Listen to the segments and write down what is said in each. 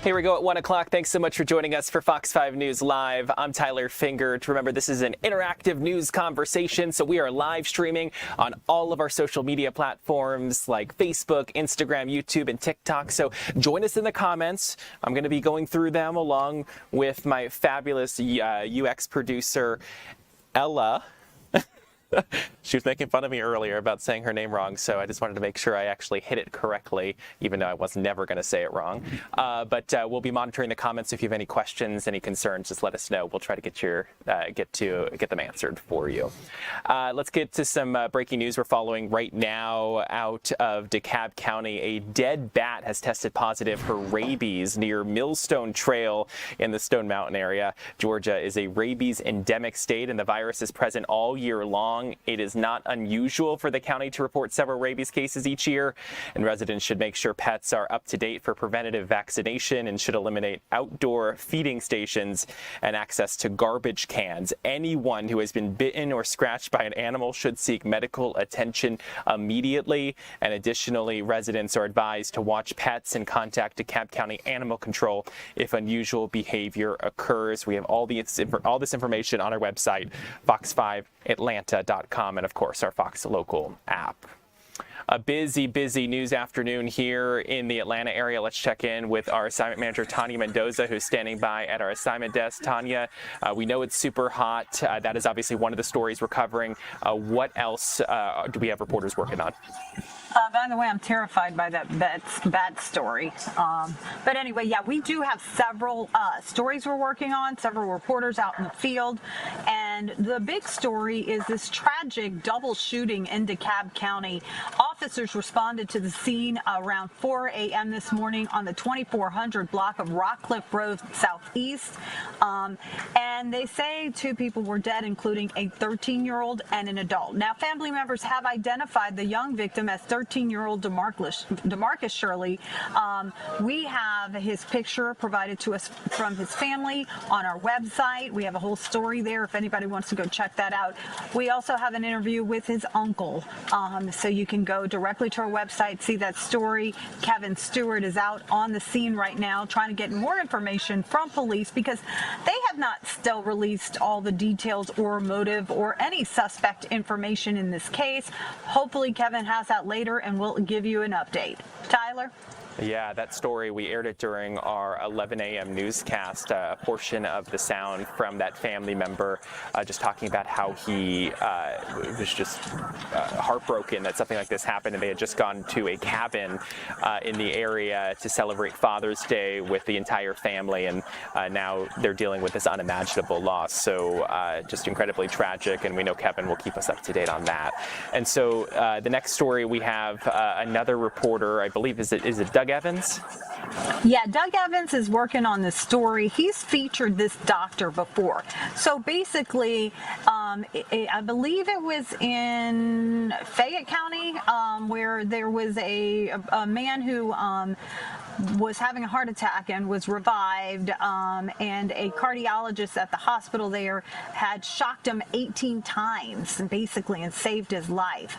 Here we go at 1 o'clock. Thanks so much for joining us for Fox 5 News Live. I'm Tyler Fingert. Remember, this is an interactive news conversation, so we are live streaming on all of our social media platforms like Facebook, Instagram, YouTube, and TikTok. So join us in the comments. I'm going to be going through them along with my fabulous UX producer, Ella. She was making fun of me earlier about saying her name wrong, so I just wanted to make sure I actually hit it correctly, even though I was never going to say it wrong. But we'll be monitoring the comments. If you have any questions, any concerns, just let us know. We'll try to get them answered for you. Let's get to some breaking news we're following right now out of DeKalb County. A dead bat has tested positive for rabies near Millstone Trail in the Stone Mountain area. Georgia is a rabies endemic state, and the virus is present all year long. It is not unusual for the county to report several rabies cases each year, and residents should make sure pets are up to date for preventative vaccination and should eliminate outdoor feeding stations and access to garbage cans. Anyone who has been bitten or scratched by an animal should seek medical attention immediately. And additionally, residents are advised to watch pets and contact DeKalb County Animal Control if unusual behavior occurs. We have all this information on our website, fox5atlanta.com, and of course our Fox Local app. A busy news afternoon here in the Atlanta area. Let's check in with our assignment manager, Tanya Mendoza, who's standing by at our assignment desk. Tanya, we know it's super hot. That is obviously one of the stories we're covering. What else do we have reporters working on? By the way, I'm terrified by that bat story. But anyway, yeah, we do have several stories we're working on, several reporters out in the field. And the big story is this tragic double shooting in DeKalb County. Officers responded to the scene around 4 a.m. this morning on the 2400 block of Rockcliffe Road Southeast. And they say 2 people were dead, including a 13-year-old and an adult. Now, family members have identified the young victim as 13-year-old DeMarcus Shirley. We have his picture provided to us from his family on our website. We have a whole story there if anybody wants to go check that out. We also have an interview with his uncle, so you can go directly to our website, see that story. Kevin Stewart is out on the scene right now trying to get more information from police because they have not still released all the details or motive or any suspect information in this case. Hopefully Kevin has that later and we'll give you an update. Tyler? Yeah, that story, we aired it during our 11 a.m. newscast, a portion of the sound from that family member just talking about how he was just heartbroken that something like this happened, and they had just gone to a cabin in the area to celebrate Father's Day with the entire family, and now they're dealing with this unimaginable loss. So just incredibly tragic, and we know Kevin will keep us up to date on that. And so the next story, we have another reporter, I believe, is it Doug Evans? Yeah, Doug Evans is working on this story. He's featured this doctor before. So basically, I believe it was in Fayette County where there was a man who was having a heart attack and was revived, and a cardiologist at the hospital there had shocked him 18 times basically and saved his life.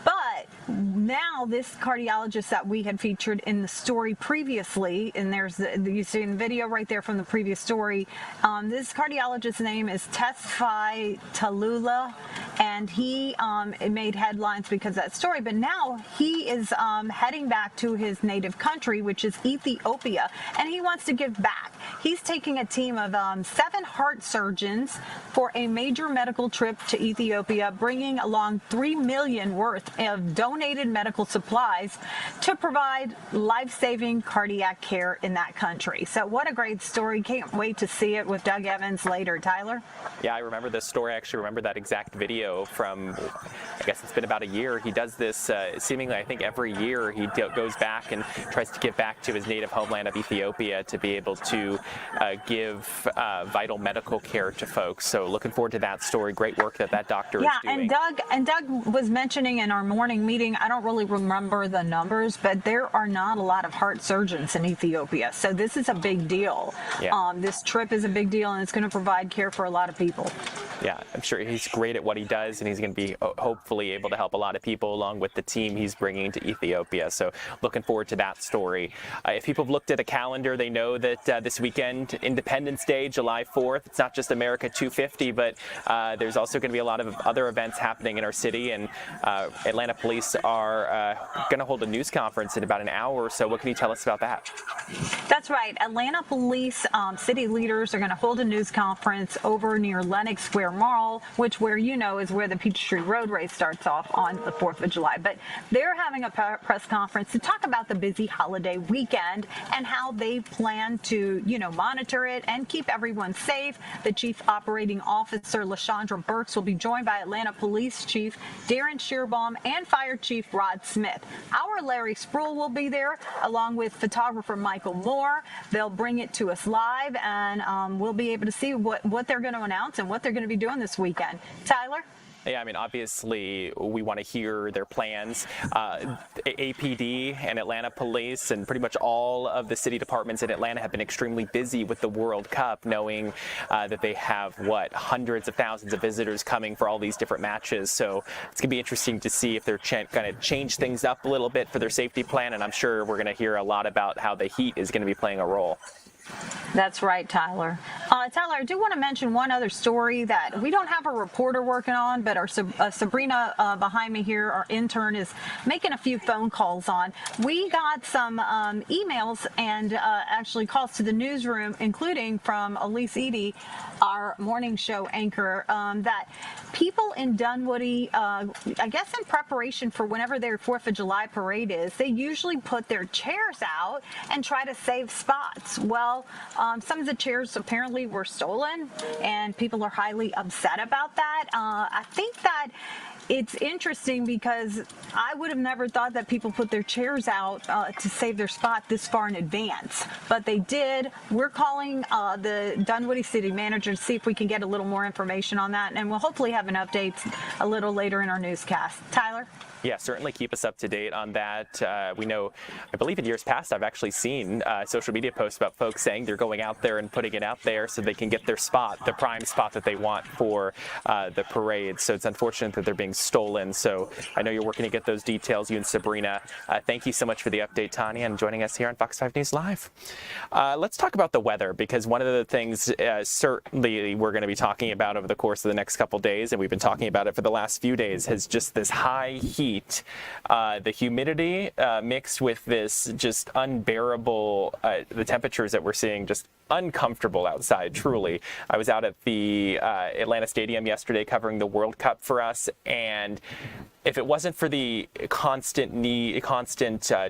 But now this cardiologist that we had featured in the story previously, and you see in the video right there from the previous story, this cardiologist's name is Tesfaye Tallulah, and he made headlines because of that story. But now he is heading back to his native country, which is Ethiopia, and he wants to give back. He's taking a team of 7 heart surgeons for a major medical trip to Ethiopia, bringing along $3 million worth of donated medical supplies to provide life-saving cardiac care in that country. So what a great story. Can't wait to see it with Doug Evans later. Tyler? Yeah, I remember this story. I actually remember that exact video from, I guess it's been about a year. He does this seemingly, I think, every year. He goes back and tries to get back to his native homeland of Ethiopia to be able to give vital medical care to folks. So looking forward to that story. Great work that doctor is doing. Yeah, and Doug was mentioning in our morning meeting, I don't really remember the numbers, but there are not a lot of heart surgeons in Ethiopia. So this is a big deal. Yeah. This trip is a big deal, and it's going to provide care for a lot of people. Yeah, I'm sure he's great at what he does, and he's going to be hopefully able to help a lot of people along with the team he's bringing to Ethiopia. So looking forward to that story. If people have looked at a calendar, they know that this weekend, Independence Day, July 4th, it's not just America 250, but there's also going to be a lot of other events happening in our city, and Atlanta police are going to hold a news conference in about an hour or so. What can you tell us about that? That's right. Atlanta police city leaders are going to hold a news conference over near Lenox Square Mall, which is where the Peachtree Road Race starts off on the 4th of July. But they're having a press conference to talk about the busy holiday weekend and how they plan to, monitor it and keep everyone safe. The Chief Operating Officer, LaShondra Burks, will be joined by Atlanta Police Chief Darren Shearbaum and Fire Chief Rod Smith. Our Larry Spruill will be there, along with photographer Michael Moore. They'll bring it to us live, and we'll be able to see what they're going to announce and what they're going to be doing this weekend. Tyler? Yeah, I mean, obviously, we want to hear their plans. APD and Atlanta Police and pretty much all of the city departments in Atlanta have been extremely busy with the World Cup, knowing that they have, hundreds of thousands of visitors coming for all these different matches. So it's going to be interesting to see if they're going to change things up a little bit for their safety plan, and I'm sure we're going to hear a lot about how the heat is going to be playing a role. That's right, Tyler. Tyler, I do want to mention one other story that we don't have a reporter working on, but our Sabrina behind me here, our intern, is making a few phone calls on. We got some emails and actually calls to the newsroom, including from Elise Edie, our morning show anchor, that people in Dunwoody, I guess in preparation for whenever their 4th of July parade is, they usually put their chairs out and try to save spots. Well, some of the chairs apparently were stolen, and people are highly upset about that. I think that it's interesting because I would have never thought that people put their chairs out to save their spot this far in advance, but they did. We're calling the Dunwoody city manager to see if we can get a little more information on that, and we'll hopefully have an update a little later in our newscast. Tyler? Yeah, certainly keep us up to date on that. We know, I believe in years past, I've actually seen social media posts about folks saying they're going out there and putting it out there so they can get their spot, the prime spot that they want for the parade. So it's unfortunate that they're being stolen. So I know you're working to get those details, you and Sabrina. Thank you so much for the update, Tanya, and joining us here on Fox 5 News Live. Let's talk about the weather, because one of the things certainly we're going to be talking about over the course of the next couple days, and we've been talking about it for the last few days, is just this high heat. The humidity mixed with this just unbearable, the temperatures that we're seeing, just uncomfortable outside, truly. I was out at the Atlanta Stadium yesterday covering the World Cup for us, and if it wasn't for the constant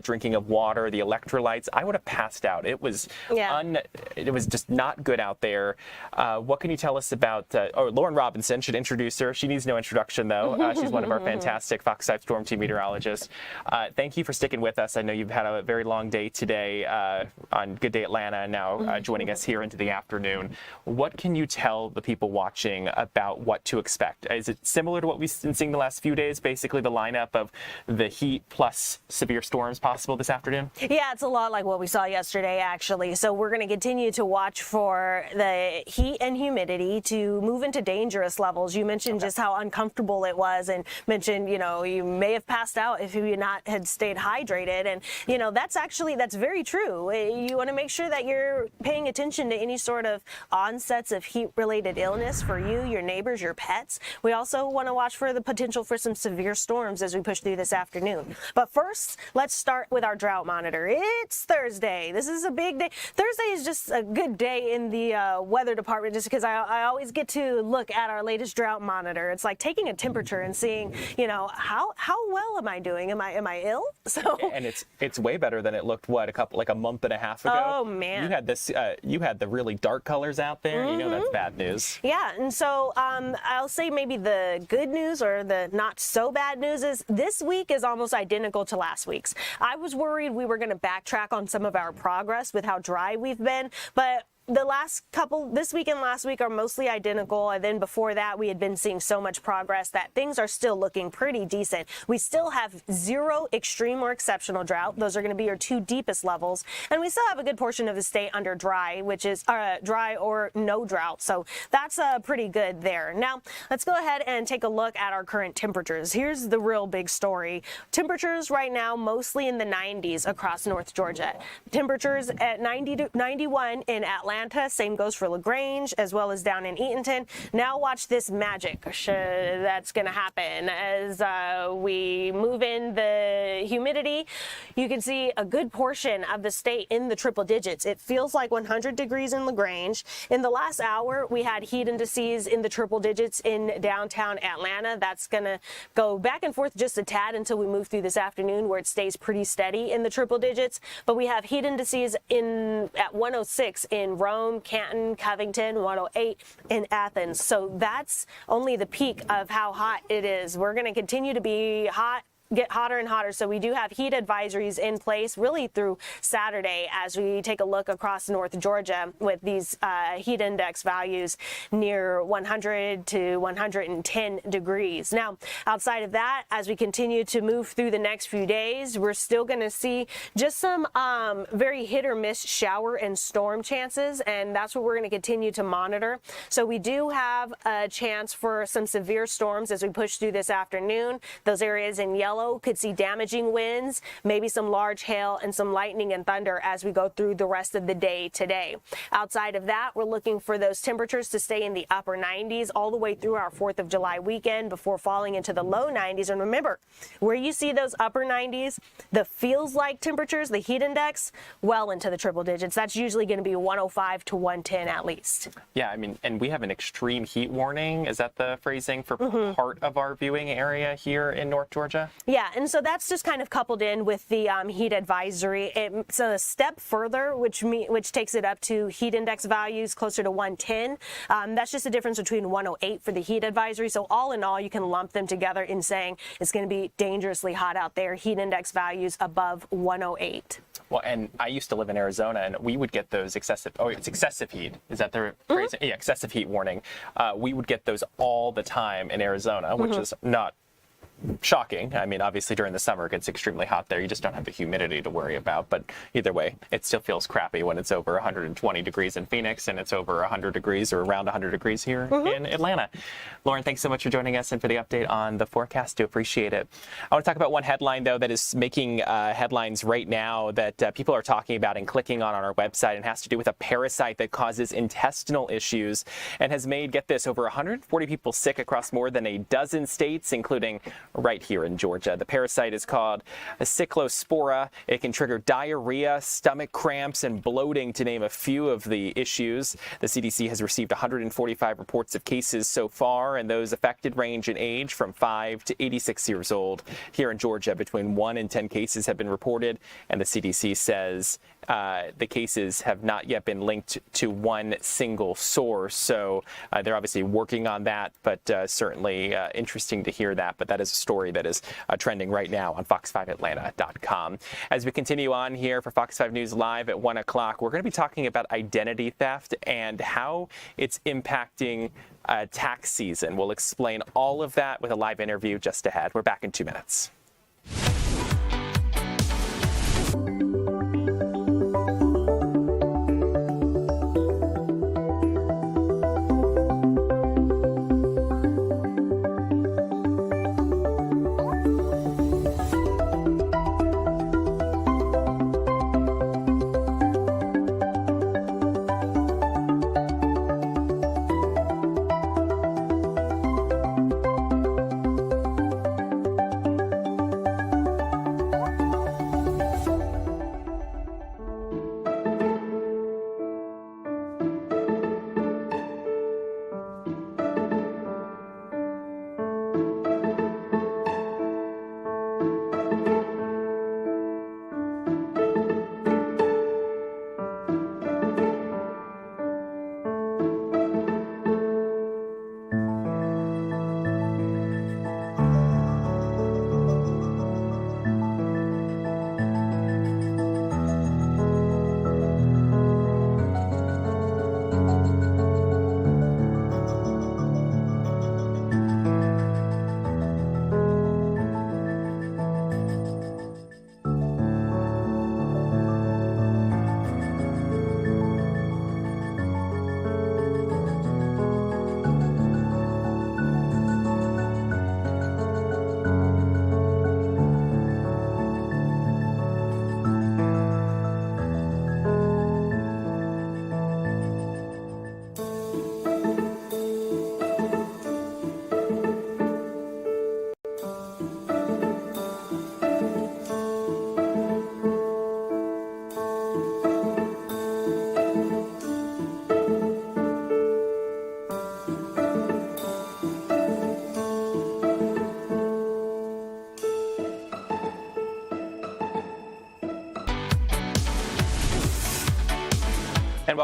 drinking of water, the electrolytes, I would have passed out. It was it was just not good out there. What can you tell us about? Lauren Robinson, should introduce her. She needs no introduction though. She's one of our fantastic Fox 5 Storm Team meteorologists. Thank you for sticking with us. I know you've had a very long day today on Good Day Atlanta, and now joining us here into the afternoon. What can you tell the people watching about what to expect? Is it similar to what we've been seeing the last few days? Basically, the lineup of the heat plus severe storms possible this afternoon? Yeah, it's a lot like what we saw yesterday, actually. So we're going to continue to watch for the heat and humidity to move into dangerous levels. You mentioned just how uncomfortable it was, and mentioned, you may have passed out if you had stayed hydrated. And, that's very true. You want to make sure that you're paying attention to any sort of onsets of heat-related illness for you, your neighbors, your pets. We also want to watch for the potential for some severe storms as we push through this afternoon. But first, let's start with our drought monitor. It's Thursday. This is a big day. Thursday is just a good day in the weather department, just because I always get to look at our latest drought monitor. It's like taking a temperature and seeing, how well am I doing? Am I ill? So and it's way better than it looked a month and a half ago. Oh man, you had the really dark colors out there. That's bad news. Yeah, and so I'll say maybe the good news, or the not so bad news, is this week is almost identical to last week's. I was worried we were going to backtrack on some of our progress with how dry we've been, but this week and last week are mostly identical, and then before that we had been seeing so much progress that things are still looking pretty decent. We still have 0 extreme or exceptional drought. Those are going to be your 2 deepest levels, and we still have a good portion of the state under dry, which is dry or no drought, so that's pretty good there. Now let's go ahead and take a look at our current temperatures. Here's the real big story. Temperatures right now mostly in the 90s across North Georgia. Temperatures at 90 to 91 in Atlanta. Same goes for LaGrange as well as down in Eatonton. Now watch this magic that's going to happen as we move in the humidity. You can see a good portion of the state in the triple digits. It feels like 100 degrees in LaGrange. In the last hour, we had heat indices in the triple digits in downtown Atlanta. That's going to go back and forth just a tad until we move through this afternoon, where it stays pretty steady in the triple digits. But we have heat indices at 106 in Rome, Canton, Covington, 108 in Athens. So that's only the peak of how hot it is. We're going to continue to be hot, get hotter and hotter. So we do have heat advisories in place really through Saturday as we take a look across North Georgia with these heat index values near 100 to 110 degrees. Now, outside of that, as we continue to move through the next few days, we're still going to see just some very hit or miss shower and storm chances, and that's what we're going to continue to monitor. So we do have a chance for some severe storms as we push through this afternoon. Those areas in yellow could see damaging winds, maybe some large hail and some lightning and thunder as we go through the rest of the day today. Outside of that, we're looking for those temperatures to stay in the upper 90s all the way through our 4th of July weekend before falling into the low 90s. And remember, where you see those upper 90s, the feels like temperatures, the heat index, well into the triple digits. That's usually going to be 105 to 110 at least. Yeah, I mean, and we have an extreme heat warning. Is that the phrasing for part of our viewing area here in North Georgia? Yeah, and so that's just kind of coupled in with the heat advisory. It's a step further, which takes it up to heat index values closer to 110. That's just the difference between 108 for the heat advisory. So all in all, you can lump them together in saying it's going to be dangerously hot out there. Heat index values above 108. Well, and I used to live in Arizona, and we would get those excessive heat. Is that the phrase? Yeah, excessive heat warning. We would get those all the time in Arizona, which is not shocking. I mean, obviously during the summer it gets extremely hot there. You just don't have the humidity to worry about. But either way, it still feels crappy when it's over 120 degrees in Phoenix and it's over 100 degrees or around 100 degrees here in Atlanta. Lauren, thanks so much for joining us and for the update on the forecast. Do appreciate it. I want to talk about one headline, though, that is making headlines right now that people are talking about and clicking on our website, and has to do with a parasite that causes intestinal issues and has made, get this, over 140 people sick across more than a dozen states, including right here in Georgia. The parasite is called a cyclospora. It can trigger diarrhea, stomach cramps, and bloating, to name a few of the issues. The CDC has received 145 reports of cases so far, and those affected range in age from 5 to 86 years old. Here in Georgia, between 1 and 10 cases have been reported, and the CDC says the cases have not yet been linked to one single source. So they're obviously working on that, but certainly interesting to hear that. But that is a story that is trending right now on fox5atlanta.com. As we continue on here for Fox 5 News Live at 1 o'clock, we're going to be talking about identity theft and how it's impacting tax season. We'll explain all of that with a live interview just ahead. We're back in 2 minutes.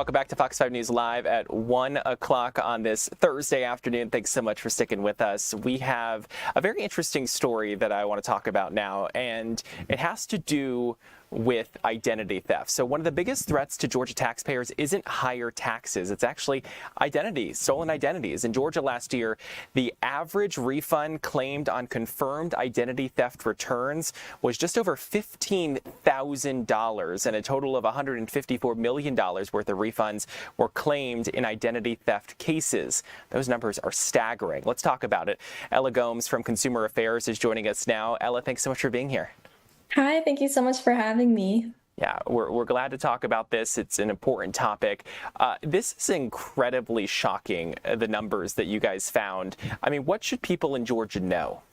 Welcome back to Fox 5 News Live at 1 o'clock on this Thursday afternoon. Thanks so much for sticking with us. We have a very interesting story that I want to talk about now, and it has to do with identity theft. So one of the biggest threats to Georgia taxpayers isn't higher taxes. It's actually identities, stolen identities. In Georgia last year, the average refund claimed on confirmed identity theft returns was just over $15,000, and a total of $154 million worth of refunds were claimed in identity theft cases. Those numbers are staggering. Let's talk about it. Ella Gomes from Consumer Affairs is joining us now. Ella, thanks so much for being here. Hi, thank you so much for having me. Yeah, we're glad to talk about this. It's an important topic. This is incredibly shocking, the numbers that you guys found. I mean, what should people in Georgia know?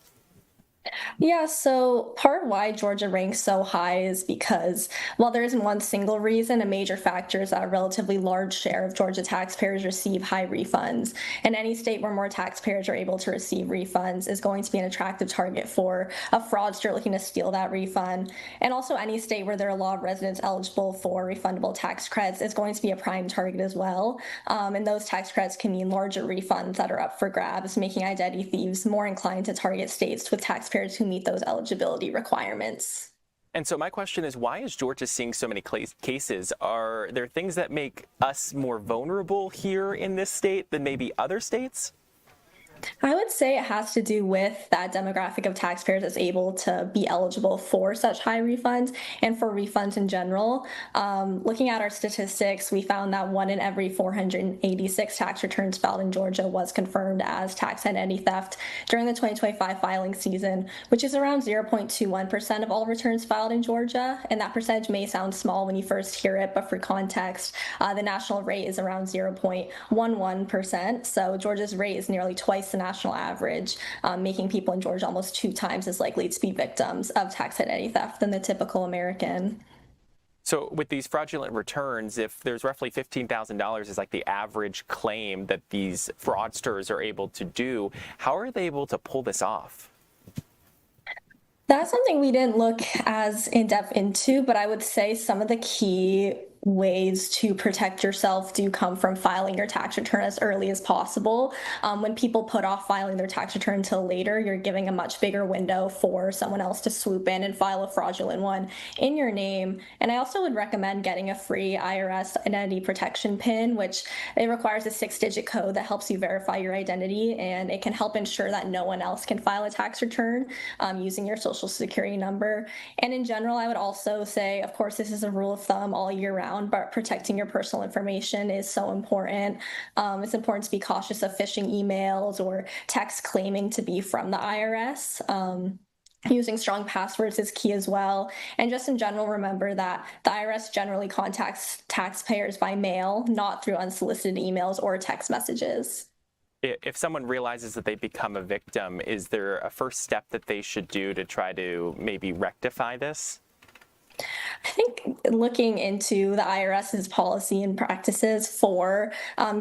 Yeah, so part of why Georgia ranks so high is because while there isn't one single reason, a major factor is that a relatively large share of Georgia taxpayers receive high refunds. And any state where more taxpayers are able to receive refunds is going to be an attractive target for a fraudster looking to steal that refund. And also any state where there are a lot of residents eligible for refundable tax credits is going to be a prime target as well. And those tax credits can mean larger refunds that are up for grabs, making identity thieves more inclined to target states with taxpayers who meet those eligibility requirements. And so my question is, why is Georgia seeing so many cases? Are there things that make us more vulnerable here in this state than maybe other states? I would say it has to do with that demographic of taxpayers that's able to be eligible for such high refunds and for refunds in general. Looking at our statistics, we found that 1 in every 486 tax returns filed in Georgia was confirmed as tax identity theft during the 2025 filing season, which is around 0.21% of all returns filed in Georgia. And that percentage may sound small when you first hear it, but for context, the national rate is around 0.11%. So Georgia's rate is nearly twice the national average, making people in Georgia almost 2 times as likely to be victims of tax identity theft than the typical American. So with these fraudulent returns, if there's roughly $15,000 is like the average claim that these fraudsters are able to do, how are they able to pull this off? That's something we didn't look as in-depth into, but I would say some of the key ways to protect yourself do come from filing your tax return as early as possible. When people put off filing their tax return until later, you're giving a much bigger window for someone else to swoop in and file a fraudulent one in your name. And I also would recommend getting a free IRS identity protection PIN, which it requires a 6-digit code that helps you verify your identity, and it can help ensure that no one else can file a tax return using your social security number. And in general, I would also say, of course, this is a rule of thumb all year round, but protecting your personal information is so important. It's important to be cautious of phishing emails or texts claiming to be from the IRS. Using strong passwords is key as well. And just in general, remember that the IRS generally contacts taxpayers by mail, not through unsolicited emails or text messages. If someone realizes that they become a victim, is there a first step that they should do to try to maybe rectify this? I think looking into the IRS's policy and practices for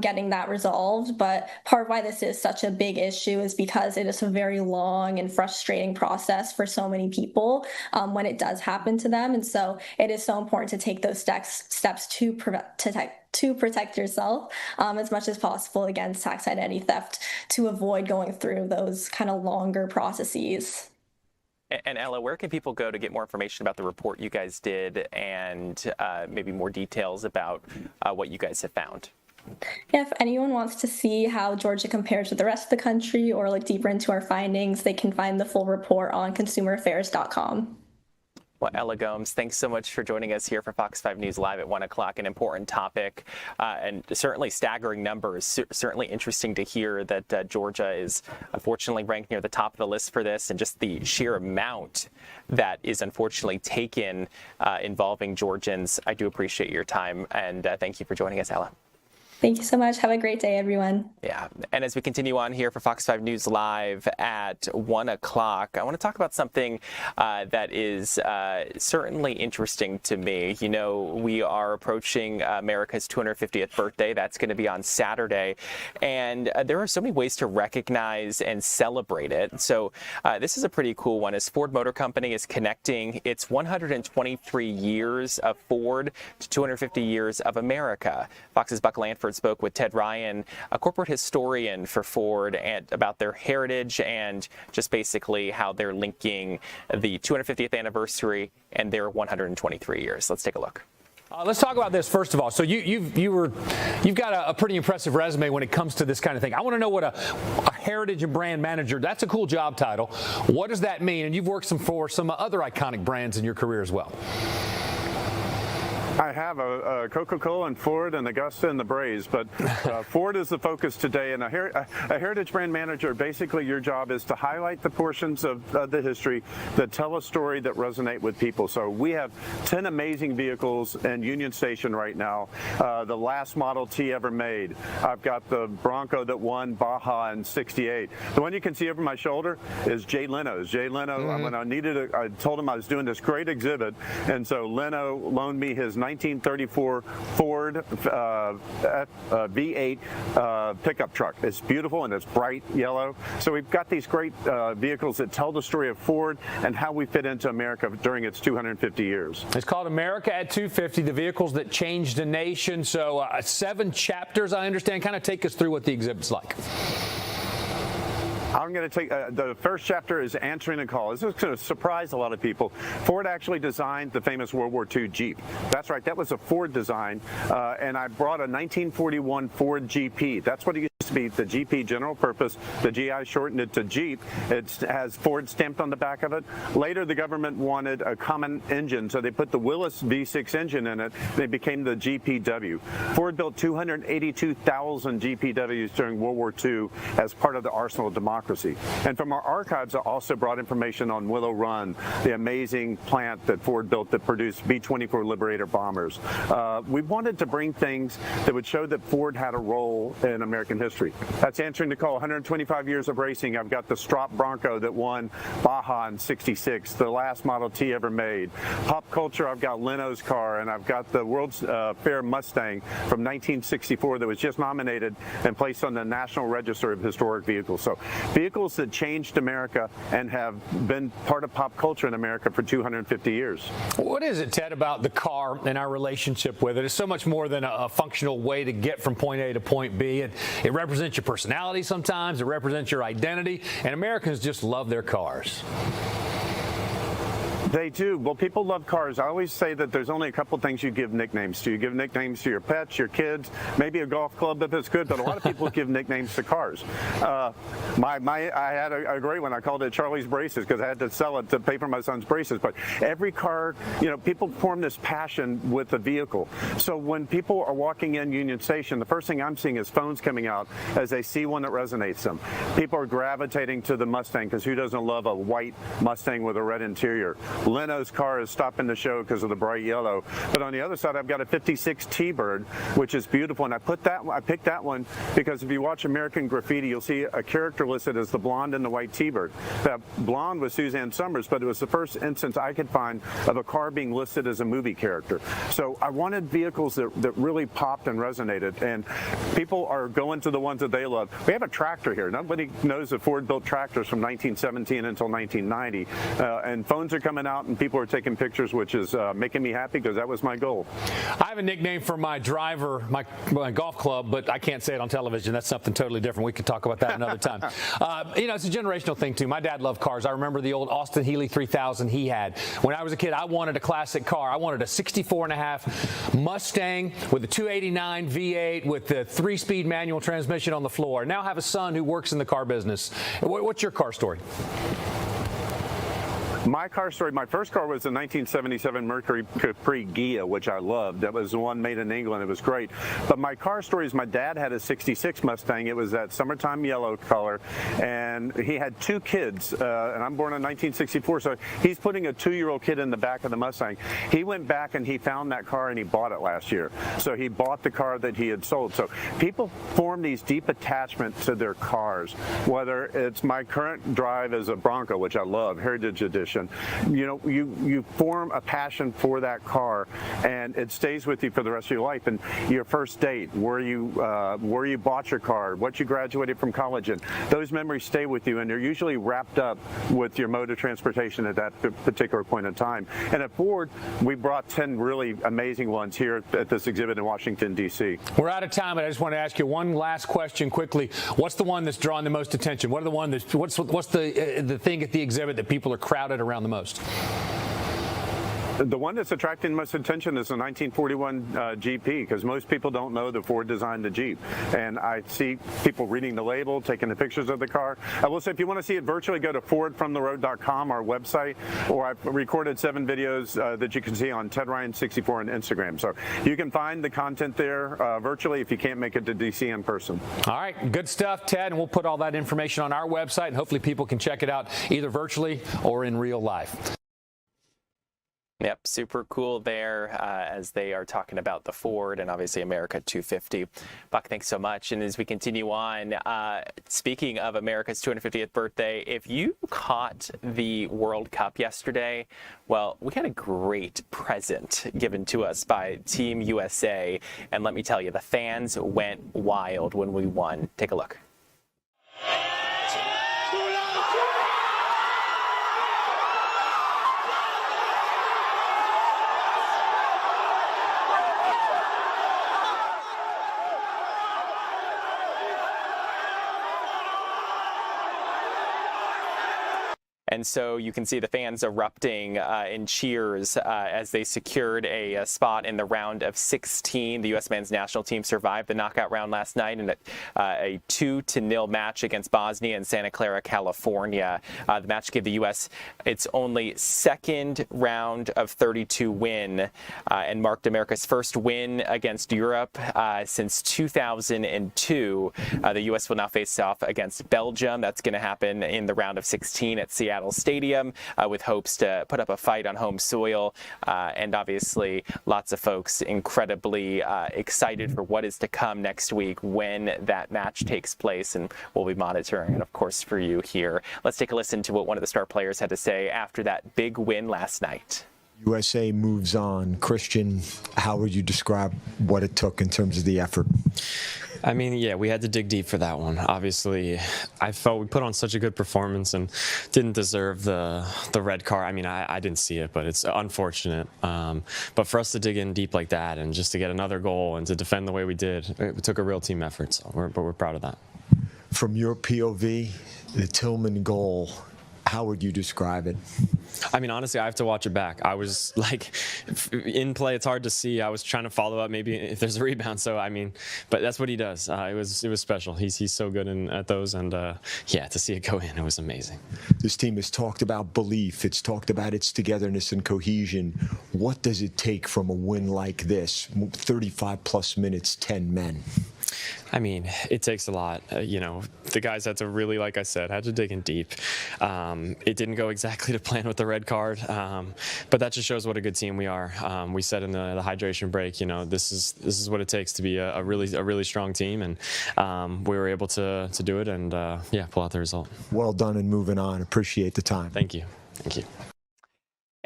getting that resolved, but part of why this is such a big issue is because it is a very long and frustrating process for so many people when it does happen to them. And so it is so important to take those steps to protect yourself as much as possible against tax identity theft, to avoid going through those kind of longer processes. And Ella, where can people go to get more information about the report you guys did and maybe more details about what you guys have found? Yeah, if anyone wants to see how Georgia compares with the rest of the country or look deeper into our findings, they can find the full report on consumeraffairs.com. Well, Ella Gomes, thanks so much for joining us here for Fox 5 News Live at 1 o'clock, an important topic and certainly staggering numbers. Certainly interesting to hear that Georgia is unfortunately ranked near the top of the list for this, and just the sheer amount that is unfortunately taken involving Georgians. I do appreciate your time, and thank you for joining us, Ella. Thank you so much. Have a great day, everyone. Yeah, and as we continue on here for Fox 5 News Live at 1 o'clock, I want to talk about something that is certainly interesting to me. You know, we are approaching America's 250th birthday. That's going to be on Saturday, and there are so many ways to recognize and celebrate it. So this is a pretty cool one, as Ford Motor Company is connecting its 123 years of Ford to 250 years of America. Fox's Buck Lanford spoke with Ted Ryan, a corporate historian for Ford, and about their heritage and just basically how they're linking the 250th anniversary and their 123 years. Let's take a look. Let's talk about this first of all. So you've got a pretty impressive resume when it comes to this kind of thing. I want to know what a heritage and brand manager, that's a cool job title. What does that mean? And you've worked for some other iconic brands in your career as well. I have a Coca-Cola and Ford and Augusta and the Braves, but Ford is the focus today. And a heritage brand manager, basically your job is to highlight the portions of the history that tell a story that resonate with people. So we have 10 amazing vehicles in Union Station right now. The last Model T ever made. I've got the Bronco that won Baja in '68. The one you can see over my shoulder is Jay Leno's. Jay Leno, when I told him I was doing this great exhibit, and so Leno loaned me his 1934 Ford V8 pickup truck. It's beautiful and it's bright yellow. So we've got these great vehicles that tell the story of Ford and how we fit into America during its 250 years. It's called America at 250, the vehicles that changed a nation. So 7 chapters, I understand. Kind of take us through what the exhibit's like. I'm going to take the first chapter is answering a call. This is going to surprise a lot of people. Ford actually designed the famous World War II Jeep. That's right. That was a Ford design. And I brought a 1941 Ford GP. That's what it used to be, the GP, general purpose. The GI shortened it to Jeep. It has Ford stamped on the back of it. Later, the government wanted a common engine, so they put the Willis V6 engine in it. They became the GPW. Ford built 282,000 GPWs during World War II as part of the arsenal of democracy. And from our archives, I also brought information on Willow Run, the amazing plant that Ford built that produced B-24 Liberator bombers. We wanted to bring things that would show that Ford had a role in American history. That's answering the call. 125 years of racing. I've got the Strop Bronco that won Baja in '66, the last Model T ever made. Pop culture, I've got Leno's car, and I've got the World's Fair Mustang from 1964 that was just nominated and placed on the National Register of Historic Vehicles. So vehicles that changed America and have been part of pop culture in America for 250 years. What is it, Ted, about the car and our relationship with it? It's so much more than a functional way to get from point A to point B. It represents your personality sometimes. It represents your identity. And Americans just love their cars. They do. Well, people love cars. I always say that there's only a couple things you give nicknames to. You give nicknames to your pets, your kids, maybe a golf club if it's good, but a lot of people give nicknames to cars. I had a great one. I called it Charlie's Braces because I had to sell it to pay for my son's braces. But every car, people form this passion with the vehicle. So when people are walking in Union Station, the first thing I'm seeing is phones coming out as they see one that resonates them. People are gravitating to the Mustang because who doesn't love a white Mustang with a red interior? Leno's car is stopping the show because of the bright yellow. But on the other side, I've got a 56 T-Bird, which is beautiful. And I picked that one because if you watch American Graffiti, you'll see a character listed as the blonde and the white T-Bird. That blonde was Suzanne Summers, but it was the first instance I could find of a car being listed as a movie character. So I wanted vehicles that really popped and resonated. And people are going to the ones that they love. We have a tractor here. Nobody knows that Ford built tractors from 1917 until 1990. And phones are coming out and people are taking pictures, which is making me happy because that was my goal. I have a nickname for my driver, my golf club, but I can't say it on television. That's something totally different. We could talk about that another time. It's a generational thing too. My dad loved cars. I remember the old Austin Healey 3000 he had. When I was a kid, I wanted a classic car. I wanted a 64.5 Mustang with a 289 V8 with the 3-speed manual transmission on the floor. Now I have a son who works in the car business. What's your car story? My car story, my first car was a 1977 Mercury Capri Ghia, which I loved. That was the one made in England. It was great. But my car story is my dad had a 66 Mustang. It was that summertime yellow color. And he had 2 kids. And I'm born in 1964. So he's putting a 2-year-old kid in the back of the Mustang. He went back and he found that car and he bought it last year. So he bought the car that he had sold. So people form these deep attachments to their cars, whether it's my current drive as a Bronco, which I love, Heritage Edition. You know, you form a passion for that car and it stays with you for the rest of your life. And your first date, where you bought your car, what you graduated from college in, those memories stay with you, and they're usually wrapped up with your mode of transportation at that particular point in time. And at Ford, we brought 10 really amazing ones here at this exhibit in Washington, D.C. We're out of time, but I just want to ask you one last question quickly. What's the one that's drawing the most attention? What's the thing at the exhibit that people are crowded around the most? The one that's attracting most attention is the 1941 GP, because most people don't know that Ford designed the Jeep. And I see people reading the label, taking the pictures of the car. I will say, if you want to see it virtually, go to FordFromTheRoad.com, our website, or I've recorded 7 videos that you can see on Ted Ryan 64 on Instagram. So you can find the content there virtually if you can't make it to DC in person. All right, good stuff, Ted, and we'll put all that information on our website, and hopefully people can check it out either virtually or in real life. Yep, super cool there as they are talking about the Ford and obviously America 250. Buck, thanks so much. And as we continue on, speaking of America's 250th birthday, if you caught the World Cup yesterday, well, we had a great present given to us by Team USA. And let me tell you, the fans went wild when we won. Take a look. And so you can see the fans erupting in cheers as they secured a spot in the round of 16. The U.S. men's national team survived the knockout round last night in a 2-0 match against Bosnia in Santa Clara, California. The match gave the U.S. its only second round of 32 win and marked America's first win against Europe since 2002. The U.S. will now face off against Belgium. That's going to happen in the round of 16 at Seattle Stadium with hopes to put up a fight on home soil. And obviously, lots of folks incredibly excited for what is to come next week when that match takes place. And we'll be monitoring it, of course, for you here. Let's take a listen to what one of the star players had to say after that big win last night. USA moves on. Christian, how would you describe what it took in terms of the effort? I mean, yeah, we had to dig deep for that one. Obviously, I felt we put on such a good performance and didn't deserve the red card. I mean, I didn't see it, but it's unfortunate. But for us to dig in deep like that and just to get another goal and to defend the way we did, it took a real team effort. So we're proud of that. From your POV, the Tillman goal, how would you describe it? I mean, honestly, I have to watch it back. I was like, in play, it's hard to see. I was trying to follow up maybe if there's a rebound. So, I mean, but that's what he does. It was special. He's so good at those. And, yeah, to see it go in, it was amazing. This team has talked about belief. It's talked about its togetherness and cohesion. What does it take from a win like this? 35-plus minutes, 10 men. I mean, it takes a lot. You know, the guys had to really, like I said, had to dig in deep. It didn't go exactly to plan with the red card, but that just shows what a good team we are. We said in the hydration break, you know, this is what it takes to be a really strong team, and we were able to do it and yeah, pull out the result. Well done and moving on. Appreciate the time. Thank you. Thank you.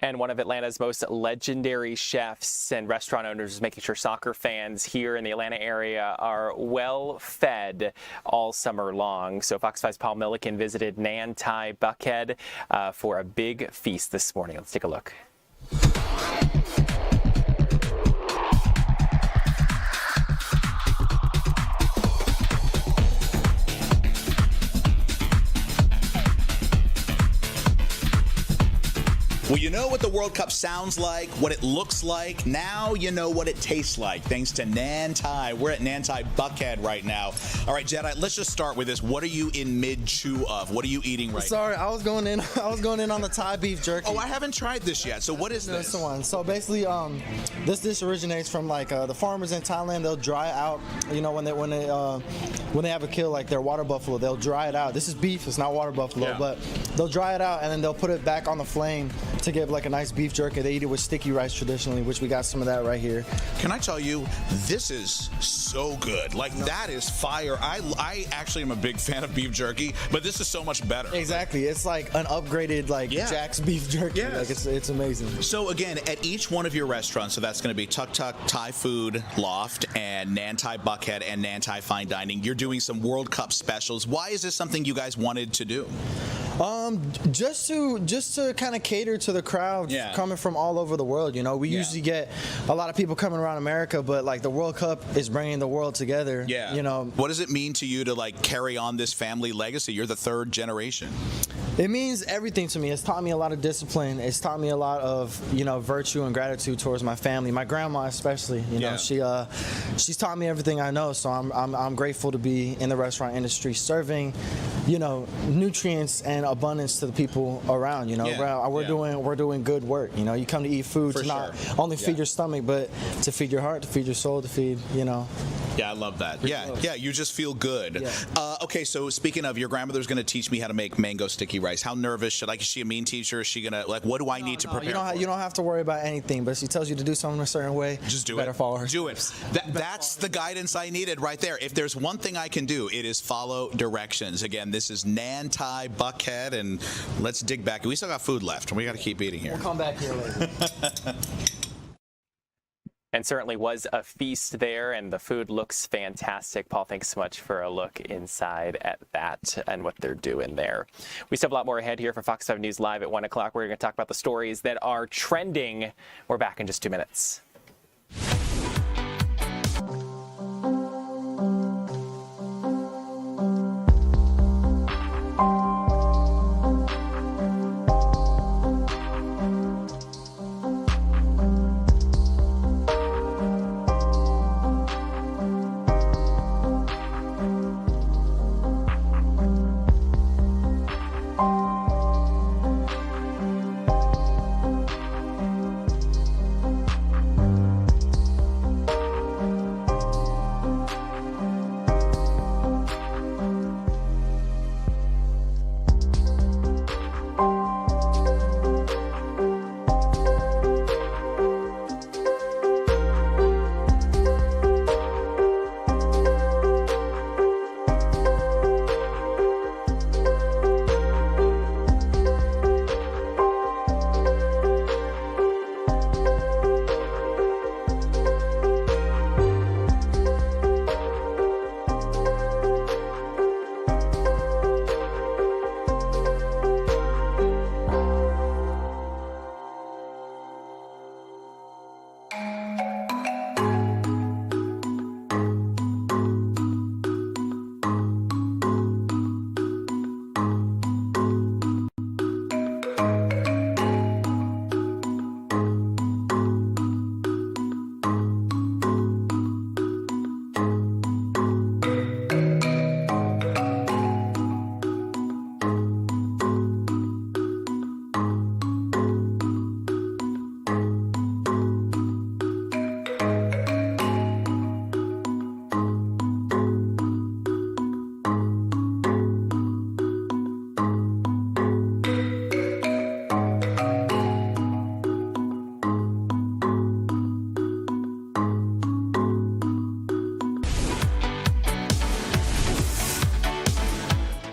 And one of Atlanta's most legendary chefs and restaurant owners is making sure soccer fans here in the Atlanta area are well fed all summer long. So Fox 5's Paul Milliken visited Nan Thai Buckhead for a big feast this morning. Let's take a look. Well, you know what the World Cup sounds like, what it looks like. Now you know what it tastes like, thanks to Nantai. We're at Nantai Buckhead right now. All right, Jedi, let's just start with this. What are you in mid-chew of? What are you eating right now? Sorry, I was going in on the Thai beef jerky. Oh, I haven't tried this yet. So what is this? This one. So basically, this dish originates from like the farmers in Thailand. They'll dry out, you know, when they have a kill, like their water buffalo, they'll dry it out. This is beef, it's not water buffalo, Yeah. but they'll dry it out and then they'll put it back on the flame to give like a nice beef jerky. They eat it with sticky rice traditionally, which we got some of that right here. Can I tell you, this is so good. Like, that is fire. I actually am a big fan of beef jerky, but this is so much better. Exactly. It's like an upgraded like Jack's beef jerky. Yes. Like it's amazing. So again, at each one of your restaurants, so that's going to be Tuk Tuk Thai Food Loft and Nantai Buckhead and Nantai Fine Dining, you're doing some World Cup specials. Why is this something you guys wanted to do? Just to kind of cater to the crowd coming from all over the world. You know, we usually get a lot of people coming around America, but like the World Cup is bringing the world together. Yeah. You know, what does it mean to you to like carry on this family legacy? You're the third generation. It means everything to me. It's taught me a lot of discipline. It's taught me a lot of, you know, virtue and gratitude towards my family. My grandma especially, you know, she's taught me everything I know. So I'm grateful to be in the restaurant industry serving, you know, nutrients and abundance to the people around, you know. We're doing good work. You know, you come to eat food to not only feed your stomach, but to feed your heart, to feed your soul, to feed, you know. Yeah, I love that. Yeah, you just feel good. Yeah. Okay, so speaking of, your grandmother's going to teach me how to make mango sticky rice. How nervous? Is she a mean teacher? Is she going to, like, what do I need to prepare? You don't have to worry about anything, but she tells you to do something a certain way. Just do better it. follow her. Do it. That's the guidance I needed right there. If there's one thing I can do, it is follow directions. Again, this is Nantai Buckhead, and let's dig back. We still got food left, and we got to keep eating here. We'll come back here later. And certainly was a feast there, and the food looks fantastic. Paul, thanks so much for a look inside at that and what they're doing there. We still have a lot more ahead here for Fox 5 News Live at 1 o'clock. We're going to talk about the stories that are trending. We're back in just 2 minutes.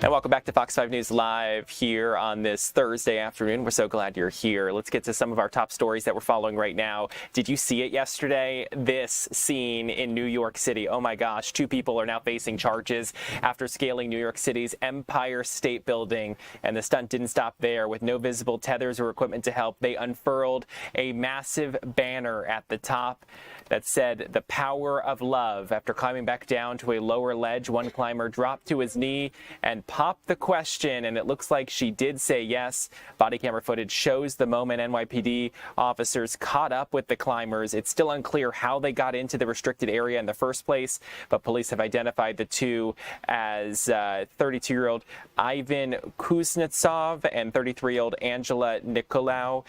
And welcome back to Fox 5 News Live here on this Thursday afternoon. We're so glad you're here. Let's get to some of our top stories that we're following right now. Did you see it yesterday? This scene in New York City. Oh my gosh, 2 people are now facing charges after scaling New York City's Empire State Building. And the stunt didn't stop there. With no visible tethers or equipment to help, they unfurled a massive banner at the top that said, "The power of love." After climbing back down to a lower ledge, one climber dropped to his knee and popped the question, and it looks like she did say yes. Body camera footage shows the moment NYPD officers caught up with the climbers. It's still unclear how they got into the restricted area in the first place, but police have identified the two as 32-year-old Ivan Kuznetsov and 33-year-old Angela Nicolau.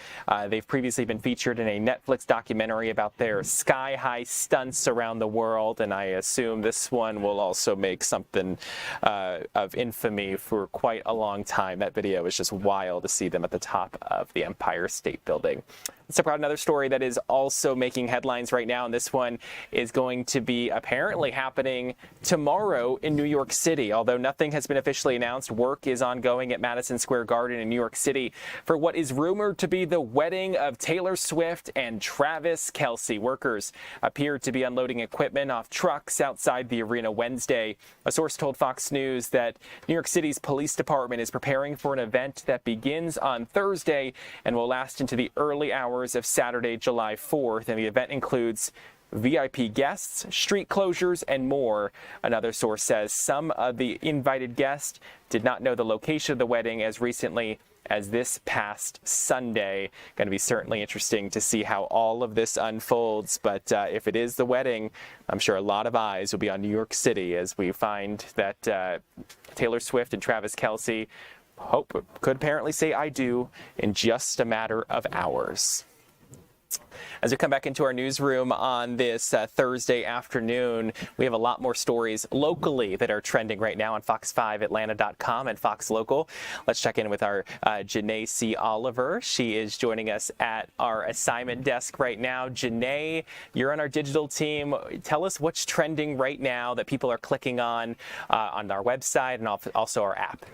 They've previously been featured in a Netflix documentary about their sky-high stunts around the world, and I assume this one will also make something of infamy for quite a long time. That video is just wild to see them at the top of the Empire State Building. Let's talk about another story that is also making headlines right now, and this one is going to be apparently happening tomorrow in New York City. Although nothing has been officially announced, work is ongoing at Madison Square Garden in New York City for what is rumored to be the wedding of Taylor Swift and Travis Kelce. Workers appear to be unloading equipment off trucks outside the arena Wednesday. A source told Fox News that New York City's police department is preparing for an event that begins on Thursday and will last into the early hours of Saturday, July 4th, and the event includes VIP guests, street closures, and more. Another source says some of the invited guests did not know the location of the wedding as recently as this past Sunday. Going to be certainly interesting to see how all of this unfolds, but if it is the wedding, I'm sure a lot of eyes will be on New York City as we find that Taylor Swift and Travis Kelce could apparently say I do in just a matter of hours. As we come back into our newsroom on this Thursday afternoon, we have a lot more stories locally that are trending right now on Fox5Atlanta.com and Fox Local. Let's check in with our Janae C. Oliver. She is joining us at our assignment desk right now. Janae, you're on our digital team. Tell us what's trending right now that people are clicking on our website and also our app.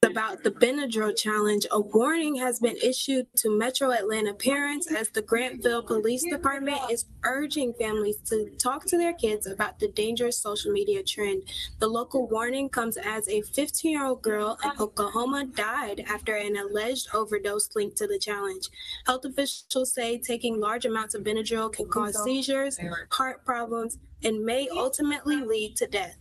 About the Benadryl challenge, a warning has been issued to Metro Atlanta parents as the Grantville Police Department is urging families to talk to their kids about the dangerous social media trend. The local warning comes as a 15-year-old girl in Oklahoma died after an alleged overdose linked to the challenge. Health officials say taking large amounts of Benadryl can cause seizures, heart problems, and may ultimately lead to death.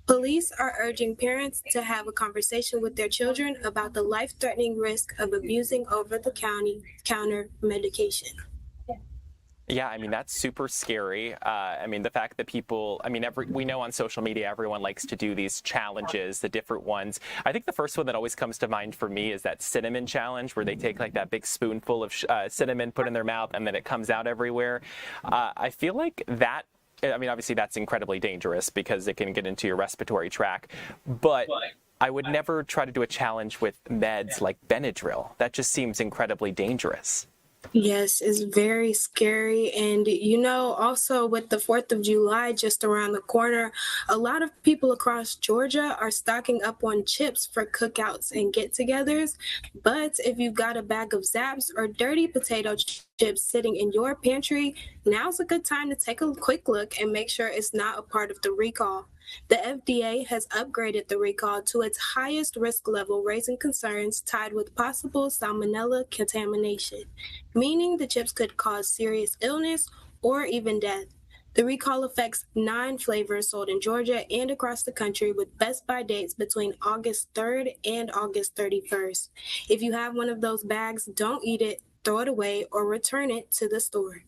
Police are urging parents to have a conversation with their children about the life-threatening risk of abusing over-the-counter medication. Yeah, I mean, that's super scary. I mean, the fact that people, we know on social media, everyone likes to do these challenges, the different ones. I think the first one that always comes to mind for me is that cinnamon challenge where they take like that big spoonful of cinnamon, put in their mouth, and then it comes out everywhere. I feel like that, obviously that's incredibly dangerous because it can get into your respiratory tract, but I would never try to do a challenge with meds like Benadryl. That just seems incredibly dangerous. Yes, it's very scary. And, also with the 4th of July just around the corner, a lot of people across Georgia are stocking up on chips for cookouts and get-togethers. But if you've got a bag of Zaps or dirty potato chips sitting in your pantry, now's a good time to take a quick look and make sure it's not a part of the recall. The FDA has upgraded the recall to its highest risk level, raising concerns tied with possible salmonella contamination, meaning the chips could cause serious illness or even death. The recall affects 9 flavors sold in Georgia and across the country with Best Buy dates between August 3rd and August 31st. If you have one of those bags, don't eat it, throw it away, or return it to the store.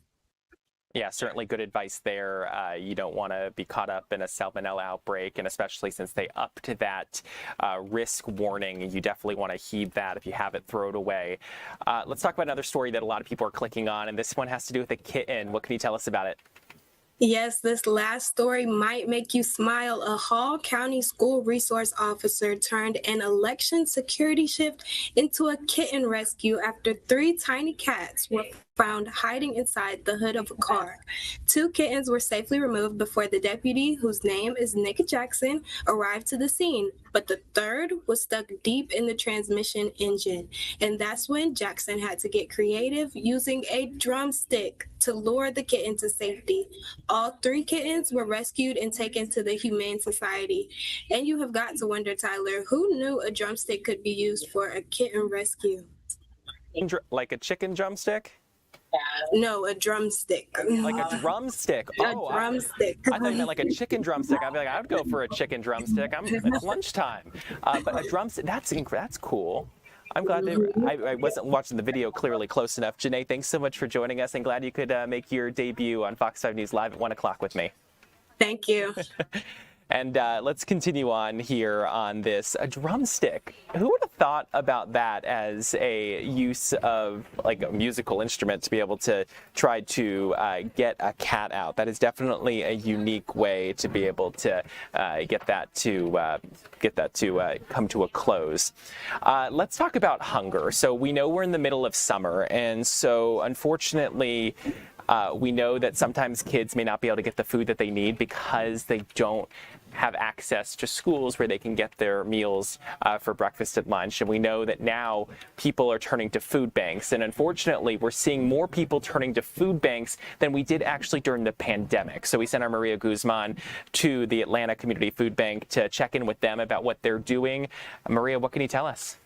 Yeah, certainly good advice there. You don't want to be caught up in a salmonella outbreak, and especially since they upped that risk warning, you definitely want to heed that. If you have it, throw it away. Let's talk about another story that a lot of people are clicking on, and this one has to do with a kitten. What can you tell us about it? Yes, this last story might make you smile. A Hall County school resource officer turned an election security shift into a kitten rescue after 3 tiny cats were found hiding inside the hood of a car. 2 kittens were safely removed before the deputy, whose name is Nick Jackson, arrived to the scene. But the 3rd was stuck deep in the transmission engine. And that's when Jackson had to get creative, using a drumstick to lure the kitten to safety. All 3 kittens were rescued and taken to the Humane Society. And you have got to wonder, Tyler, who knew a drumstick could be used for a kitten rescue? Like a chicken drumstick? No, a drumstick. Like a drumstick. Oh, A drumstick. I thought you meant like a chicken drumstick. I'd be like, I would go for a chicken drumstick. It's lunchtime. But a drumstick, that's cool. I'm glad I wasn't watching the video clearly close enough. Janae, thanks so much for joining us, and glad you could make your debut on Fox 5 News Live at 1 o'clock with me. Thank you. And let's continue on here on this. A drumstick. Who would have thought about that as a use of like a musical instrument to be able to try to get a cat out? That is definitely a unique way to be able to get that to come to a close. Let's talk about hunger. So we know we're in the middle of summer, and so unfortunately, we know that sometimes kids may not be able to get the food that they need because they don't have access to schools where they can get their meals for breakfast and lunch. And we know that now people are turning to food banks. And unfortunately, we're seeing more people turning to food banks than we did actually during the pandemic. So we sent our Maria Guzman to the Atlanta Community Food Bank to check in with them about what they're doing. Maria, what can you tell us?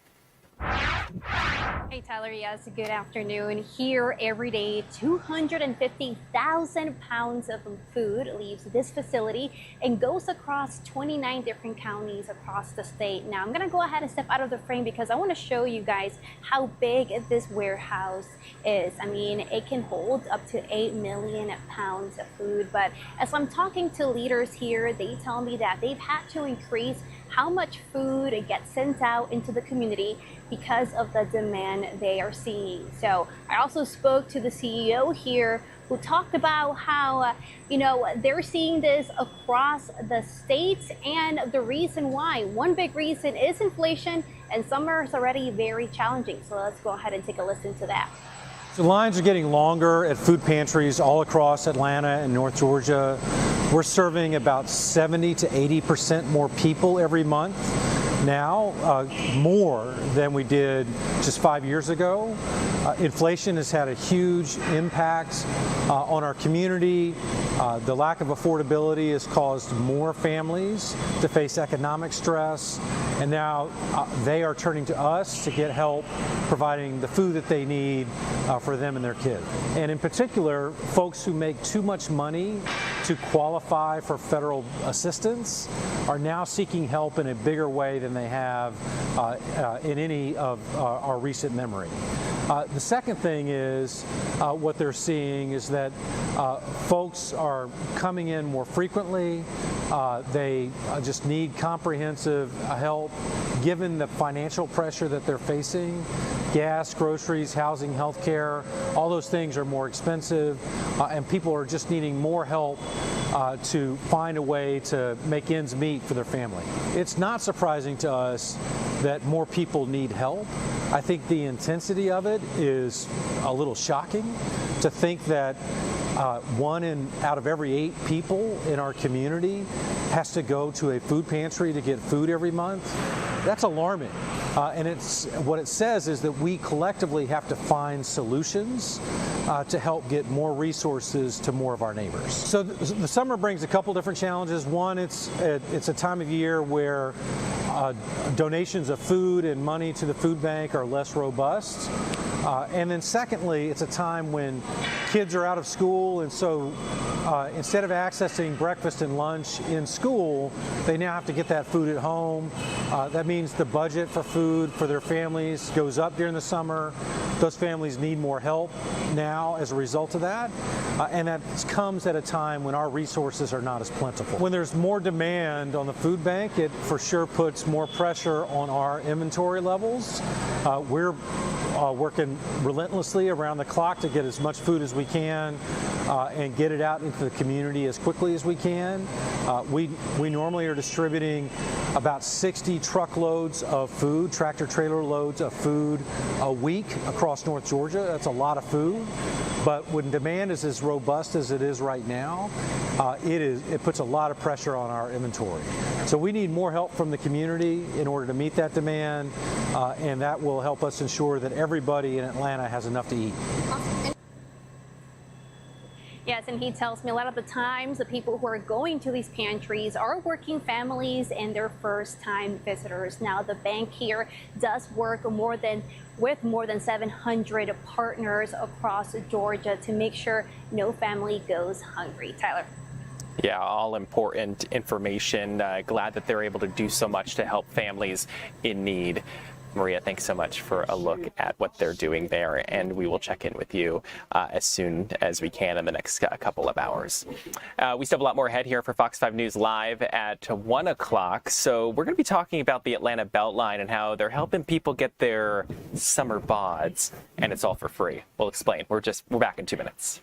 Hey Tyler, yes, good afternoon. Here every day, 250,000 pounds of food leaves this facility and goes across 29 different counties across the state. Now I'm gonna go ahead and step out of the frame because I want to show you guys how big this warehouse is. I mean, it can hold up to 8 million pounds of food, but as I'm talking to leaders here, they tell me that they've had to increase how much food gets sent out into the community because of the demand they are seeing. So I also spoke to the CEO here who talked about how, they're seeing this across the states and the reason why. One big reason is inflation, and summer is already very challenging. So let's go ahead and take a listen to that. The lines are getting longer at food pantries all across Atlanta and North Georgia. We're serving about 70 to 80% more people every month now, more than we did just 5 years ago. Inflation has had a huge impact on our community. The lack of affordability has caused more families to face economic stress, and now they are turning to us to get help providing the food that they need for them and their kids. And in particular, folks who make too much money to qualify for federal assistance are now seeking help in a bigger way than they have in any of our recent memory. The second thing is what they're seeing is that folks are coming in more frequently. They just need comprehensive help given the financial pressure that they're facing. Gas, groceries, housing, healthcare, all those things are more expensive, and people are just needing more help to find a way to make ends meet for their family. It's not surprising to us that more people need help. I think the intensity of it is a little shocking to think that 1 out of every 8 people in our community has to go to a food pantry to get food every month. That's alarming. And what it says is that we collectively have to find solutions to help get more resources to more of our neighbors. So the summer brings a couple different challenges. One, it's a time of year where donations of food and money to the food bank are less robust. And then secondly, it's a time when kids are out of school, and so instead of accessing breakfast and lunch in school, they now have to get that food at home. That means the budget for food for their families goes up during the summer. Those families need more help now as a result of that. And that comes at a time when our resources are not as plentiful. When there's more demand on the food bank, it for sure puts more pressure on our inventory levels. We're working relentlessly around the clock to get as much food as we can and get it out into the community as quickly as we can. We normally are distributing about 60 truckloads of food, tractor trailer loads of food a week across North Georgia. That's a lot of food. But when demand is as robust as it is right now, it puts a lot of pressure on our inventory. So we need more help from the community in order to meet that demand, and that will help us ensure that everybody in Atlanta has enough to eat. Yes, and he tells me a lot of the times the people who are going to these pantries are working families and their first-time visitors. Now, the bank here does work with more than 700 partners across Georgia to make sure no family goes hungry. Tyler. Yeah, all important information. Glad that they're able to do so much to help families in need. Maria, thanks so much for a look at what they're doing there, and we will check in with you as soon as we can in the next couple of hours. We still have a lot more ahead here for Fox 5 News Live at 1 o'clock. So we're going to be talking about the Atlanta Beltline and how they're helping people get their summer bods, and it's all for free. We'll explain. We're back in 2 minutes.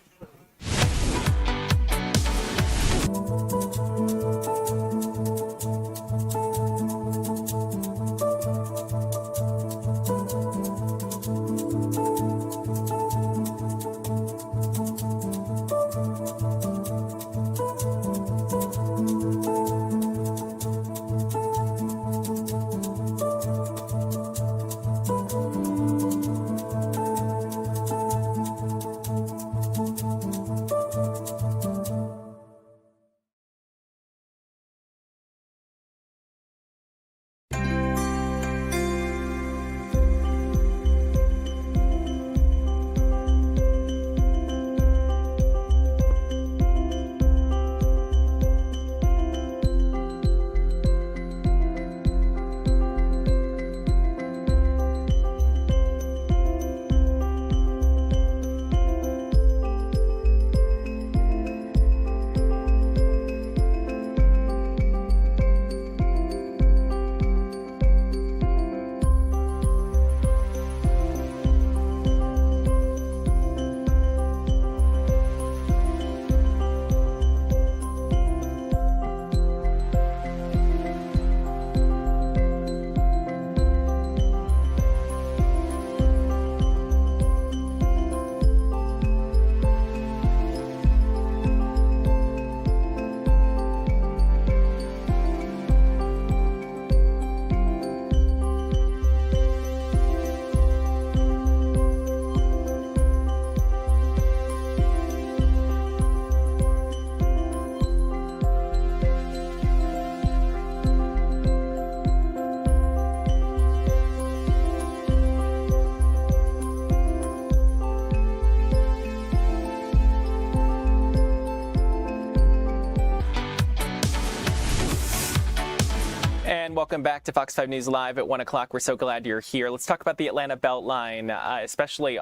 Welcome back to Fox 5 News Live at 1 o'clock. We're so glad you're here. Let's talk about the Atlanta Beltline, especially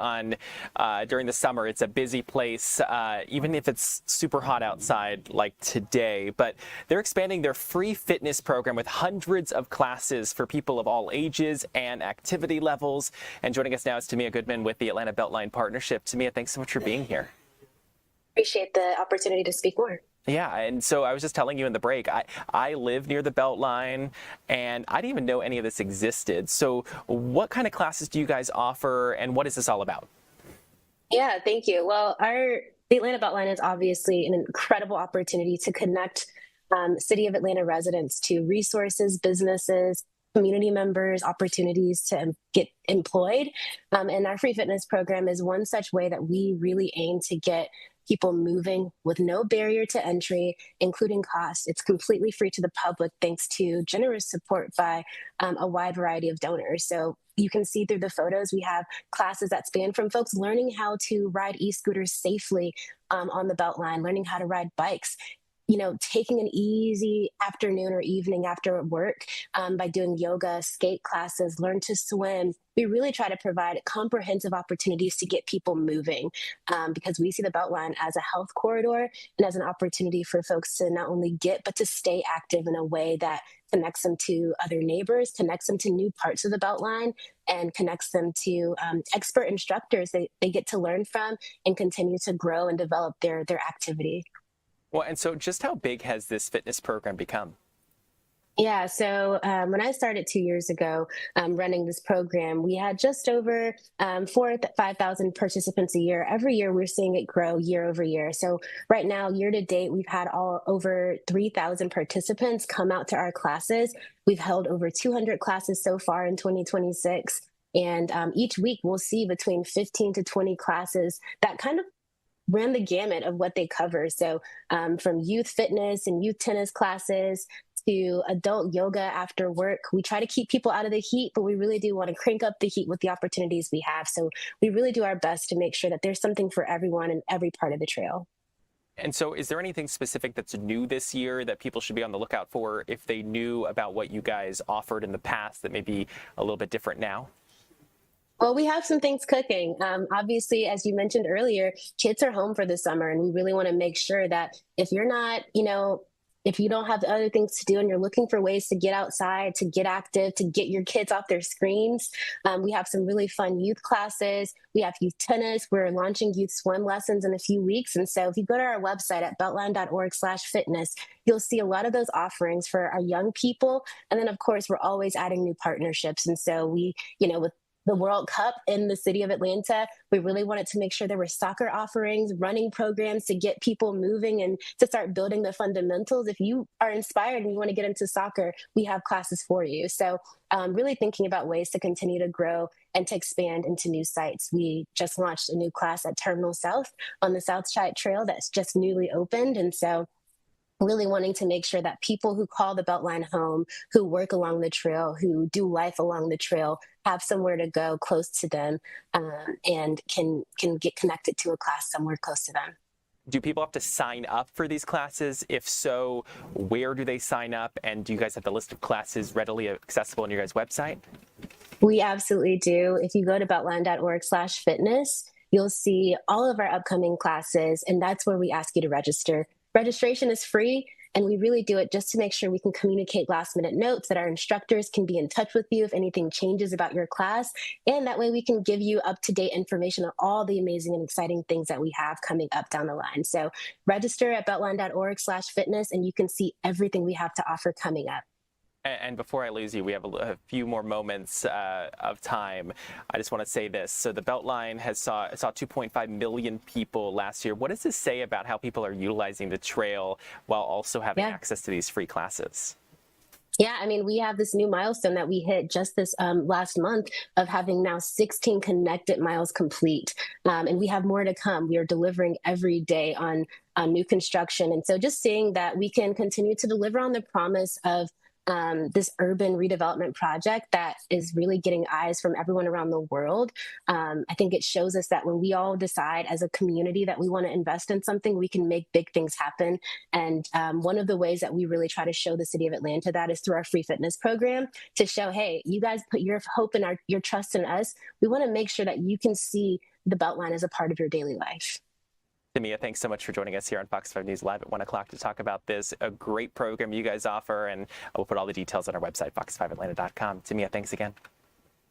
during the summer. It's a busy place, even if it's super hot outside like today. But they're expanding their free fitness program with hundreds of classes for people of all ages and activity levels. And joining us now is Tamia Goodman with the Atlanta Beltline Partnership. Tamia, thanks so much for being here. Appreciate the opportunity to speak more. Yeah, and so I was just telling you in the break, I live near the Beltline, and I didn't even know any of this existed. So what kind of classes do you guys offer, and what is this all about? Yeah, thank you. Well, the Atlanta Beltline is obviously an incredible opportunity to connect City of Atlanta residents to resources, businesses, community members, opportunities to get employed. And our free fitness program is one such way that we really aim to get people moving with no barrier to entry, including cost. It's completely free to the public thanks to generous support by a wide variety of donors. So you can see through the photos, we have classes that span from folks learning how to ride e-scooters safely on the Beltline, learning how to ride bikes, taking an easy afternoon or evening after work by doing yoga, skate classes, learn to swim. We really try to provide comprehensive opportunities to get people moving because we see the Beltline as a health corridor and as an opportunity for folks to not only get, but to stay active in a way that connects them to other neighbors, connects them to new parts of the Beltline, and connects them to expert instructors they get to learn from and continue to grow and develop their activity. Well, and so just how big has this fitness program become? Yeah, so when I started 2 years ago running this program, we had just over 4,000 to 5,000 participants a year. Every year, we're seeing it grow year over year. So right now, year to date, we've had over 3,000 participants come out to our classes. We've held over 200 classes so far in 2026. And each week, we'll see between 15 to 20 classes that kind of ran the gamut of what they cover. So from youth fitness and youth tennis classes to adult yoga after work. We try to keep people out of the heat, but we really do want to crank up the heat with the opportunities we have. So we really do our best to make sure that there's something for everyone in every part of the trail. And so is there anything specific that's new this year that people should be on the lookout for if they knew about what you guys offered in the past that may be a little bit different now? Well, we have some things cooking. Obviously, as you mentioned earlier, kids are home for the summer, and we really want to make sure that if you're not, if you don't have other things to do and you're looking for ways to get outside, to get active, to get your kids off their screens, we have some really fun youth classes. We have youth tennis. We're launching youth swim lessons in a few weeks. And so if you go to our website at beltline.org/fitness, you'll see a lot of those offerings for our young people. And then, of course, we're always adding new partnerships. And so we, with the World Cup in the city of Atlanta, we really wanted to make sure there were soccer offerings, running programs to get people moving and to start building the fundamentals. If you are inspired and you want to get into soccer, we have classes for you. So really thinking about ways to continue to grow and to expand into new sites. We just launched a new class at Terminal South on the South Side Trail that's just newly opened. And so really wanting to make sure that people who call the Beltline home, who work along the trail, who do life along the trail, have somewhere to go close to them and can get connected to a class somewhere close to them. Do people have to sign up for these classes? If so, where do they sign up? And do you guys have the list of classes readily accessible on your guys' website? We absolutely do. If you go to beltline.org/fitness, you'll see all of our upcoming classes, and that's where we ask you to register. Registration is free, and we really do it just to make sure we can communicate last-minute notes, that our instructors can be in touch with you if anything changes about your class, and that way we can give you up-to-date information on all the amazing and exciting things that we have coming up down the line. So register at beltline.org/fitness, and you can see everything we have to offer coming up. And before I lose you, we have a few more moments of time. I just want to say this. So the Beltline saw 2.5 million people last year. What does this say about how people are utilizing the trail while also having access to these free classes? Yeah, I mean, we have this new milestone that we hit just this last month of having now 16 connected miles complete. And we have more to come. We are delivering every day on new construction. And so just seeing that we can continue to deliver on the promise of this urban redevelopment project that is really getting eyes from everyone around the world. I think it shows us that when we all decide as a community that we want to invest in something, we can make big things happen. And one of the ways that we really try to show the city of Atlanta that is through our free fitness program, to show, hey, you guys put your hope and your trust in us. We want to make sure that you can see the Beltline as a part of your daily life. Tamia, thanks so much for joining us here on Fox 5 News Live at 1 o'clock to talk about this. A great program you guys offer, and we'll put all the details on our website, fox5atlanta.com. Tamia, thanks again.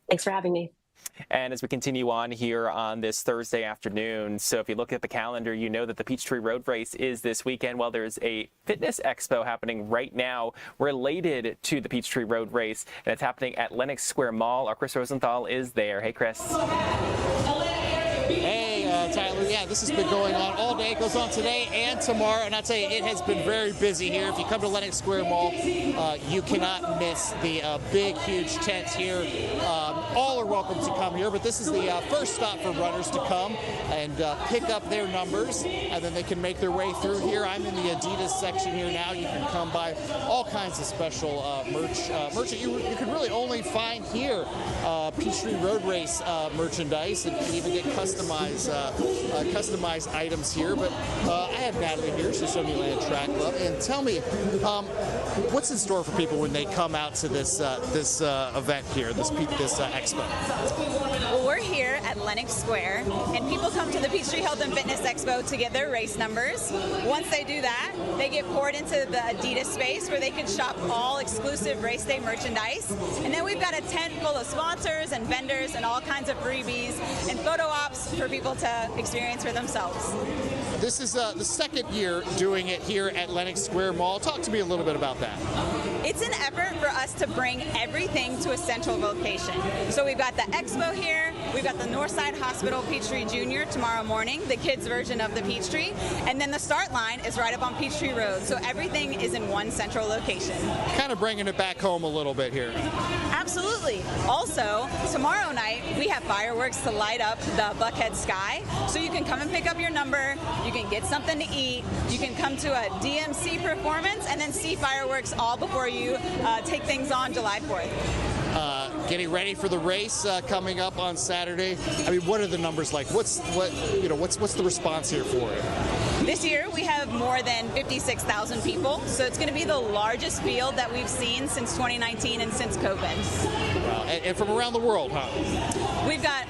Thanks for having me. And as we continue on here on this Thursday afternoon, so if you look at the calendar, you know that the Peachtree Road Race is this weekend. Well, there's a fitness expo happening right now related to the Peachtree Road Race, and it's happening at Lenox Square Mall. Our Chris Rosenthal is there. Hey, Chris. Hey, Tyler. Yeah, this has been going on all day. It goes on today and tomorrow, and I'll tell you, it has been very busy here. If you come to Lenox Square Mall, you cannot miss the big, huge tents here. All are welcome to come here, but this is the first stop for runners to come and pick up their numbers, and then they can make their way through here. I'm in the Adidas section here now. You can come by all kinds of special merch that you can really only find here. Peachtree Road Race merchandise, and you can even get customized items here. But I have Natalie here. She's from the Atlanta Track Club, and tell me, what's in store for people when they come out to this event here, this expo? Well, we're here at Lenox Square, and people come to the Peachtree Health and Fitness Expo to get their race numbers. Once they do that, they get poured into the Adidas space where they can shop all exclusive race day merchandise. And then we've got a tent full of sponsors and vendors and all kinds of freebies and photo ops for people to experience for themselves. This is the second year doing it here at Lenox Square Mall. Talk to me a little bit about that. It's an effort for us to bring everything to a central location. So we've got the expo here, we've got the Northside Hospital Peachtree Junior tomorrow morning, the kids' version of the Peachtree, and then the start line is right up on Peachtree Road. So everything is in one central location. Kind of bringing it back home a little bit here. Absolutely. Also, tomorrow night, we have fireworks to light up the Buckhead sky. So you can come and pick up your number, you can get something to eat, you can come to a DMC performance, and then see fireworks all before you take things on July 4th. Getting ready for the race coming up on Saturday. I mean, what are the numbers like? What's the response here for it? This year we have more than 56,000 people, so it's going to be the largest field that we've seen since 2019 and since COVID. Wow. And from around the world, huh? We've got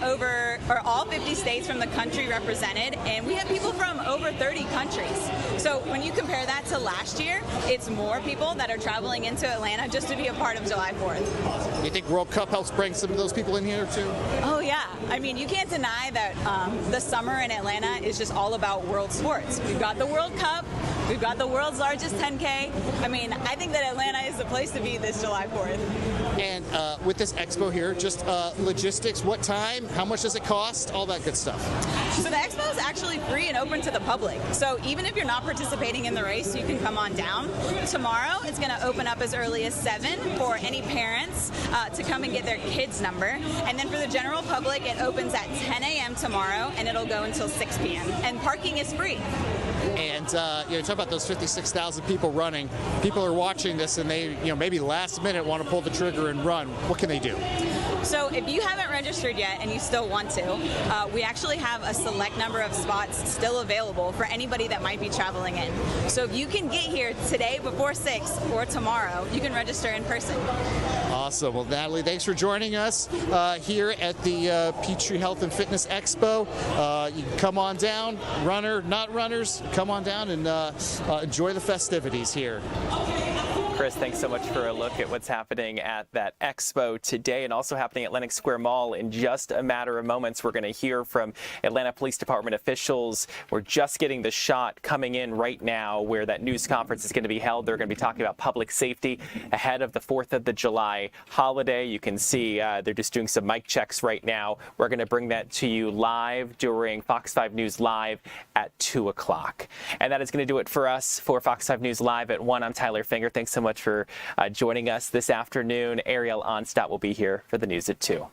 all 50 states from the country represented, and we have people from over 30 countries. So when you compare that to last year, it's more people that are traveling into Atlanta just to be a part of July 4th. Do you think World Cup helps bring some of those people in here too? Oh yeah, I mean, you can't deny that the summer in Atlanta is just all about world sports. We've got the World Cup, we've got the world's largest 10K. I mean, I think that Atlanta is the place to be this July 4th. And with this expo here, just logistics, what time, how much does it cost, all that good stuff? So the expo is actually free and open to the public. So even if you're not participating in the race, you can come on down. Tomorrow it's going to open up as early as 7 for any parents to come and get their kids' number. And then for the general public, it opens at 10 a.m. tomorrow and it'll go until 6 p.m. And parking is free. And talk about those 56,000 people running. People are watching this and they, maybe last minute want to pull the trigger and run. What can they do? So if you haven't registered yet and you still want to, we actually have a select number of spots still available for anybody that might be traveling in. So if you can get here today before 6 or tomorrow, you can register in person. Awesome. Well, Natalie, thanks for joining us here at the Peachtree Health and Fitness Expo. You can come on down, runner, not runners, come on down and enjoy the festivities here. Chris, thanks so much for a look at what's happening at that expo today and also happening at Lenox Square Mall. In just a matter of moments, we're going to hear from Atlanta Police Department officials. We're just getting the shot coming in right now where that news conference is going to be held. They're going to be talking about public safety ahead of the 4th of July holiday. You can see they're just doing some mic checks right now. We're going to bring that to you live during Fox 5 News Live at 2 o'clock. And that is going to do it for us for Fox 5 News Live at 1. I'm Tyler Finger. Thanks so much for joining us this afternoon. Ariel Onstott will be here for the news at 2.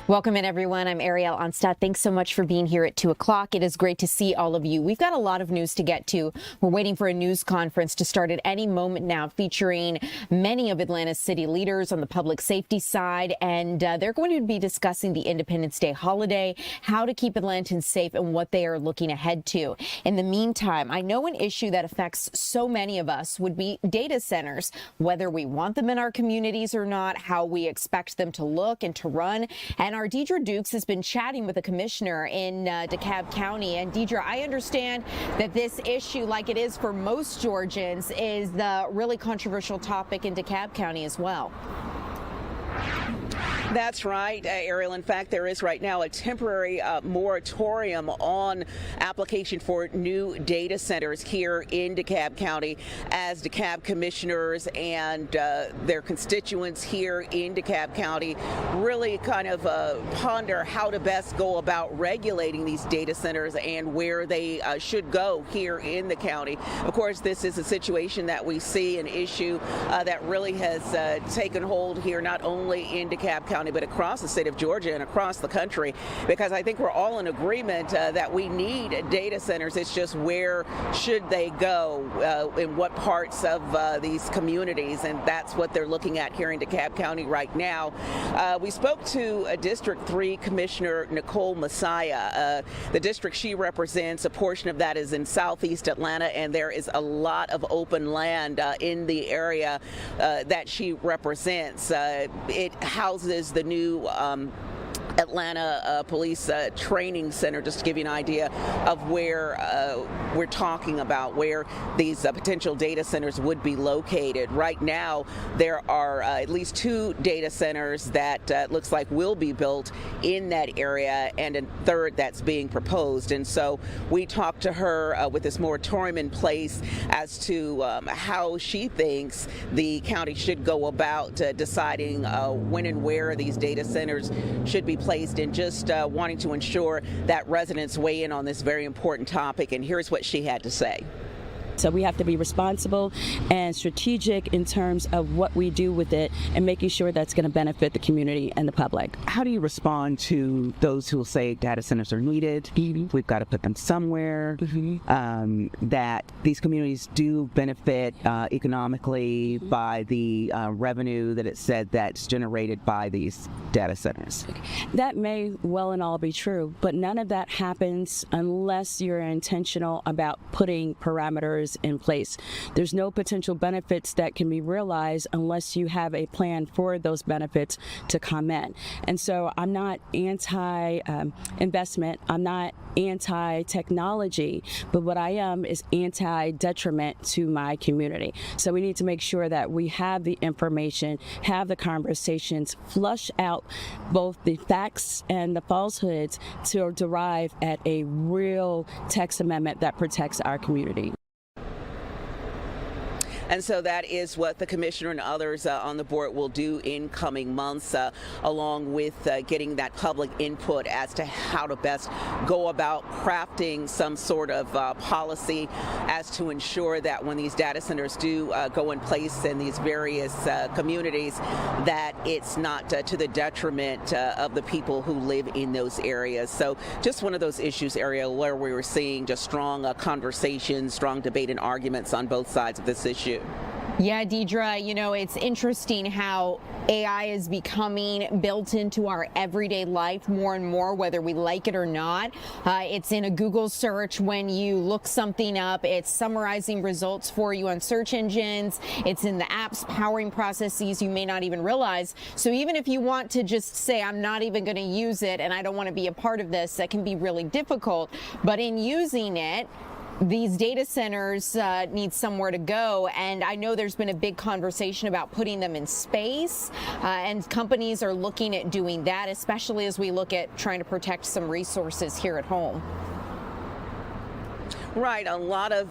Welcome in, everyone. I'm Ariel Onstad. Thanks so much for being here at 2 o'clock. It is great to see all of you. We've got a lot of news to get to. We're waiting for a news conference to start at any moment now, featuring many of Atlanta's city leaders on the public safety side. And they're going to be discussing the Independence Day holiday, how to keep Atlantans safe, and what they are looking ahead to. In the meantime, I know an issue that affects so many of us would be data centers, whether we want them in our communities or not, how we expect them to look and to run. And our Deidre Dukes has been chatting with a commissioner in DeKalb County. And Deidre, I understand that this issue, like it is for most Georgians, is the really controversial topic in DeKalb County as well. That's right, Ariel. In fact, there is right now a temporary moratorium on application for new data centers here in DeKalb County as DeKalb commissioners and their constituents here in DeKalb County really kind of ponder how to best go about regulating these data centers and where they should go here in the county. Of course, this is a situation that we see, an issue that really has taken hold here, not only in DeKalb County, but across the state of Georgia and across the country, because I think we're all in agreement that we need data centers. It's just where should they go, in what parts of these communities, and that's what they're looking at here in DeKalb County right now. We spoke to District 3 Commissioner Nicole Messiah. The district she represents, a portion of that is in southeast Atlanta, and there is a lot of open land in the area that she represents. It houses the new Atlanta Police Training Center, just to give you an idea of where we're talking about, where these potential data centers would be located. Right now, there are at least 2 data centers that looks like will be built in that area, and a third that's being proposed. And so we talked to her with this moratorium in place as to how she thinks the county should go about deciding when and where these data centers should be placed, and just wanting to ensure that residents weigh in on this very important topic. And here's what she had to say. So we have to be responsible and strategic in terms of what we do with it and making sure that's going to benefit the community and the public. How do you respond to those who will say data centers are needed? We've got to put them somewhere. That these communities do benefit economically by the revenue that it said that's generated by these data centers. That may well and all be true, but none of that happens unless you're intentional about putting parameters in place. There's no potential benefits that can be realized unless you have a plan for those benefits to come in. And so I'm not anti-investment, I'm not anti-technology, but what I am is anti-detriment to my community. So we need to make sure that we have the information, have the conversations, flush out both the facts and the falsehoods to derive at a real text amendment that protects our community. And so that is what the commissioner and others on the board will do in coming months, along with getting that public input as to how to best go about crafting some sort of policy as to ensure that when these data centers do go in place in these various communities, that it's not to the detriment of the people who live in those areas. So just one of those issues, Ariel, where we were seeing just strong conversations, strong debate and arguments on both sides of this issue. Yeah, Deidre, you know, it's interesting how AI is becoming built into our everyday life more and more, whether we like it or not. It's in a Google search when you look something up. It's summarizing results for you on search engines. It's in the apps powering processes you may not even realize. So even if you want to just say, I'm not even going to use it and I don't want to be a part of this, that can be really difficult. But in using it, these data centers need somewhere to go, and I know there's been a big conversation about putting them in space, and companies are looking at doing that, especially as we look at trying to protect some resources here at home. Right, a lot of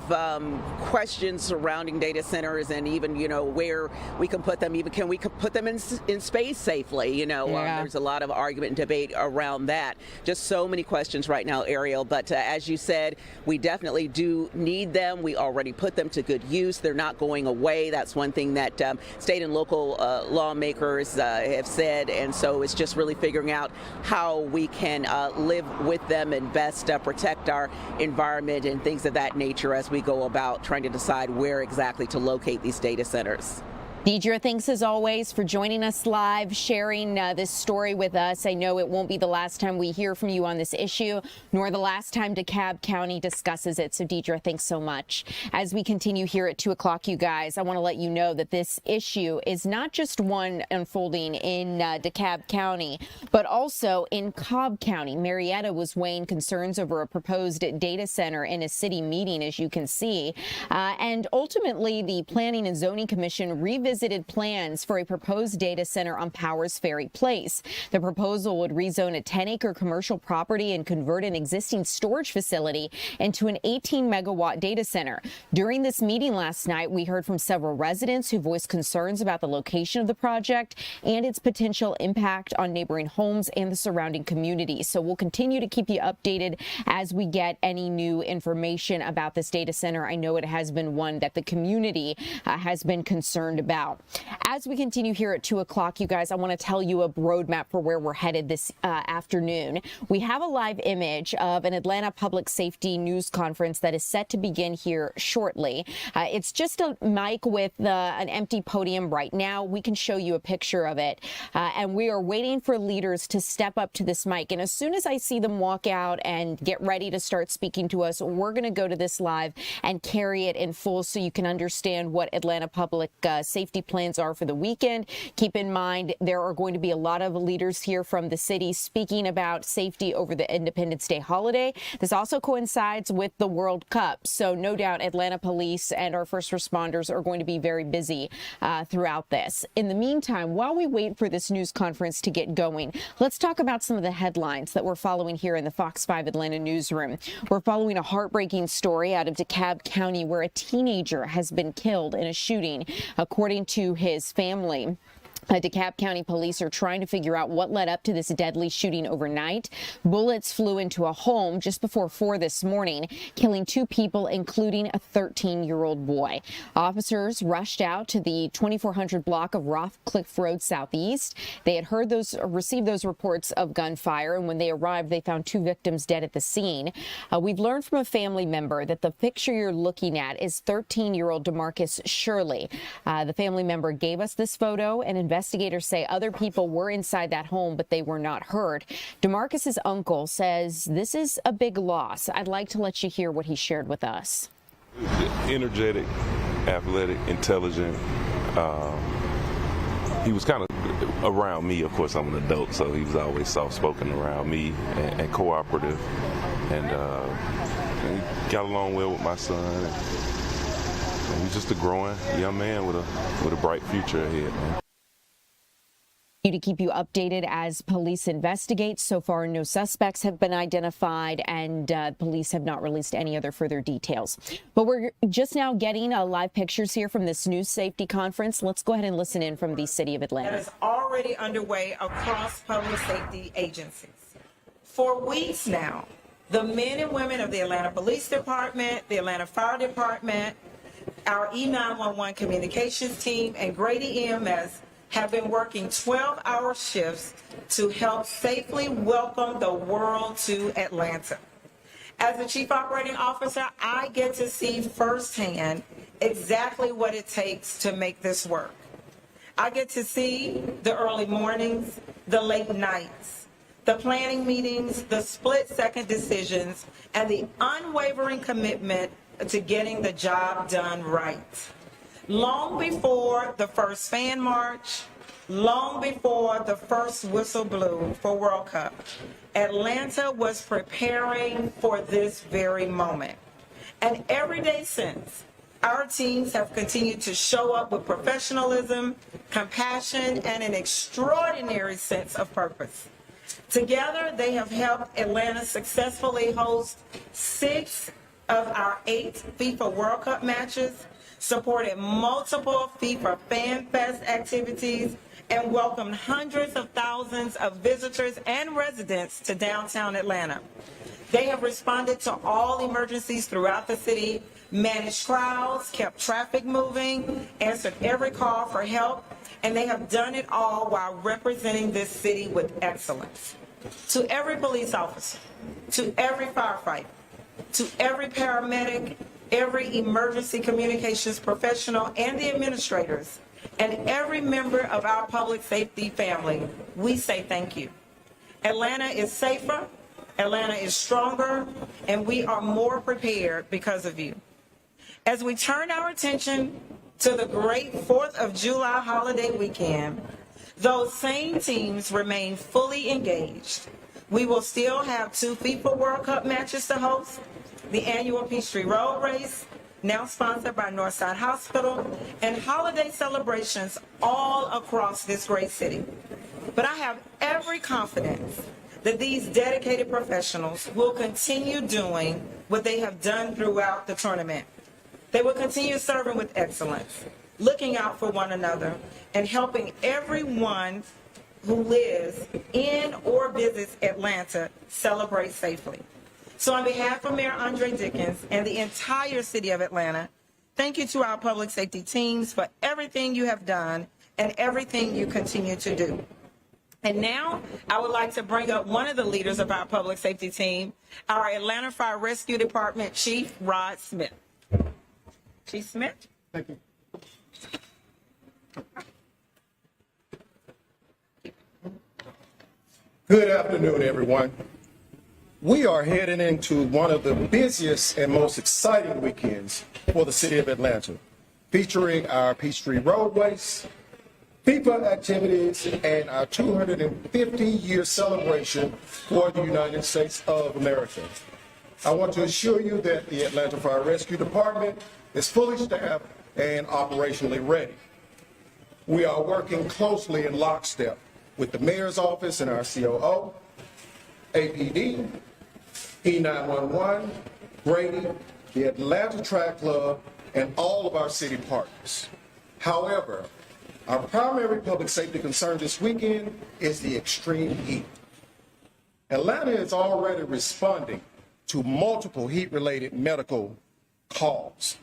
questions surrounding data centers, and even where we can put them. Even can we put them in space safely? There's a lot of argument and debate around that. Just so many questions right now, Ariel. But as you said, we definitely do need them. We already put them to good use. They're not going away. That's one thing that state and local lawmakers have said, and so it's just really figuring out how we can live with them and best protect our environment and things of that nature as we go about trying to decide where exactly to locate these data centers. Deidre, thanks as always for joining us live, sharing this story with us. I know it won't be the last time we hear from you on this issue, nor the last time DeKalb County discusses it. So, Deidre, thanks so much. As we continue here at 2 o'clock, you guys, I want to let you know that this issue is not just one unfolding in DeKalb County, but also in Cobb County. Marietta was weighing concerns over a proposed data center in a city meeting, as you can see. And ultimately, the Planning and Zoning Commission revisited plans for a proposed data center on Powers Ferry Place. The proposal would rezone a 10-acre commercial property and convert an existing storage facility into an 18-megawatt data center. During this meeting last night, we heard from several residents who voiced concerns about the location of the project and its potential impact on neighboring homes and the surrounding community. So we'll continue to keep you updated as we get any new information about this data center. I know it has been one that the community has been concerned about. As we continue here at 2 o'clock, you guys, I want to tell you a roadmap for where we're headed this afternoon. We have a live image of an Atlanta Public Safety News Conference that is set to begin here shortly. It's just a mic with an empty podium right now. We can show you a picture of it. And we are waiting for leaders to step up to this mic. And as soon as I see them walk out and get ready to start speaking to us, we're going to go to this live and carry it in full so you can understand what Atlanta Public Safety plans are for the weekend. Keep in mind, there are going to be a lot of leaders here from the city speaking about safety over the Independence Day holiday. This also coincides with the World Cup. So no doubt Atlanta police and our first responders are going to be very busy throughout this. In the meantime, while we wait for this news conference to get going, let's talk about some of the headlines that we're following here in the Fox 5 Atlanta newsroom. We're following a heartbreaking story out of DeKalb County where a teenager has been killed in a shooting, according to his family. DeKalb County police are trying to figure out what led up to this deadly shooting overnight. Bullets flew into a home just before 4 this morning, killing 2 people, including a 13-year-old boy. Officers rushed out to the 2400 block of Rothcliffe Road Southeast. They had received those reports of gunfire, and when they arrived, they found 2 victims dead at the scene. We've learned from a family member that the picture you're looking at is 13-year-old DeMarcus Shirley. The family member gave us this photo, and investigators say other people were inside that home, but they were not hurt. DeMarcus's uncle says this is a big loss. I'd like to let you hear what he shared with us. Energetic, athletic, intelligent. He was kind of around me. Of course, I'm an adult, so he was always soft-spoken around me and cooperative. And he got along well with my son. And he's just a growing young man with a bright future ahead, man. To keep you updated as police investigate. So far, no suspects have been identified, and police have not released any other further details. But we're just now getting live pictures here from this news safety conference. Let's go ahead and listen in from the city of Atlanta. That is already underway across public safety agencies. For weeks now, the men and women of the Atlanta Police Department, the Atlanta Fire Department, our E911 communications team, and Grady EMS have been working 12-hour shifts to help safely welcome the world to Atlanta. As the Chief Operating Officer, I get to see firsthand exactly what it takes to make this work. I get to see the early mornings, the late nights, the planning meetings, the split-second decisions, and the unwavering commitment to getting the job done right. Long before the first fan march, long before the first whistle blew for World Cup, Atlanta was preparing for this very moment. And every day since, our teams have continued to show up with professionalism, compassion, and an extraordinary sense of purpose. Together, they have helped Atlanta successfully host 6 of our 8 FIFA World Cup matches, supported multiple FIFA Fan Fest activities, and welcomed hundreds of thousands of visitors and residents to downtown Atlanta. They have responded to all emergencies throughout the city, managed crowds, kept traffic moving, answered every call for help, and they have done it all while representing this city with excellence. To every police officer, to every firefighter, to every paramedic, every emergency communications professional, and the administrators, and every member of our public safety family, we say thank you. Atlanta is safer, Atlanta is stronger, and we are more prepared because of you. As we turn our attention to the great 4th of July holiday weekend, those same teams remain fully engaged. We will still have 2 FIFA World Cup matches to host, the annual Peachtree Road Race, now sponsored by Northside Hospital, and holiday celebrations all across this great city. But I have every confidence that these dedicated professionals will continue doing what they have done throughout the tournament. They will continue serving with excellence, looking out for one another, and helping everyone who lives in or visits Atlanta celebrate safely. So on behalf of Mayor Andre Dickens and the entire city of Atlanta, thank you to our public safety teams for everything you have done and everything you continue to do. And now I would like to bring up one of the leaders of our public safety team, our Atlanta Fire Rescue Department Chief, Rod Smith. Chief Smith? Thank you. Good afternoon, everyone. We are heading into one of the busiest and most exciting weekends for the city of Atlanta, featuring our Peachtree Road Race, FIFA activities, and our 250-year celebration for the United States of America. I want to assure you that the Atlanta Fire Rescue Department is fully staffed and operationally ready. We are working closely in lockstep with the Mayor's Office and our COO, APD, E911, Grady, the Atlanta Track Club, and all of our city partners. However, our primary public safety concern this weekend is the extreme heat. Atlanta is already responding to multiple heat-related medical calls.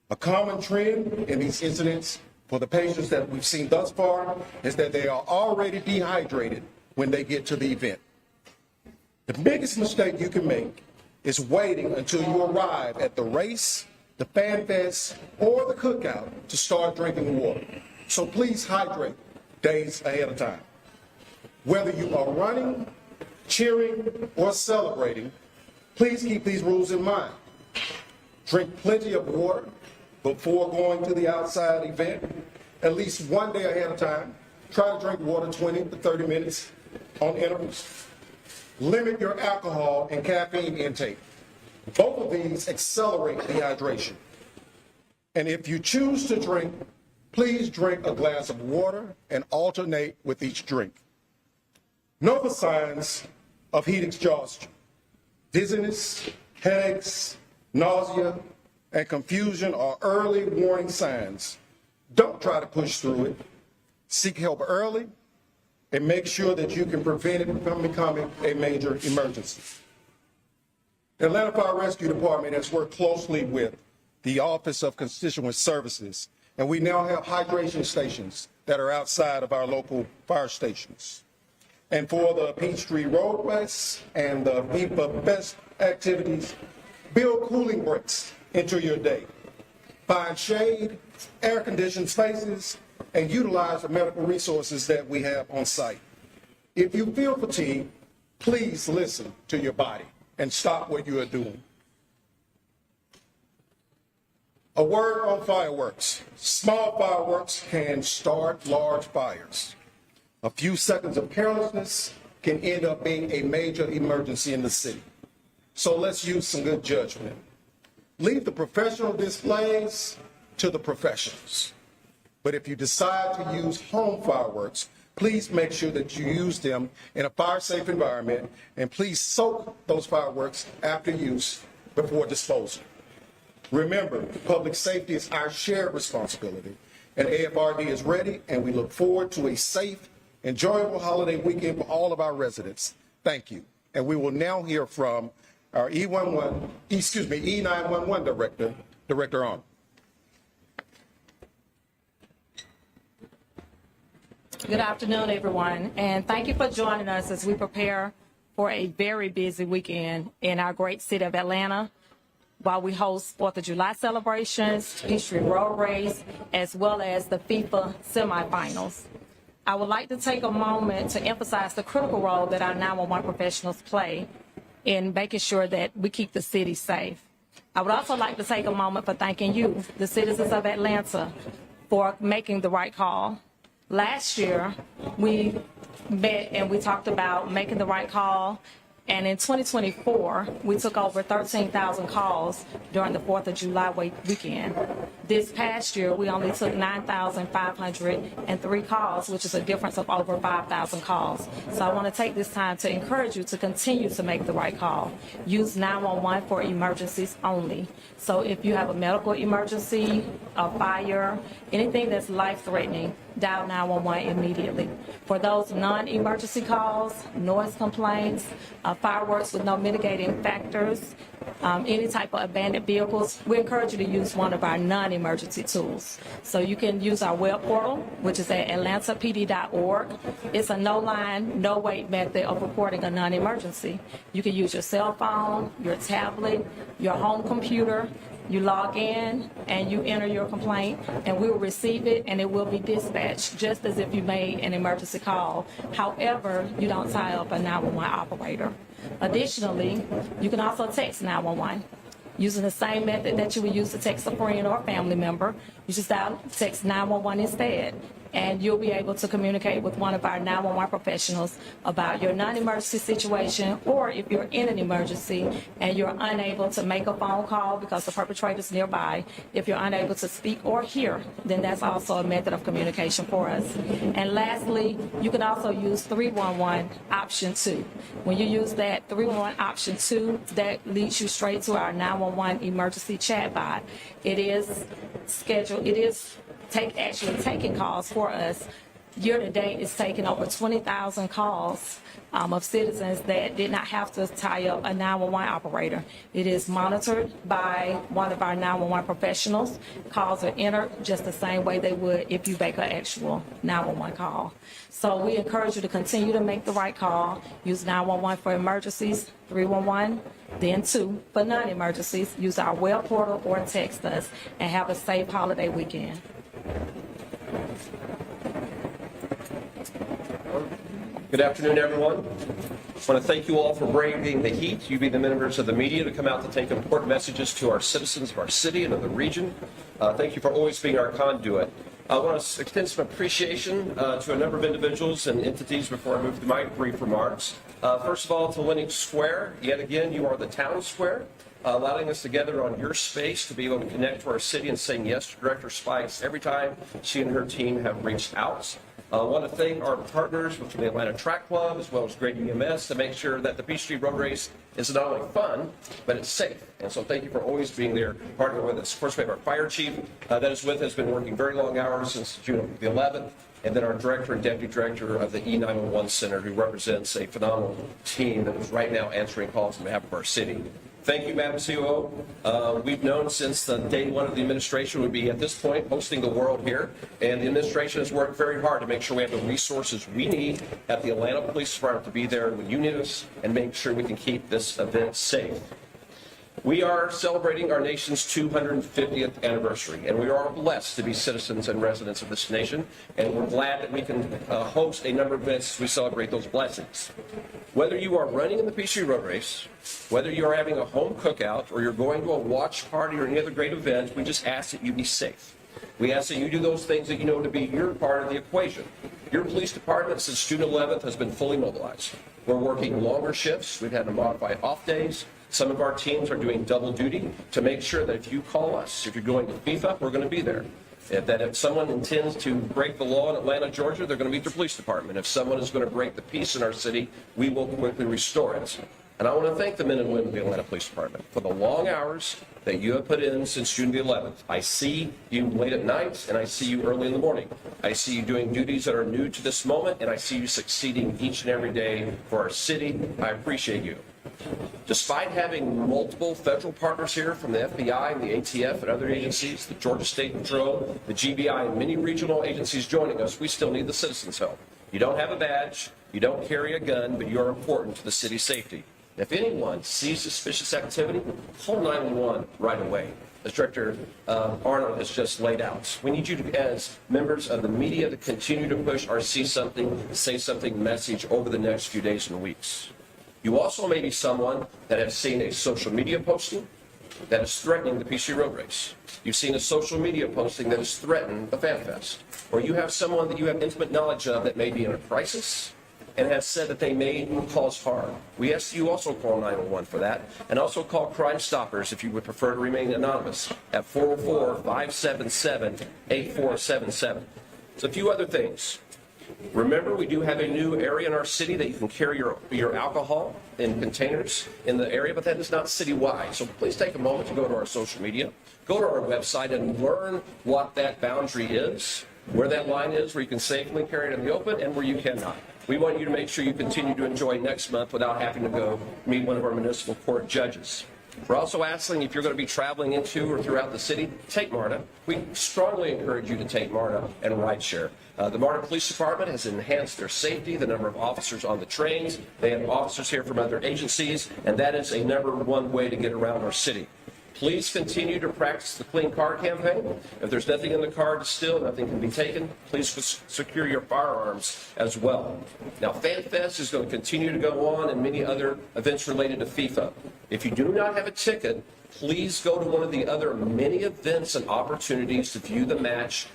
A common trend in these incidents for the patients that we've seen thus far is that they are already dehydrated when they get to the event. The biggest mistake you can make is waiting until you arrive at the race, the fan fest, or the cookout to start drinking water. So please hydrate days ahead of time. Whether you are running, cheering, or celebrating, please keep these rules in mind. Drink plenty of water before going to the outside event, at least one day ahead of time. Try to drink water 20 to 30 minutes on intervals. Limit your alcohol and caffeine intake. Both of these accelerate dehydration. And if you choose to drink, please drink a glass of water and alternate with each drink. Know the signs of heat exhaustion: dizziness, headaches, nausea, and confusion are early warning signs. Don't try to push through it. Seek help early and make sure that you can prevent it from becoming a major emergency. The Atlanta Fire Rescue Department has worked closely with the Office of Constituent Services, and we now have hydration stations that are outside of our local fire stations. And for the Peachtree Road Race and the FIFA Fest activities, build cooling breaks into your day. Find shade, air-conditioned spaces, and utilize the medical resources that we have on site. If you feel fatigue, please listen to your body and stop what you are doing. A word on fireworks. Small fireworks can start large fires. A few seconds of carelessness can end up being a major emergency in the city. So let's use some good judgment. Leave the professional displays to the professionals. But if you decide to use home fireworks, please make sure that you use them in a fire-safe environment, and please soak those fireworks after use before disposal. Remember, public safety is our shared responsibility, and AFRD is ready, and we look forward to a safe, enjoyable holiday weekend for all of our residents. Thank you. And we will now hear from our E911 Director, Director Arnold. Good afternoon, everyone, and thank you for joining us as we prepare for a very busy weekend in our great city of Atlanta, while we host 4th of July celebrations, Peachtree Road Race, as well as the FIFA semifinals. I would like to take a moment to emphasize the critical role that our 911 professionals play in making sure that we keep the city safe. I would also like to take a moment for thanking you, the citizens of Atlanta, for making the right call. Last year, we met and we talked about making the right call. And in 2024, we took over 13,000 calls during the 4th of July weekend. This past year, we only took 9,503 calls, which is a difference of over 5,000 calls. So I want to take this time to encourage you to continue to make the right call. Use 911 for emergencies only. So if you have a medical emergency, a fire, anything that's life-threatening, dial 911 immediately. For those non-emergency calls, noise complaints, fireworks with no mitigating factors, any type of abandoned vehicles, we encourage you to use one of our non-emergency tools. So you can use our web portal, which is at atlantapd.org. It's a no-line, no-wait method of reporting a non-emergency. You can use your cell phone, your tablet, your home computer. You log in and you enter your complaint, and we will receive it and it will be dispatched just as if you made an emergency call. However, you don't tie up a 911 operator. Additionally, you can also text 911 using the same method that you would use to text a friend or a family member. You just text 911 instead, and you'll be able to communicate with one of our 911 professionals about your non-emergency situation, or if you're in an emergency and you're unable to make a phone call because the perpetrator's nearby, if you're unable to speak or hear, then that's also a method of communication for us. And lastly, you can also use 311 option 2. When you use that 311 option 2, that leads you straight to our 911 emergency chat bot. It is scheduled, actually taking calls for us. Year to date, it's taken over 20,000 calls of citizens that did not have to tie up a 911 operator. It is monitored by one of our 911 professionals. Calls are entered just the same way they would if you make an actual 911 call. So we encourage you to continue to make the right call. Use 911 for emergencies, 311, then 2 for non-emergencies. Use our web portal or text us, and have a safe holiday weekend. Good afternoon, everyone. I want to thank you all for braving the heat, you being the members of the media, to come out to take important messages to our citizens of our city and of the region. Thank you for always being our conduit. I want to extend some appreciation to a number of individuals and entities before I move to my brief remarks. First of all, to Lennox Square. Yet again, you are the town square, allowing us together on your space to be able to connect to our city and saying yes to Director Spikes every time she and her team have reached out. I want to thank our partners from the Atlanta Track Club as well as Great EMS to make sure that the Peachtree Road Race is not only fun, but it's safe. And so thank you for always being there, partnering with us. Of course, we have our fire chief that is with us, been working very long hours since June the 11th. And then our director and deputy director of the E911 Center, who represents a phenomenal team that is right now answering calls on behalf of our city. Thank you, Madam COO. We've known since the day one of the administration would be at this point hosting the world here, and the administration has worked very hard to make sure we have the resources we need at the Atlanta Police Department to be there when you need us and make sure we can keep this event safe. We are celebrating our nation's 250th anniversary, and we are blessed to be citizens and residents of this nation, and we're glad that we can host a number of events as we celebrate those blessings. Whether you are running in the Peachtree Road Race, whether you're having a home cookout, or you're going to a watch party or any other great event, we just ask that you be safe. We ask that you do those things that you know to be your part of the equation. Your police department since June 11th has been fully mobilized. We're working longer shifts. We've had to modify off days. Some of our teams are doing double duty to make sure that if you call us, if you're going to FIFA, we're going to be there. If someone intends to break the law in Atlanta, Georgia, they're going to meet their police department. If someone is going to break the peace in our city, we will quickly restore it. And I want to thank the men and women of the Atlanta Police Department for the long hours that you have put in since June the 11th. I see you late at night, and I see you early in the morning. I see you doing duties that are new to this moment, and I see you succeeding each and every day for our city. I appreciate you. Despite having multiple federal partners here from the FBI and the ATF and other agencies, the Georgia State Patrol, the GBI, and many regional agencies joining us, we still need the citizens' help. You don't have a badge, you don't carry a gun, but you're important to the city's safety. If anyone sees suspicious activity, call 911 right away, as Director Arnold has just laid out. We need you to, as members of the media, to continue to push our see something, say something message over the next few days and weeks. You also may be someone that has seen a social media posting that is threatening the Peachtree Road Race. You've seen a social media posting that has threatened the Fan Fest. Or you have someone that you have intimate knowledge of that may be in a crisis and has said that they may cause harm. We ask you also call 911 for that, and also call Crime Stoppers if you would prefer to remain anonymous at 404-577-8477. So a few other things. Remember, we do have a new area in our city that you can carry your alcohol in containers in the area, but that is not citywide. So please take a moment to go to our social media, go to our website and learn what that boundary is, where that line is, where you can safely carry it in the open and where you cannot. We want you to make sure you continue to enjoy next month without having to go meet one of our municipal court judges. We're also asking if you're going to be traveling into or throughout the city, take MARTA. We strongly encourage you to take MARTA and rideshare. The MARTA Police Department has enhanced their safety, the number of officers on the trains. They have officers here from other agencies, and that is a #1 way to get around our city. Please continue to practice the Clean Car campaign. If there's nothing in the car to steal, nothing can be taken, please secure your firearms as well. Now, Fan Fest is going to continue to go on and many other events related to FIFA. If you do not have a ticket, please go to one of the other many events and opportunities to view the match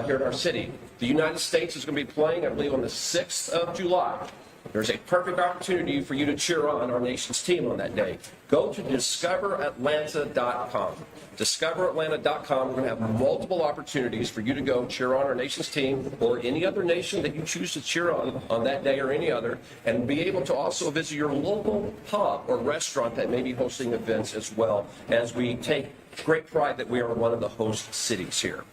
here in our city. The United States is going to be playing, I believe, on the 6th of July. There's a perfect opportunity for you to cheer on our nation's team on that day. Go to discoveratlanta.com. Discoveratlanta.com. We're going to have multiple opportunities for you to go cheer on our nation's team or any other nation that you choose to cheer on that day or any other, and be able to also visit your local pub or restaurant that may be hosting events as well, as we take great pride that we are one of the host cities here.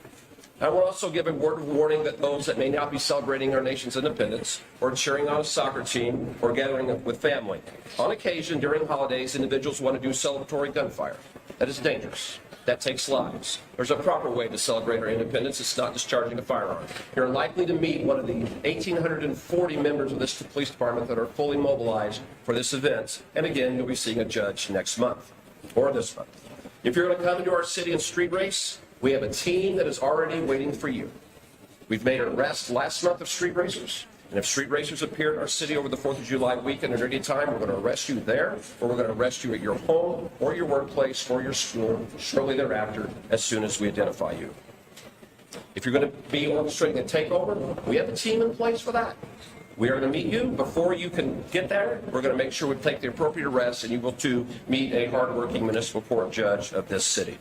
I will also give a word of warning that those that may not be celebrating our nation's independence or cheering on a soccer team or gathering with family. On occasion, during holidays, individuals want to do celebratory gunfire. That is dangerous. That takes lives. There's a proper way to celebrate our independence. It's not discharging a firearm. You're likely to meet one of the 1,840 members of this police department that are fully mobilized for this event. And again, you'll be seeing a judge next month or this month. If you're going to come into our city and street race, we have a team that is already waiting for you. We've made arrests last month of street racers. And if street racers appear in our city over the 4th of July weekend at any time, we're going to arrest you there, or we're going to arrest you at your home or your workplace or your school shortly thereafter as soon as we identify you. If you're going to be orchestrating a takeover, we have a team in place for that. We are going to meet you before you can get there. We're going to make sure we take the appropriate arrests, and you will too meet a hardworking municipal court judge of this city.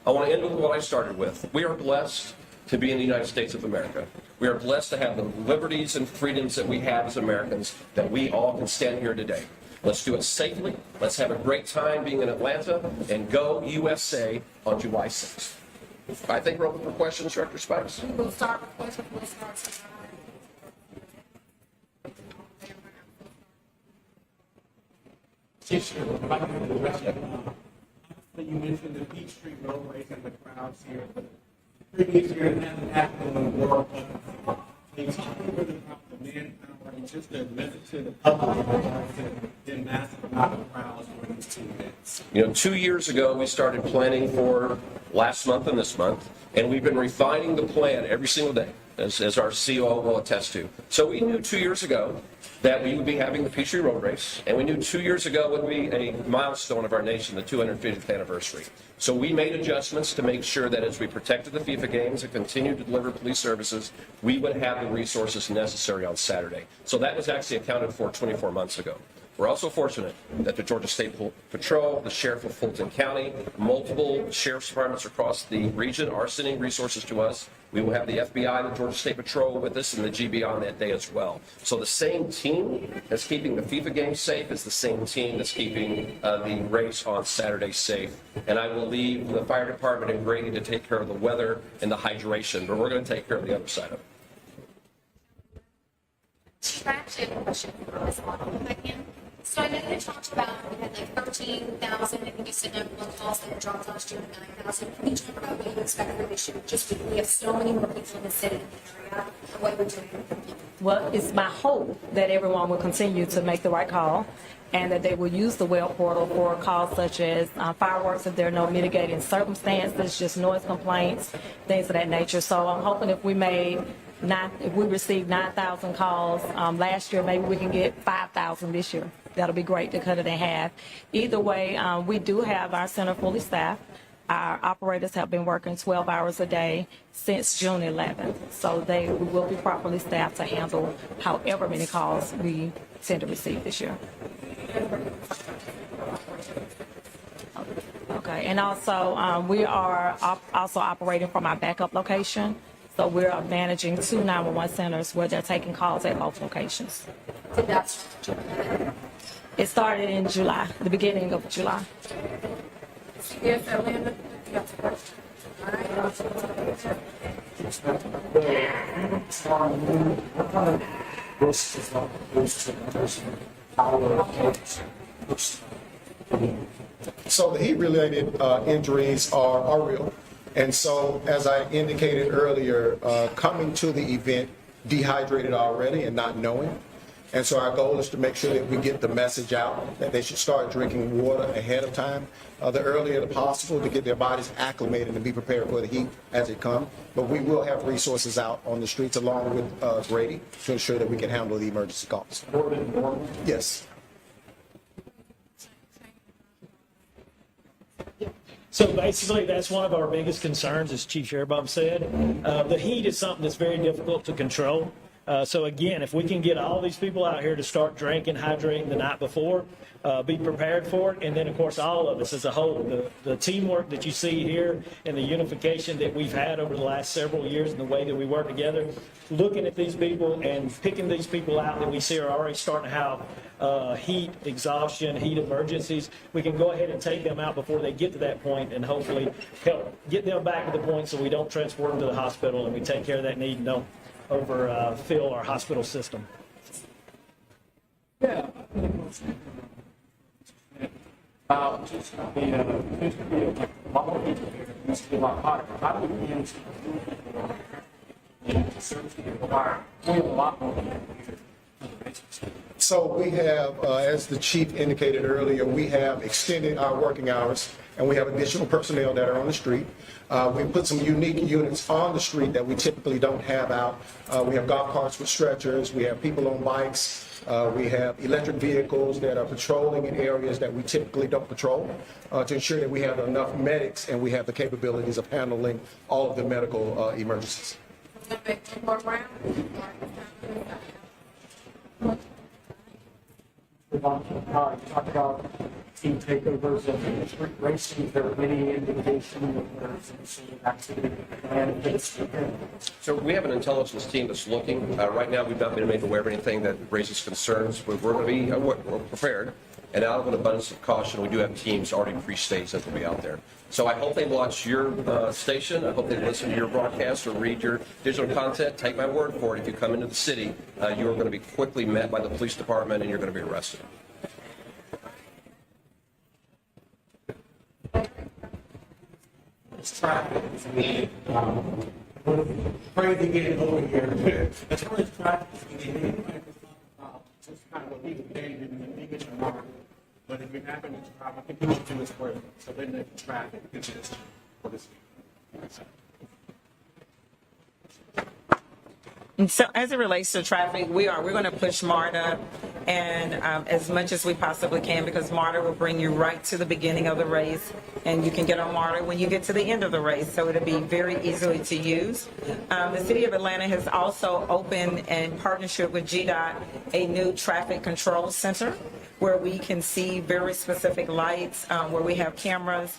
I want to end with what I started with. We are blessed to be in the United States of America. We are blessed to have the liberties and freedoms that we have as Americans, that we all can stand here today. Let's do it safely. Let's have a great time being in Atlanta, and go USA on July 6th. I think we're open for questions, Director Spikes. We'll start with questions. We'll start. You mentioned the Peachtree Road Race and the crowds here. Previous year, it hasn't happened in the World Cup. Can you talk a little bit about the manpower and just the message to the public the massive amount of crowds for these two events? 2 years ago, we started planning for last month and this month, and we've been refining the plan every single day, as our COO will attest to. So we knew 2 years ago that we would be having the Peachtree Road Race, and we knew 2 years ago would be a milestone of our nation, the 250th anniversary. So we made adjustments to make sure that as we protected the FIFA games and continued to deliver police services, we would have the resources necessary on Saturday. So that was actually accounted for 24 months ago. We're also fortunate that the Georgia State Patrol, the Sheriff of Fulton County, multiple sheriff's departments across the region are sending resources to us. We will have the FBI, the Georgia State Patrol with us, and the GB on that day as well. So the same team that's keeping the FIFA game safe is the same team that's keeping the race on Saturday safe. And I will leave the fire department and Grady to take care of the weather and the hydration, but we're going to take care of the other side of it. So I know you talked about we had like 13,000, I think you said number one calls that were dropped last year, 9,000. Can you talk about what you expect for this year? Just because we have so many more people in the city area and what you're doing. Well, it's my hope that everyone will continue to make the right call and that they will use the web portal for calls such as fireworks if there are no mitigating circumstances, just noise complaints, things of that nature. So I'm hoping if we received 9,000 calls last year, maybe we can get 5,000 this year. That'll be great to cut it in half. Either way, we do have our center fully staffed. Our operators have been working 12 hours a day since June 11th. So we will be properly staffed to handle however many calls we tend to receive this year. Okay, and also we are also operating from our backup location. So we're managing 2 911 centers where they're taking calls at both locations. It started in July, the beginning of July. Yes, Atlanta. So the heat-related injuries are real. And so, as I indicated earlier, coming to the event dehydrated already and not knowing. And so our goal is to make sure that we get the message out that they should start drinking water ahead of time, the earlier possible, to get their bodies acclimated and be prepared for the heat as it comes. But we will have resources out on the streets along with Grady to ensure that we can handle the emergency calls. Yes. So basically, that's one of our biggest concerns, as Chief Sherbob said. The heat is something that's very difficult to control. So again, if we can get all these people out here to start drinking, hydrating the night before, be prepared for it, and then of course all of us as a whole, the teamwork that you see here and the unification that we've had over the last several years and the way that we work together, looking at these people and picking these people out that we see are already starting to have heat exhaustion, heat emergencies, we can go ahead and take them out before they get to that point and hopefully help get them back to the point so we don't transport them to the hospital and we take care of that need and don't overfill our hospital system. Yeah. Just the a lot more people here. It used to be a lot hotter. How do we begin to serve the environment? We have a lot more people here. So we have, as the chief indicated earlier, we have extended our working hours and we have additional personnel that are on the street. We put some unique units on the street that we typically don't have out. We have golf carts with stretchers. We have people on bikes. We have electric vehicles that are patrolling in areas that we typically don't patrol to ensure that we have enough medics and we have the capabilities of handling all of the medical emergencies. You talked about team takeovers of street racing. Is there any indication that there's some activity planned for this weekend? So we have an intelligence team that's looking. Right now, we've not been made aware of anything that raises concerns. We're going to be we're prepared. And out of an abundance of caution, we do have teams already pre-staged that will be out there. So I hope they watch your station. I hope they listen to your broadcast or read your digital content. Take my word for it. If you come into the city, you are going to be quickly met by the police department and you're going to be arrested. It's traffic. Crazy getting over here. As far as traffic, just kind of what people think and think it's remarkable. But if you happen to drive, I think you want to do it for it. So then the traffic is just for this week. And so as it relates to traffic, we're going to push MARTA and as much as we possibly can, because MARTA will bring you right to the beginning of the race, and you can get on MARTA when you get to the end of the race, so it'll be very easily to use. The City of Atlanta has also opened, in partnership with GDOT, a new traffic control center where we can see very specific lights, where we have cameras.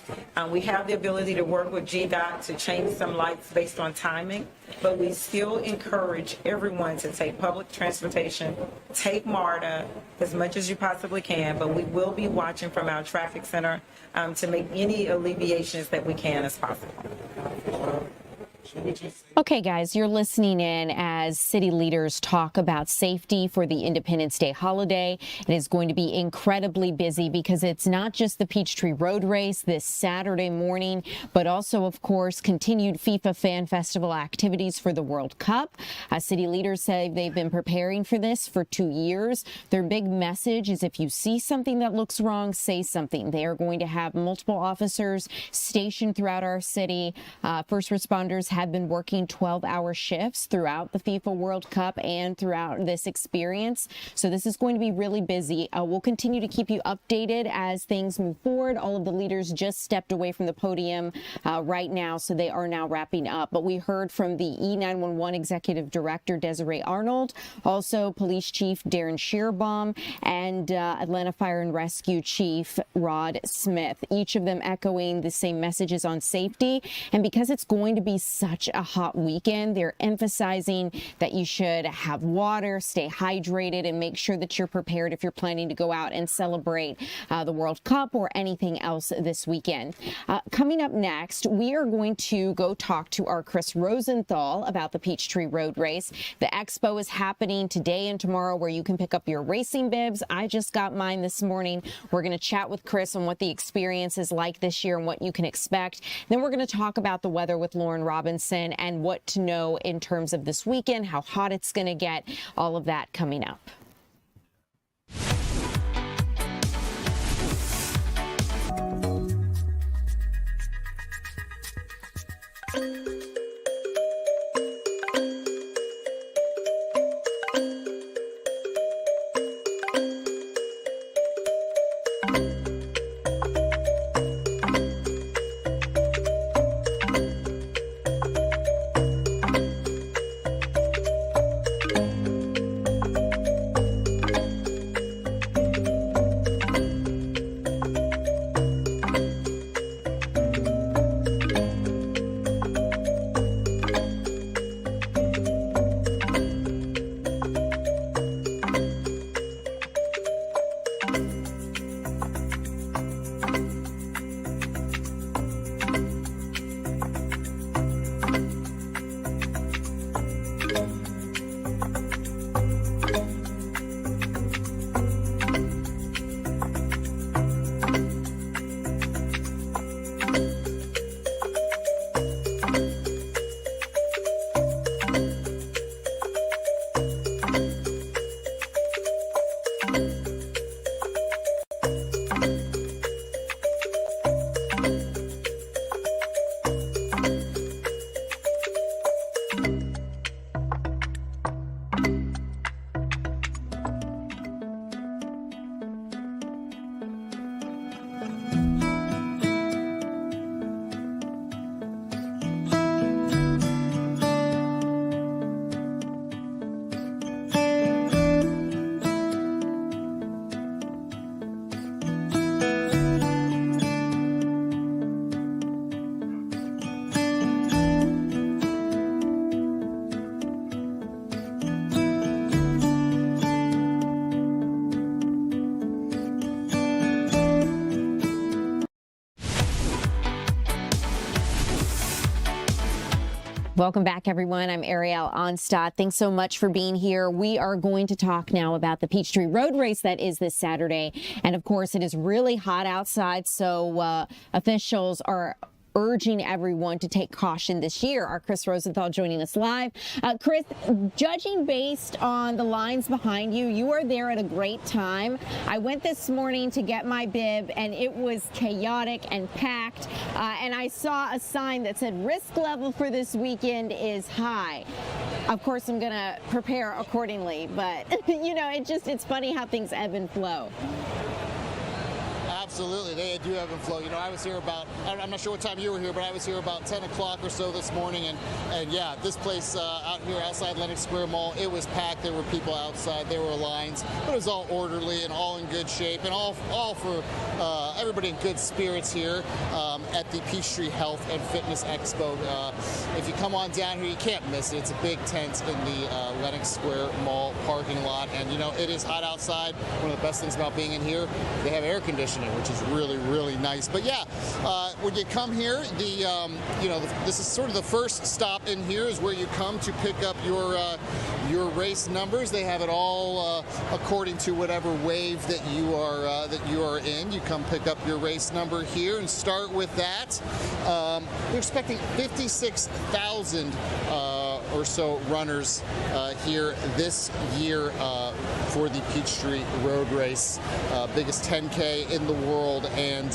We have the ability to work with GDOT to change some lights based on timing, but we still encourage everyone to take public transportation, take MARTA as much as you possibly can, but we will be watching from our traffic center to make any alleviations that we can as possible. Okay, guys, you're listening in as city leaders talk about safety for the Independence Day holiday. It is going to be incredibly busy because it's not just the Peachtree Road Race this Saturday morning, but also, of course, continued FIFA Fan Festival activities for the World Cup. City leaders say they've been preparing for this for 2 years. Their big message is if you see something that looks wrong, say something. They are going to have multiple officers stationed throughout our city. First responders have been working 12-hour shifts throughout the FIFA World Cup and throughout this experience. So this is going to be really busy. We'll continue to keep you updated as things move forward. All of the leaders just stepped away from the podium right now, so they are now wrapping up. But we heard from the E911 Executive Director, Desiree Arnold, also Police Chief Darren Shearbaum, and Atlanta Fire and Rescue Chief Rod Smith, each of them echoing the same messages on safety. And because it's going to be such a hot weekend, they're emphasizing that you should have water, stay hydrated, and make sure that you're prepared if you're planning to go out and celebrate the World Cup or anything else this weekend. Coming up next, we are going to go talk to our Chris Rosenthal about the Peachtree Road Race. The expo is happening today and tomorrow where you can pick up your racing bibs. I just got mine this morning. We're going to chat with Chris on what the experience is like this year and what you can expect. Then we're going to talk about the weather with Lauren Robinson and what to know in terms of this weekend, how hot it's going to get, all of that coming up. Welcome back, everyone. I'm Ariel Onstadt. Thanks so much for being here. We are going to talk now about the Peachtree Road Race that is this Saturday. And of course, it is really hot outside, so officials are urging everyone to take caution this year. Our Chris Rosenthal joining us live. Chris, judging based on the lines behind you, you are there at a great time. I went this morning to get my bib and it was chaotic and packed, and I saw a sign that said risk level for this weekend is high. Of course, I'm going to prepare accordingly, but you know, it's funny how things ebb and flow. Absolutely, they do ebb and flow. You know, I was here about, I'm not sure what time you were here, but I was here about 10 o'clock or so this morning, and yeah, this place out here outside Lenox Square Mall, it was packed. There were people outside, there were lines, but it was all orderly and all in good shape, and all for everybody in good spirits here at the Peachtree Health and Fitness Expo. If you come on down here, you can't miss it. It's a big tent in the Lenox Square Mall parking lot, and you know, it is hot outside. One of the best things about being in here, they have air conditioning, which is really, really nice. But yeah, when you come here, this is sort of the first stop in here is where you come to pick up your race numbers. They have it all according to whatever wave that you are in. You come pick up your race number here and start with that. We're expecting 56,000 or so runners here this year for the Peachtree Road Race, biggest 10K in the world. And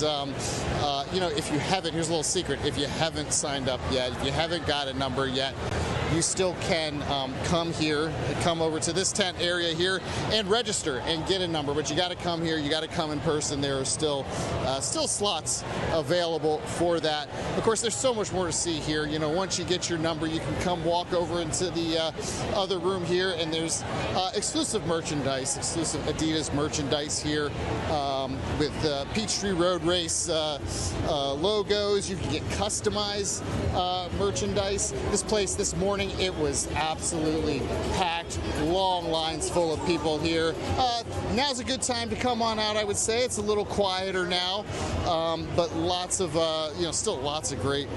you know, if you haven't, here's a little secret: if you haven't signed up yet, if you haven't got a number yet, you still can come here, come over to this tent area here and register and get a number. But you got to come here, you got to come in person. There are still slots available for that. Of course, there's so much more to see here. You know, once you get your number, you can come walk over into the other room here, and there's exclusive merchandise, exclusive Adidas merchandise here with Peachtree Road Race logos. You can get customized merchandise. This place this morning, it was absolutely packed, long lines full of people here. Now's a good time to come on out, I would say. It's a little quieter now, but lots of, still lots of great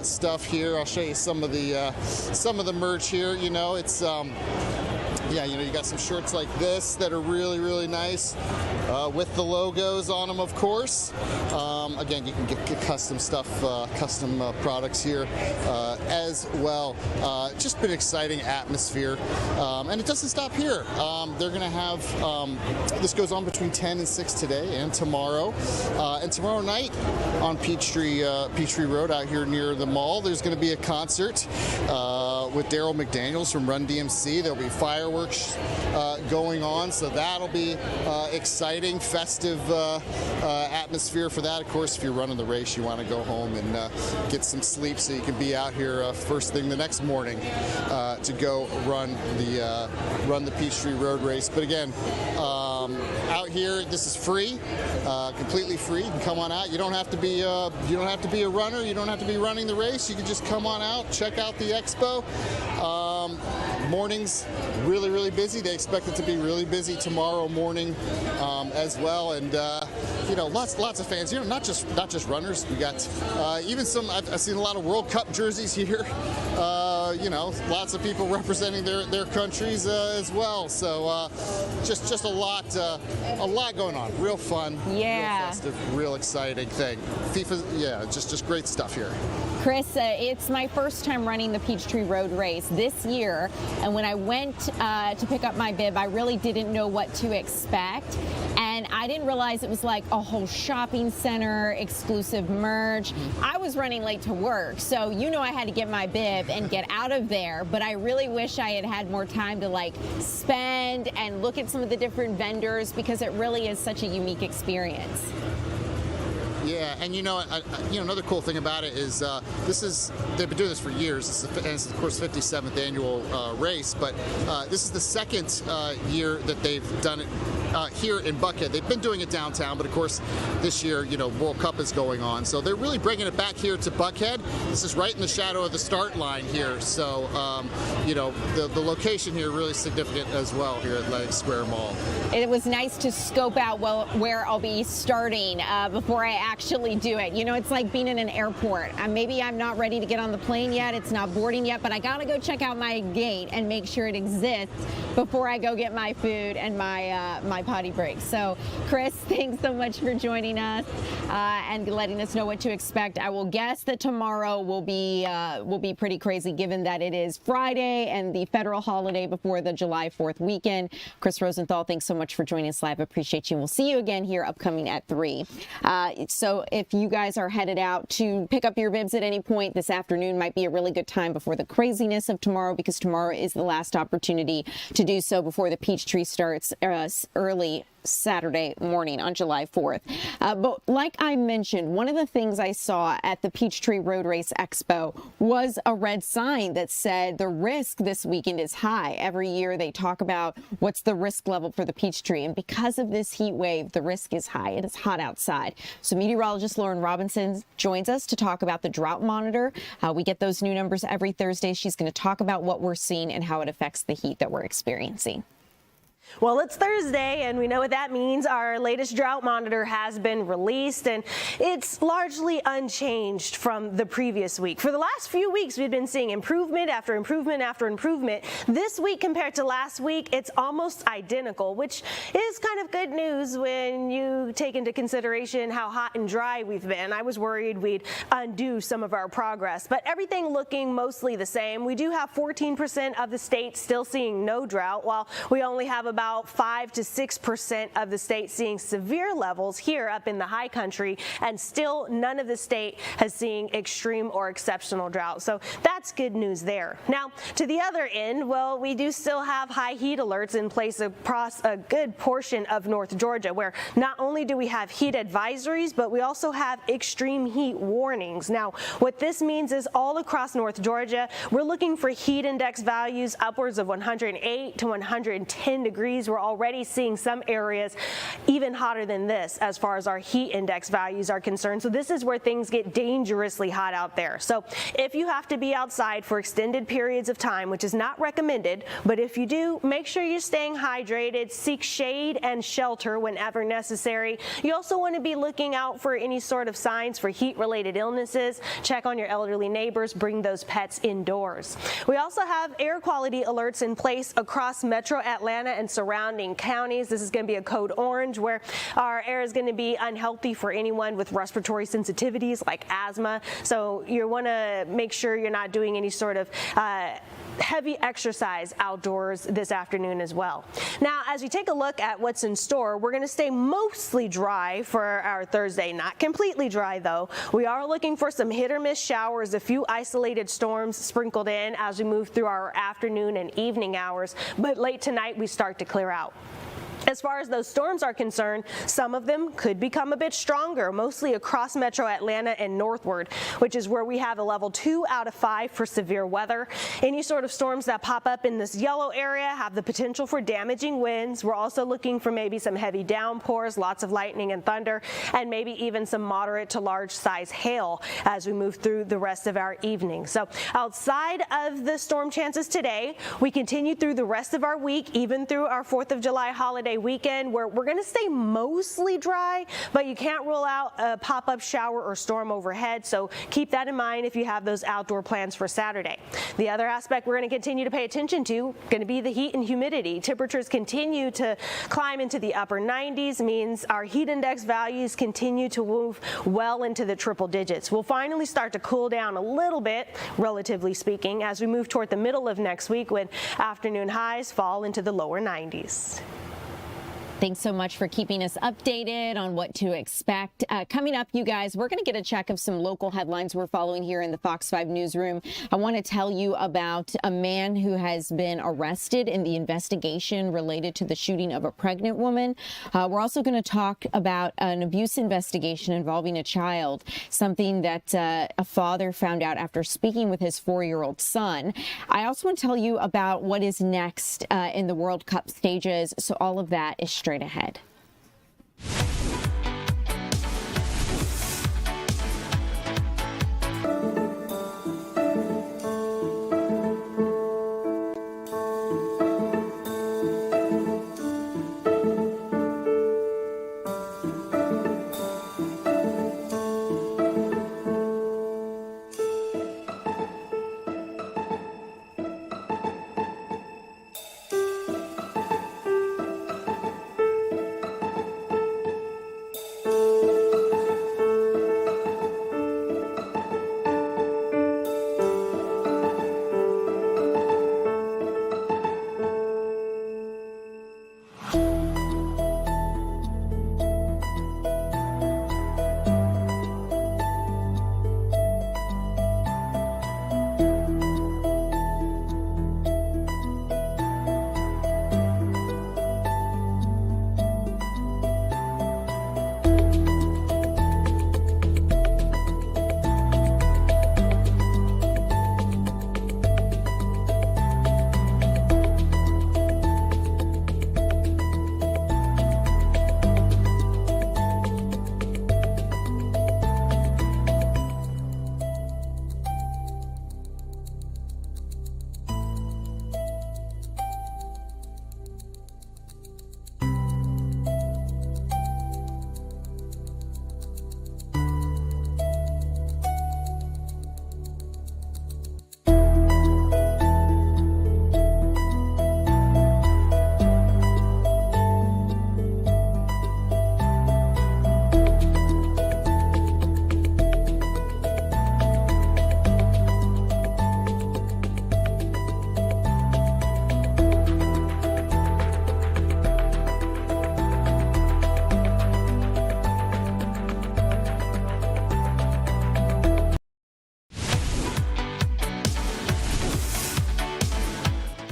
stuff here. I'll show you some of the merch here. You know, it's, yeah, you know, you got some shirts like this that are really, really nice with the logos on them, of course. Again, you can get custom stuff, custom products here as well. Just been exciting atmosphere, and it doesn't stop here. They're going to have, this goes on between 10 and 6 today and tomorrow. And tomorrow night on Peachtree Road out here near the mall, there's going to be a concert with Daryl McDaniels from Run DMC. There'll be fireworks going on, so that'll be exciting, festive atmosphere for that. Of course, if you're running the race, you want to go home and get some sleep so you can be out here first thing the next morning to go run the Peachtree Road Race. But again, out here, this is free, completely free. You can come on out. You don't have to be a runner. You don't have to be running the race. You can just come on out, check out the expo. Mornings really, really busy. They expect it to be really busy tomorrow morning as well, and you know, lots of fans. You know, not just runners. We got even some. I've seen a lot of World Cup jerseys here. You know, lots of people representing their countries as well. So just a lot going on. Real fun. Yeah. Real festive. Real exciting thing. FIFA. Yeah, just great stuff here. Chris, it's my first time running the Peachtree Road Race this year, and when I went to pick up my bib, I really didn't know what to expect, and I didn't realize it was like a whole shopping center, exclusive merch. I was running late to work, so you know I had to get my bib and get out of there, but I really wish I had had more time to like spend and look at some of the different vendors, because it really is such a unique experience. Yeah, and you know, another cool thing about it is they've been doing this for years. It's of course 57th annual race, but this is the second year that they've done it here in Buckhead. They've been doing it downtown, but of course this year, you know, World Cup is going on, so they're really bringing it back here to Buckhead. This is right in the shadow of the start line here, so you know, the location here really significant as well here at Lenox Square Mall. It was nice to scope out where I'll be starting before I actually do it. You know, it's like being in an airport. Maybe I'm not ready to get on the plane yet, it's not boarding yet, but I gotta go check out my gate and make sure it exists before I go get my food and my my potty break. So, Chris, thanks so much for joining us and letting us know what to expect. I will guess that tomorrow will be pretty crazy, given that it is Friday and the federal holiday before the July 4th weekend. Chris Rosenthal, thanks so much for joining us live. Appreciate you. We'll see you again here upcoming at 3. So if you guys are headed out to pick up your bibs at any point this afternoon, might be a really good time before the craziness of tomorrow, because tomorrow is the last opportunity to do so before the Peachtree starts early Saturday morning on July 4th. But like I mentioned, one of the things I saw at the Peachtree Road Race Expo was a red sign that said the risk this weekend is high. Every year they talk about what's the risk level for the Peachtree, and because of this heat wave, the risk is high. It is hot outside. So meteorologist Lauren Robinson joins us to talk about the drought monitor. We get those new numbers every Thursday. She's going to talk about what we're seeing and how it affects the heat that we're experiencing. Well, it's Thursday, and we know what that means. Our latest drought monitor has been released, and it's largely unchanged from the previous week. For the last few weeks, we've been seeing improvement after improvement after improvement. This week compared to last week, it's almost identical, which is kind of good news when you take into consideration how hot and dry we've been. I was worried we'd undo some of our progress, but everything looking mostly the same. We do have 14% of the state still seeing no drought, while we only have about 5 to 6% of the state seeing severe levels here up in the high country, and still none of the state has seen extreme or exceptional drought. So that's good news there. Now, to the other end, well, we do still have high heat alerts in place across a good portion of North Georgia, where not only do we have heat advisories, but we also have extreme heat warnings. Now, what this means is all across North Georgia, we're looking for heat index values upwards of 108 to 110 degrees. We're already seeing some areas even hotter than this as far as our heat index values are concerned. So this is where things get dangerously hot out there. So if you have to be outside for extended periods of time, which is not recommended, but if you do, make sure you're staying hydrated, seek shade and shelter whenever necessary. You also want to be looking out for any sort of signs for heat-related illnesses. Check on your elderly neighbors, bring those pets indoors. We also have air quality alerts in place across Metro Atlanta and surrounding counties. This is going to be a code orange, where our air is going to be unhealthy for anyone with respiratory sensitivities like asthma. So you want to make sure you're not doing any sort of heavy exercise outdoors this afternoon as well. Now, as we take a look at what's in store, we're going to stay mostly dry for our Thursday. Not completely dry, though. We are looking for some hit or miss showers, a few isolated storms sprinkled in as we move through our afternoon and evening hours, but late tonight we start to clear out. As far as those storms are concerned, some of them could become a bit stronger, mostly across Metro Atlanta and northward, which is where we have a level 2 out of 5 for severe weather. Any sort of storms that pop up in this yellow area have the potential for damaging winds. We're also looking for maybe some heavy downpours, lots of lightning and thunder, and maybe even some moderate to large size hail as we move through the rest of our evening. So outside of the storm chances today, we continue through the rest of our week, even through our 4th of July holiday weekend, where we're going to stay mostly dry, but you can't rule out a pop-up shower or storm overhead, so keep that in mind if you have those outdoor plans for Saturday. The other aspect we're going to continue to pay attention to going to be the heat and humidity. Temperatures continue to climb into the upper 90s, means our heat index values continue to move well into the triple digits. We'll finally start to cool down a little bit, relatively speaking, as we move toward the middle of next week, when afternoon highs fall into the lower 90s. Thanks so much for keeping us updated on what to expect. Coming up, you guys, we're going to get a check of some local headlines we're following here in the Fox 5 newsroom. I want to tell you about a man who has been arrested in the investigation related to the shooting of a pregnant woman. We're also going to talk about an abuse investigation involving a child, something that a father found out after speaking with his 4-year-old son. I also want to tell you about what is next in the World Cup stages. So all of that is straight ahead.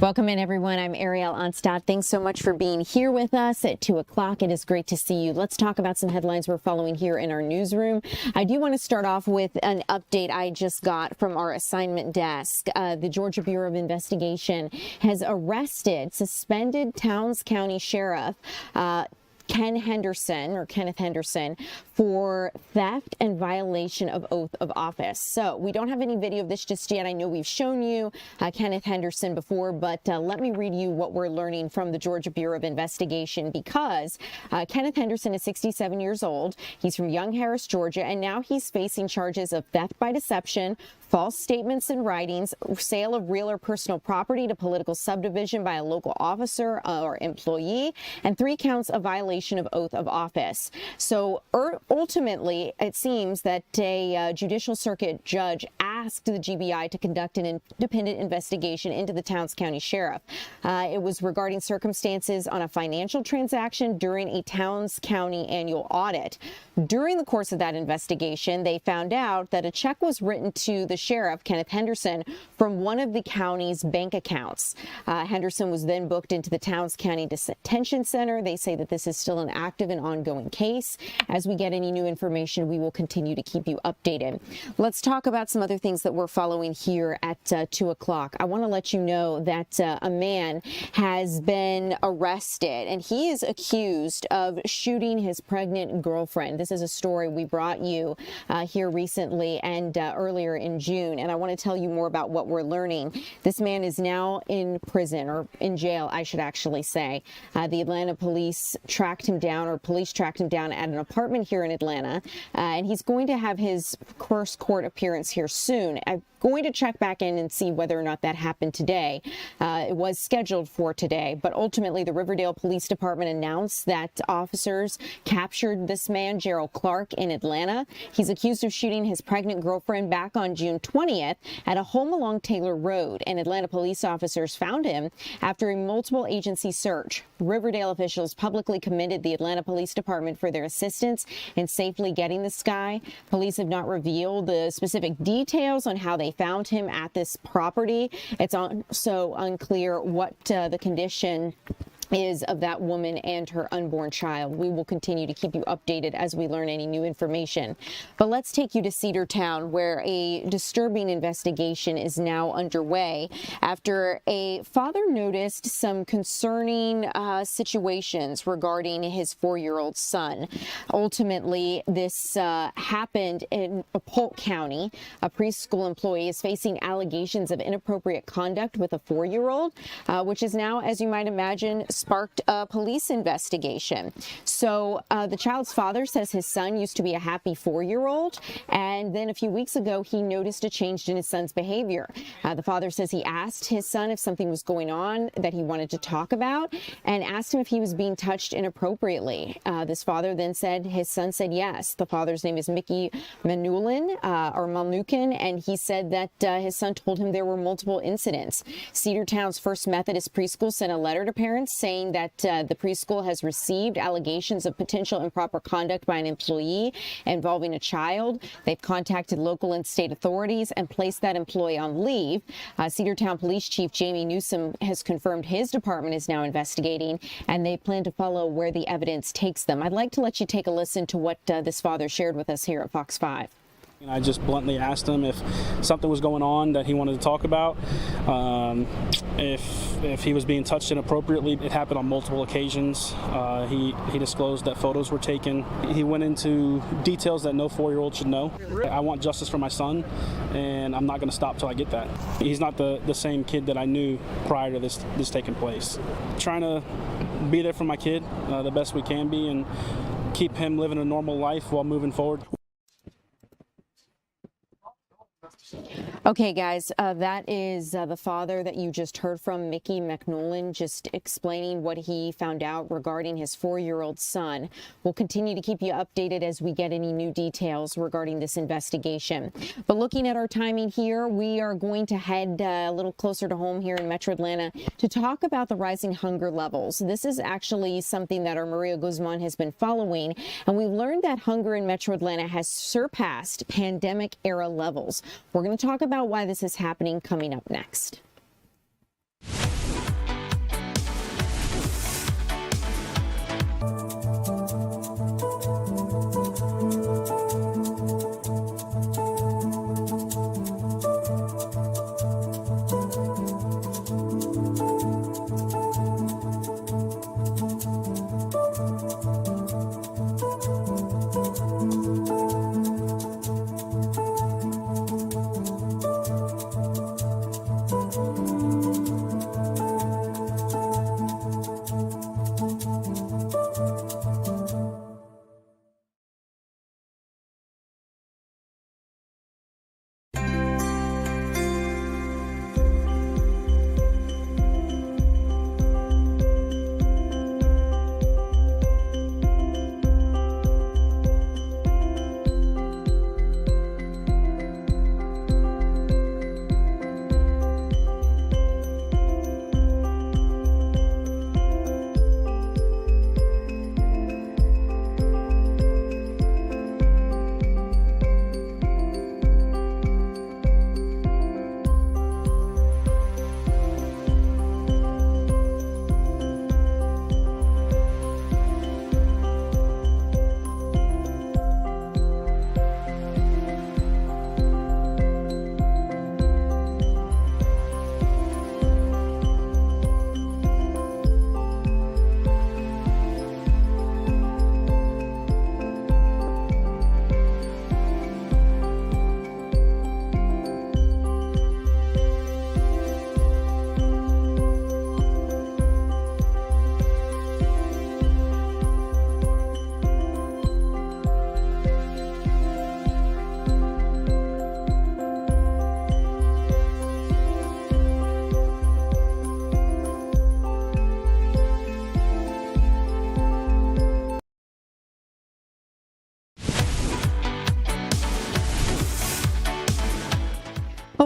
Welcome in, everyone. I'm Ariel Onstadt. Thanks so much for being here with us at 2 o'clock. It is great to see you. Let's talk about some headlines we're following here in our newsroom. I do want to start off with an update I just got from our assignment desk. The Georgia Bureau of Investigation has arrested suspended Towns County Sheriff Kenneth Henderson for theft and violation of oath of office. So we don't have any video of this just yet. I know we've shown you Kenneth Henderson before, but let me read you what we're learning from the Georgia Bureau of Investigation, because Kenneth Henderson is 67 years old. He's from Young Harris, Georgia, and now he's facing charges of theft by deception, false statements and writings, sale of real or personal property to political subdivision by a local officer or employee, and 3 counts of violation of oath of office. So ultimately, it seems that a judicial circuit judge asked the GBI to conduct an independent investigation into the Towns County Sheriff. It was regarding circumstances on a financial transaction during a Towns County annual audit. During the course of that investigation, they found out that a check was written to the sheriff, Kenneth Henderson, from one of the county's bank accounts. Henderson was then booked into the Towns County Detention Center. They say that this is still an active and ongoing case. As we get any new information, we will continue to keep you updated. Let's talk about some other things that we're following here at 2 o'clock. I want to let you know that a man has been arrested, and he is accused of shooting his pregnant girlfriend. This is a story we brought you here recently and earlier in June, and I want to tell you more about what we're learning. This man is now in prison, or in jail, I should actually say. The Atlanta police tracked him down at an apartment here in Atlanta, and he's going to have his first court appearance here soon. I'm going to check back in and see whether or not that happened today. It was scheduled for today, but ultimately the Riverdale Police Department announced that officers captured this man, Gerald Clark, in Atlanta. He's accused of shooting his pregnant girlfriend back on June 20th at a home along Taylor Road, and Atlanta police officers found him after a multiple agency search. Riverdale officials publicly commended the Atlanta Police Department for their assistance in safely getting this guy. Police have not revealed the specific details on how they found him at this property. It's also unclear what the condition is of that woman and her unborn child. We will continue to keep you updated as we learn any new information. But let's take you to Cedartown, where a disturbing investigation is now underway after a father noticed some concerning situations regarding his 4-year-old son. Ultimately, this happened in Polk County. A preschool employee is facing allegations of inappropriate conduct with a 4-year-old, which is now, as you might imagine, sparked a police investigation. So the child's father says his son used to be a happy 4-year-old, and then a few weeks ago he noticed a change in his son's behavior. The father says he asked his son if something was going on that he wanted to talk about, and asked him if he was being touched inappropriately. This father then said his son said yes. The father's name is Mickey Malnukin, and he said that his son told him there were multiple incidents. Cedartown's First Methodist Preschool sent a letter to parents saying that the preschool has received allegations of potential improper conduct by an employee involving a child. They've contacted local and state authorities and placed that employee on leave. Cedartown Police Chief Jamie Newsom has confirmed his department is now investigating, and they plan to follow where the evidence takes them. I'd like to let you take a listen to what this father shared with us here at Fox 5. I just bluntly asked him if something was going on that he wanted to talk about, if he was being touched inappropriately. It happened on multiple occasions. He disclosed that photos were taken. He went into details that no 4-year-old should know. I want justice for my son, and I'm not going to stop till I get that. He's not the same kid that I knew prior to this taking place. Trying to be there for my kid the best we can be and keep him living a normal life while moving forward. Okay, guys, that is the father that you just heard from, Mickey McNolan, just explaining what he found out regarding his 4-year-old son. We'll continue to keep you updated as we get any new details regarding this investigation. But looking at our timing here, we are going to head a little closer to home here in Metro Atlanta to talk about the rising hunger levels. This is actually something that our Maria Guzman has been following, and we've learned that hunger in Metro Atlanta has surpassed pandemic-era levels. We're going to talk about why this is happening coming up next.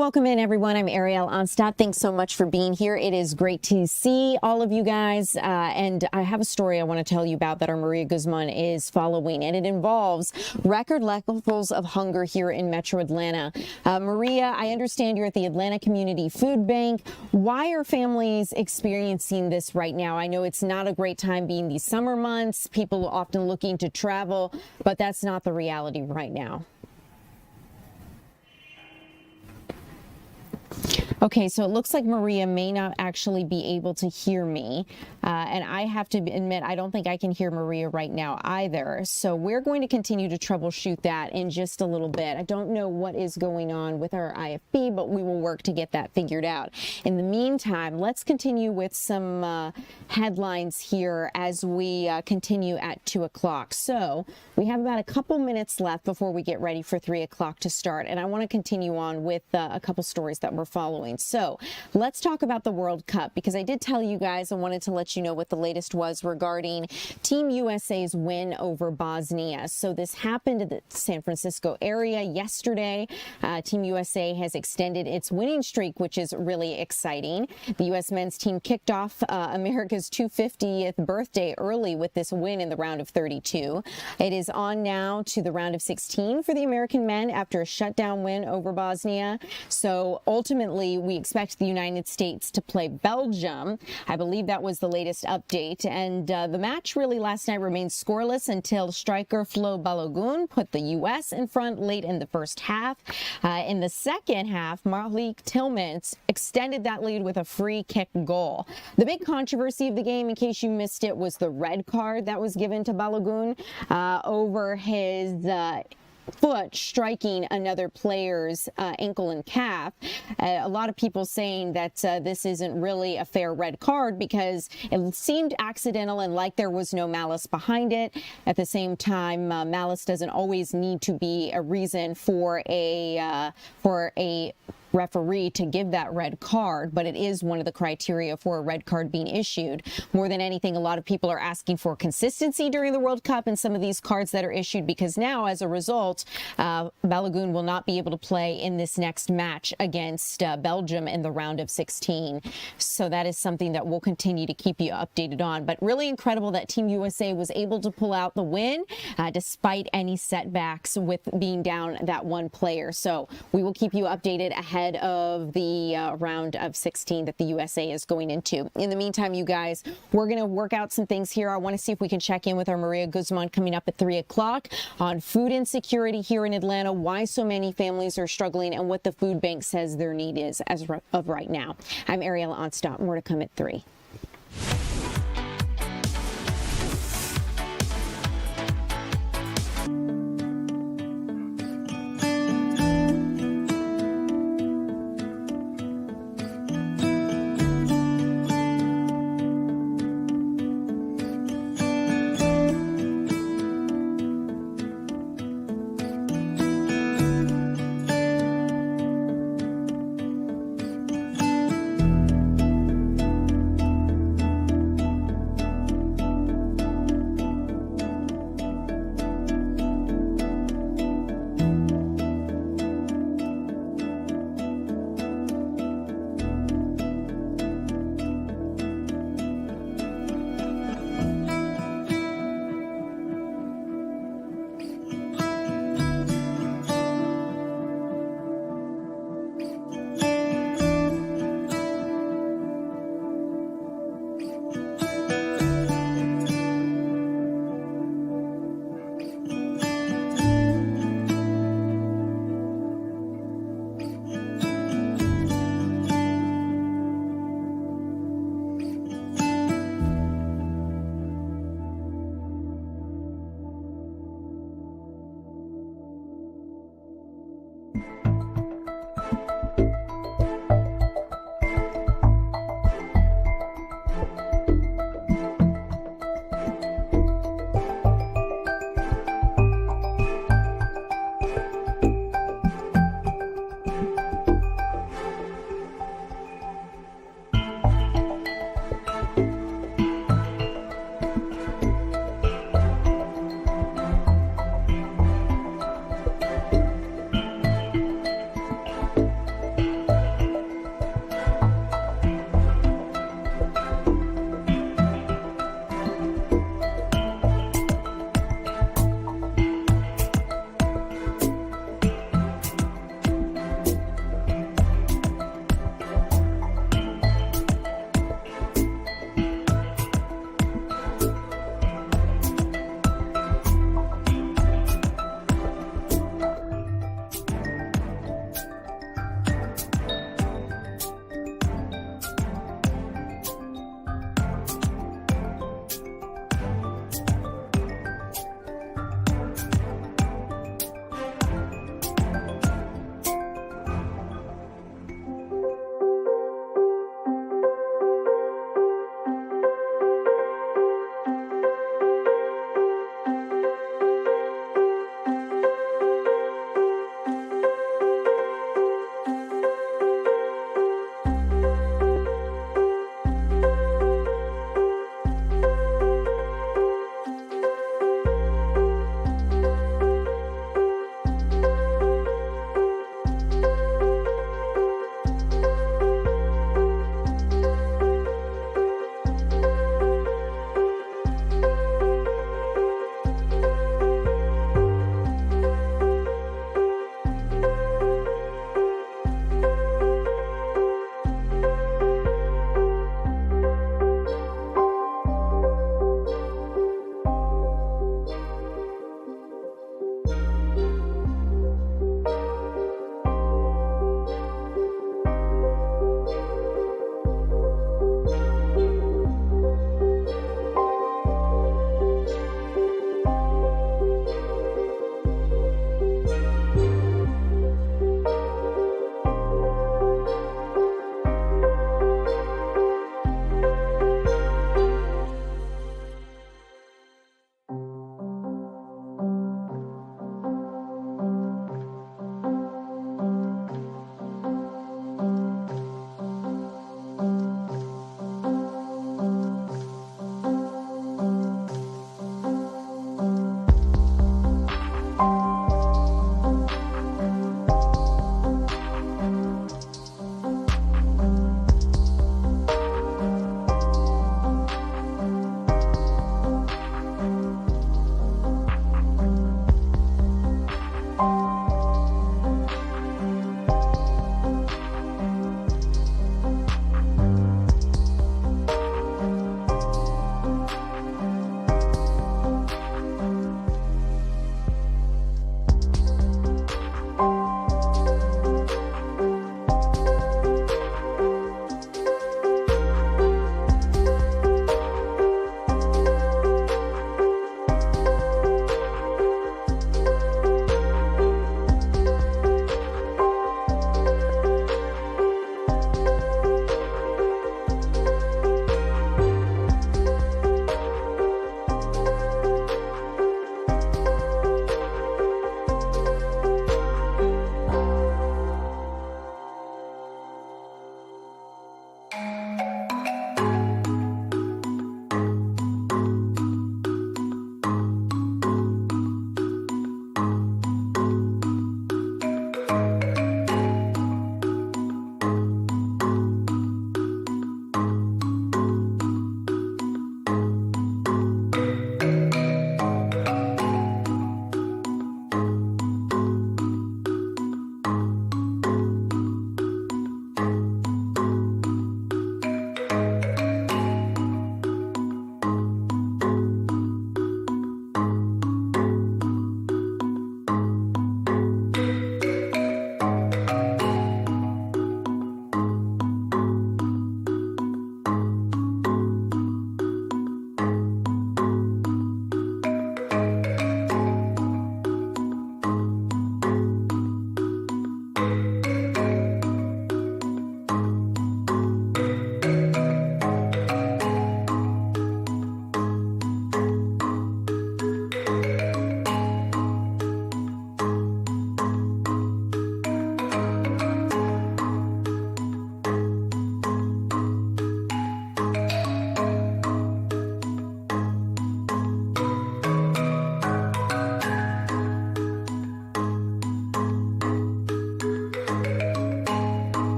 welcome in, everyone. I'm Ariel Onstadt. Thanks so much for being here. It is great to see all of you guys. And I have a story I want to tell you about that our Maria Guzman is following, and it involves record levels of hunger here in Metro Atlanta. Maria, I understand you're at the Atlanta Community Food Bank. Why are families experiencing this right now? I know it's not a great time being these summer months, people often looking to travel, but that's not the reality right now. Okay, so it looks like Maria may not actually be able to hear me. And I have to admit, I don't think I can hear Maria right now either. So we're going to continue to troubleshoot that in just a little bit. I don't know what is going on with our IFB, but we will work to get that figured out. In the meantime, let's continue with some headlines here as we continue at 2 o'clock. So we have about a couple minutes left before we get ready for 3 o'clock to start. And I want to continue on with a couple stories that we're following. So let's talk about the World Cup, because I did tell you guys I wanted to let you know what the latest was regarding Team USA's win over Bosnia. So this happened in the San Francisco area yesterday. Team USA has extended its winning streak, which is really exciting. The U.S. men's team kicked off America's 250th birthday early with this win in the round of 32. It is on now to the round of 16 for the American men after a shutdown win over Bosnia. So ultimately, we expect the United States to play Belgium. I believe that was the latest update. And the match really last night remained scoreless until striker Flo Balogun put the U.S. in front late in the first half. In the second half, Malik Tillmans extended that lead with a free kick goal. The big controversy of the game, in case you missed it, was the red card that was given to Balogun over his foot striking another player's ankle and calf. A lot of people saying that this isn't really a fair red card because it seemed accidental and like there was no malice behind it. At the same time, malice doesn't always need to be a reason for a referee to give that red card, but it is one of the criteria for a red card being issued. More than anything, a lot of people are asking for consistency during the World Cup and some of these cards that are issued, because now, as a result, Balogun will not be able to play in this next match against Belgium in the round of 16. So that is something that we'll continue to keep you updated on. But really incredible that Team USA was able to pull out the win despite any setbacks with being down that one player. So we will keep you updated ahead of the round of 16 that the USA is going into. In the meantime, you guys, we're going to work out some things here. I want to see if we can check in with our Maria Guzman coming up at 3 o'clock on food insecurity here in Atlanta, why so many families are struggling, and what the food bank says their need is as of right now. I'm Ariella Onstadt. More to come at 3.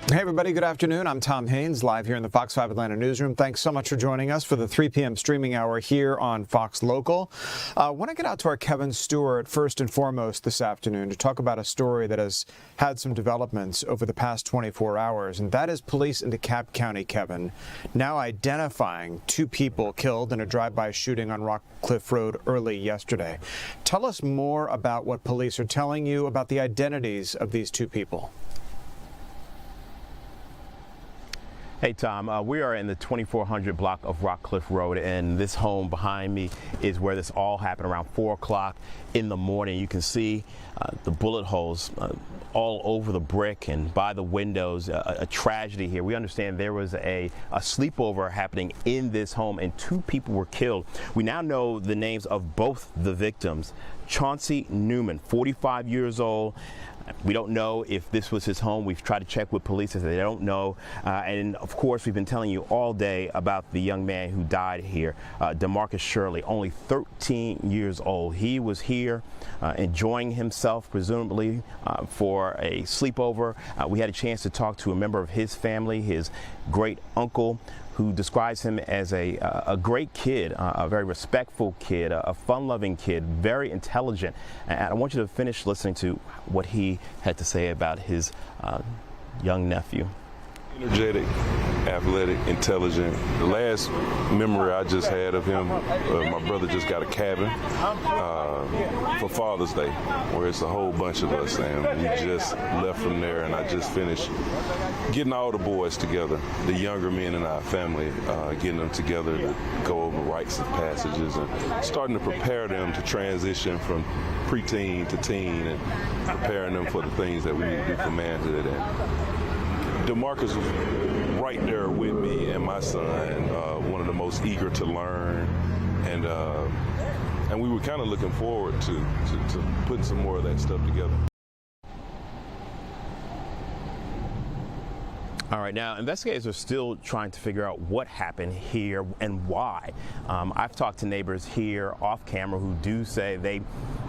Hey, everybody. Good afternoon. I'm Tom Haynes, live here in the Fox 5 Atlanta newsroom. Thanks so much for joining us for the 3 p.m. streaming hour here on Fox Local. I want to get out to our Kevin Stewart first and foremost this afternoon to talk about a story that has had some developments over the past 24 hours, and that is police in DeKalb County, Kevin, now identifying 2 people killed in a drive-by shooting on Rockcliffe Road early yesterday. Tell us more about what police are telling you about the identities of these 2 people. Hey, Tom, we are in the 2400 block of Rockcliffe Road, and this home behind me is where this all happened around 4 o'clock in the morning. You can see the bullet holes all over the brick and by the windows. A tragedy here. We understand there was a sleepover happening in this home and 2 people were killed. We now know the names of both the victims. Chauncey Newman, 45 years old. We don't know if this was his home. We've tried to check with police as they don't know. And of course, we've been telling you all day about the young man who died here, DeMarcus Shirley, only 13 years old. He was here enjoying himself, presumably for a sleepover. We had a chance to talk to a member of his family, his great uncle, who describes him as a great kid, a very respectful kid, a fun-loving kid, very intelligent. And I want you to finish listening to what he had to say about his young nephew. Energetic, athletic, intelligent. The last memory I just had of him, my brother just got a cabin for Father's Day, where it's a whole bunch of us, and we just left from there, and I just finished getting all the boys together, the younger men in our family, getting them together to go over rites of passages and starting to prepare them to transition from preteen to teen and preparing them for the things that we need to do for manhood. And DeMarcus was right there with me and my son, one of the most eager to learn, and we were kind of looking forward to putting some more of that stuff together. All right, now investigators are still trying to figure out what happened here and why. I've talked to neighbors here off camera who do say they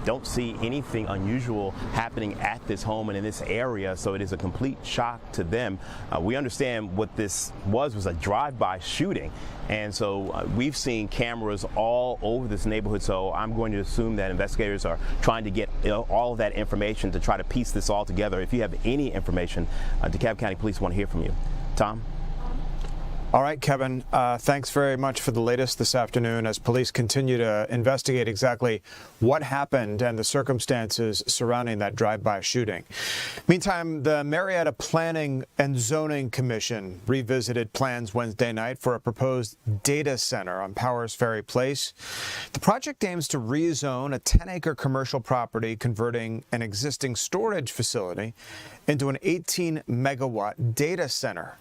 don't see anything unusual happening at this home and in this area, so it is a complete shock to them. We understand what this was a drive-by shooting, and so we've seen cameras all over this neighborhood, so I'm going to assume that investigators are trying to get all of that information to try to piece this all together. If you have any information, DeKalb County Police want to hear from you. Tom? All right, Kevin, thanks very much for the latest this afternoon as police continue to investigate exactly what happened and the circumstances surrounding that drive-by shooting. Meantime, the Marietta Planning and Zoning Commission revisited plans Wednesday night for a proposed data center on Powers Ferry Place. The project aims to rezone a 10-acre commercial property, converting an existing storage facility into an 18-megawatt data center.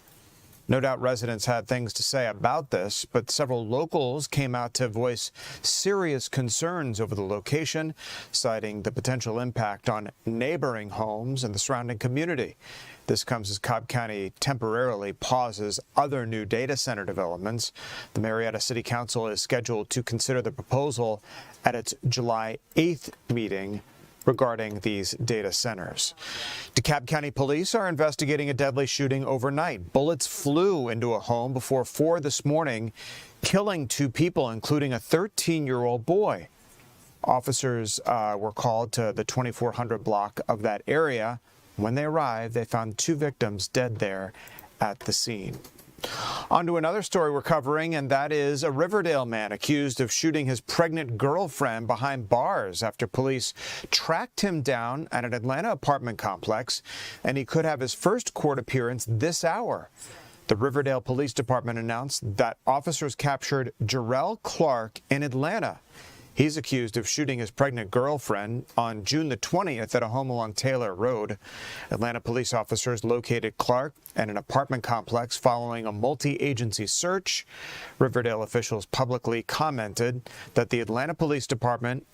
No doubt residents had things to say about this, but several locals came out to voice serious concerns over the location, citing the potential impact on neighboring homes and the surrounding community. This comes as DeKalb County temporarily pauses other new data center developments. The Marietta City Council is scheduled to consider the proposal at its July 8th meeting regarding these data centers. DeKalb County police are investigating a deadly shooting overnight. Bullets flew into a home before 4 this morning, killing 2 people, including a 13-year-old boy. Officers were called to the 2400 block of that area. When they arrived, they found 2 victims dead there at the scene. On to another story we're covering, and that is a Riverdale man accused of shooting his pregnant girlfriend behind bars after police tracked him down at an Atlanta apartment complex, and he could have his first court appearance this hour. The Riverdale Police Department announced that officers captured Jarrell Clark in Atlanta. He's accused of shooting his pregnant girlfriend on June the 20th at a home along Taylor Road. Atlanta police officers located Clark at an apartment complex following a multi-agency search. Riverdale officials publicly commented that the Atlanta Police Department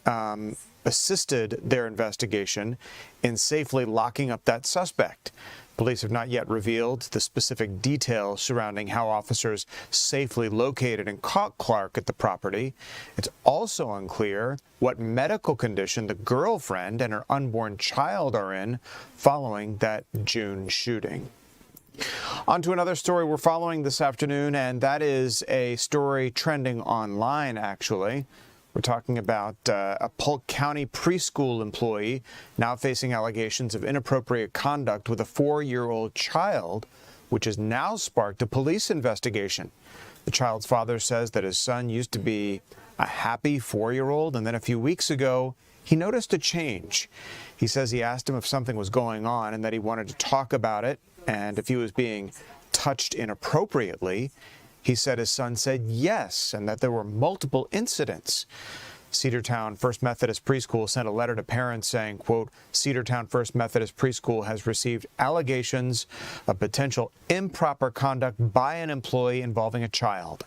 assisted their investigation in safely locking up that suspect. Police have not yet revealed the specific details surrounding how officers safely located and caught Clark at the property. It's also unclear what medical condition the girlfriend and her unborn child are in following that June shooting. On to another story we're following this afternoon, and that is a story trending online, actually. We're talking about a Polk County preschool employee now facing allegations of inappropriate conduct with a 4-year-old child, which has now sparked a police investigation. The child's father says that his son used to be a happy 4-year-old, and then a few weeks ago, he noticed a change. He says he asked him if something was going on and that he wanted to talk about it, and if he was being touched inappropriately. He said his son said yes, and that there were multiple incidents. Cedartown First Methodist Preschool sent a letter to parents saying, quote, Cedartown First Methodist Preschool has received allegations of potential improper conduct by an employee involving a child.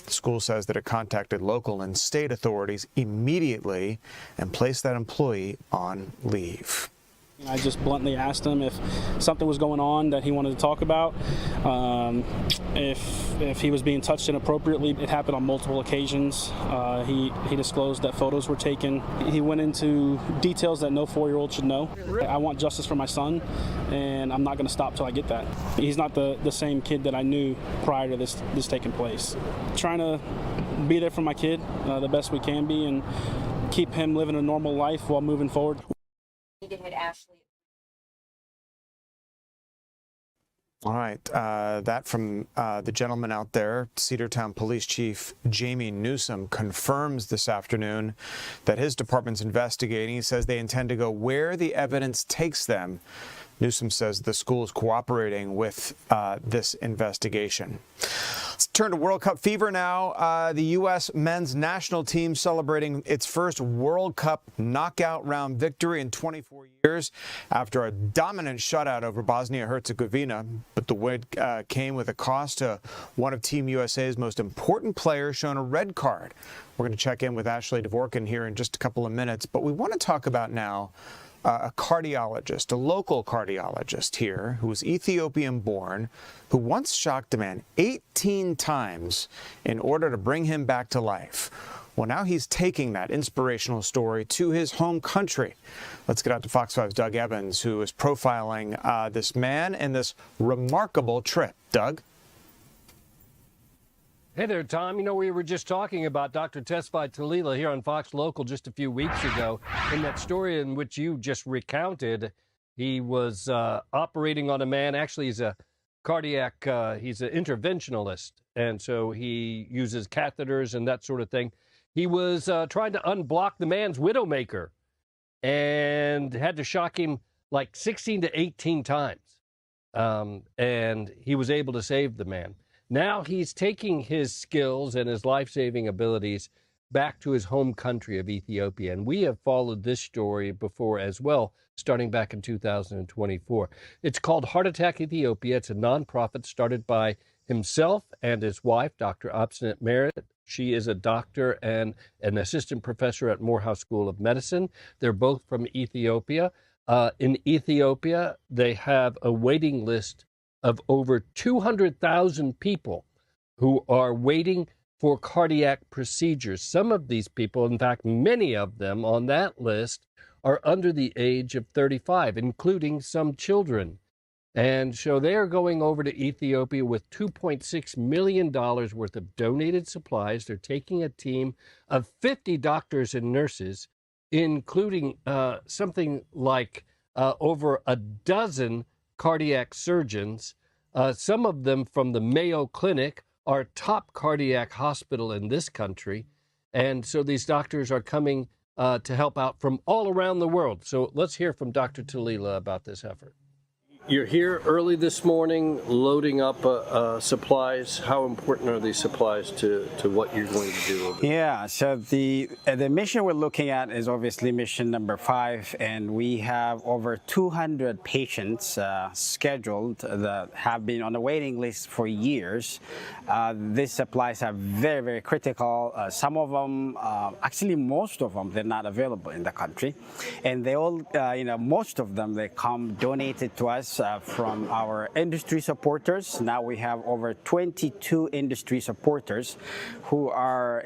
The school says that it contacted local and state authorities immediately and placed that employee on leave. I just bluntly asked him if something was going on that he wanted to talk about. If he was being touched inappropriately, it happened on multiple occasions. He disclosed that photos were taken. He went into details that no 4-year-old should know. I want justice for my son, and I'm not going to stop till I get that. He's not the same kid that I knew prior to this taking place. Trying to be there for my kid the best we can be and keep him living a normal life while moving forward. All right, that from the gentleman out there, Cedartown Police Chief Jamie Newsom, confirms this afternoon that his department's investigating. He says they intend to go where the evidence takes them. Newsom says the school is cooperating with this investigation. Let's turn to World Cup fever now. The U.S. men's national team celebrating its first World Cup knockout round victory in 24 years after a dominant shutout over Bosnia-Herzegovina. But the win came with a cost to one of Team USA's most important players, shown a red card. We're going to check in with Ashley Dvorkin here in just a couple of minutes. But we want to talk about now a cardiologist, a local cardiologist here, who was Ethiopian-born, who once shocked a man 18 times in order to bring him back to life. Well, now he's taking that inspirational story to his home country. Let's get out to Fox 5's Doug Evans, who is profiling this man and this remarkable trip. Doug? Hey there, Tom. You know, we were just talking about Dr. Tesfaye Talila here on Fox Local just a few weeks ago. In that story in which you just recounted, he was operating on a man. Actually, he's a cardiac, he's an interventionalist. And so he uses catheters and that sort of thing. He was trying to unblock the man's widowmaker and had to shock him like 16 to 18 times. And he was able to save the man. Now he's taking his skills and his life-saving abilities back to his home country of Ethiopia. And we have followed this story before as well, starting back in 2024. It's called Heart Attack Ethiopia. It's a nonprofit started by himself and his wife, Dr. Obstinate Merit. She is a doctor and an assistant professor at Morehouse School of Medicine. They're both from Ethiopia. In Ethiopia, they have a waiting list of over 200,000 people who are waiting for cardiac procedures. Some of these people, in fact, many of them on that list, are under the age of 35, including some children. And so they are going over to Ethiopia with $2.6 million worth of donated supplies. They're taking a team of 50 doctors and nurses, including something like over a dozen cardiac surgeons, some of them from the Mayo Clinic, our top cardiac hospital in this country. And so these doctors are coming to help out from all around the world. So let's hear from Dr. Talila about this effort. You're here early this morning loading up supplies. How important are these supplies to what you're going to do? Yeah, so the mission we're looking at is obviously mission number 5, and we have over 200 patients scheduled that have been on the waiting list for years. These supplies are very, very critical. Some of them, actually most of them, they're not available in the country. And they all, most of them, they come donated to us requests from our industry supporters. Now we have over 22 industry supporters who are,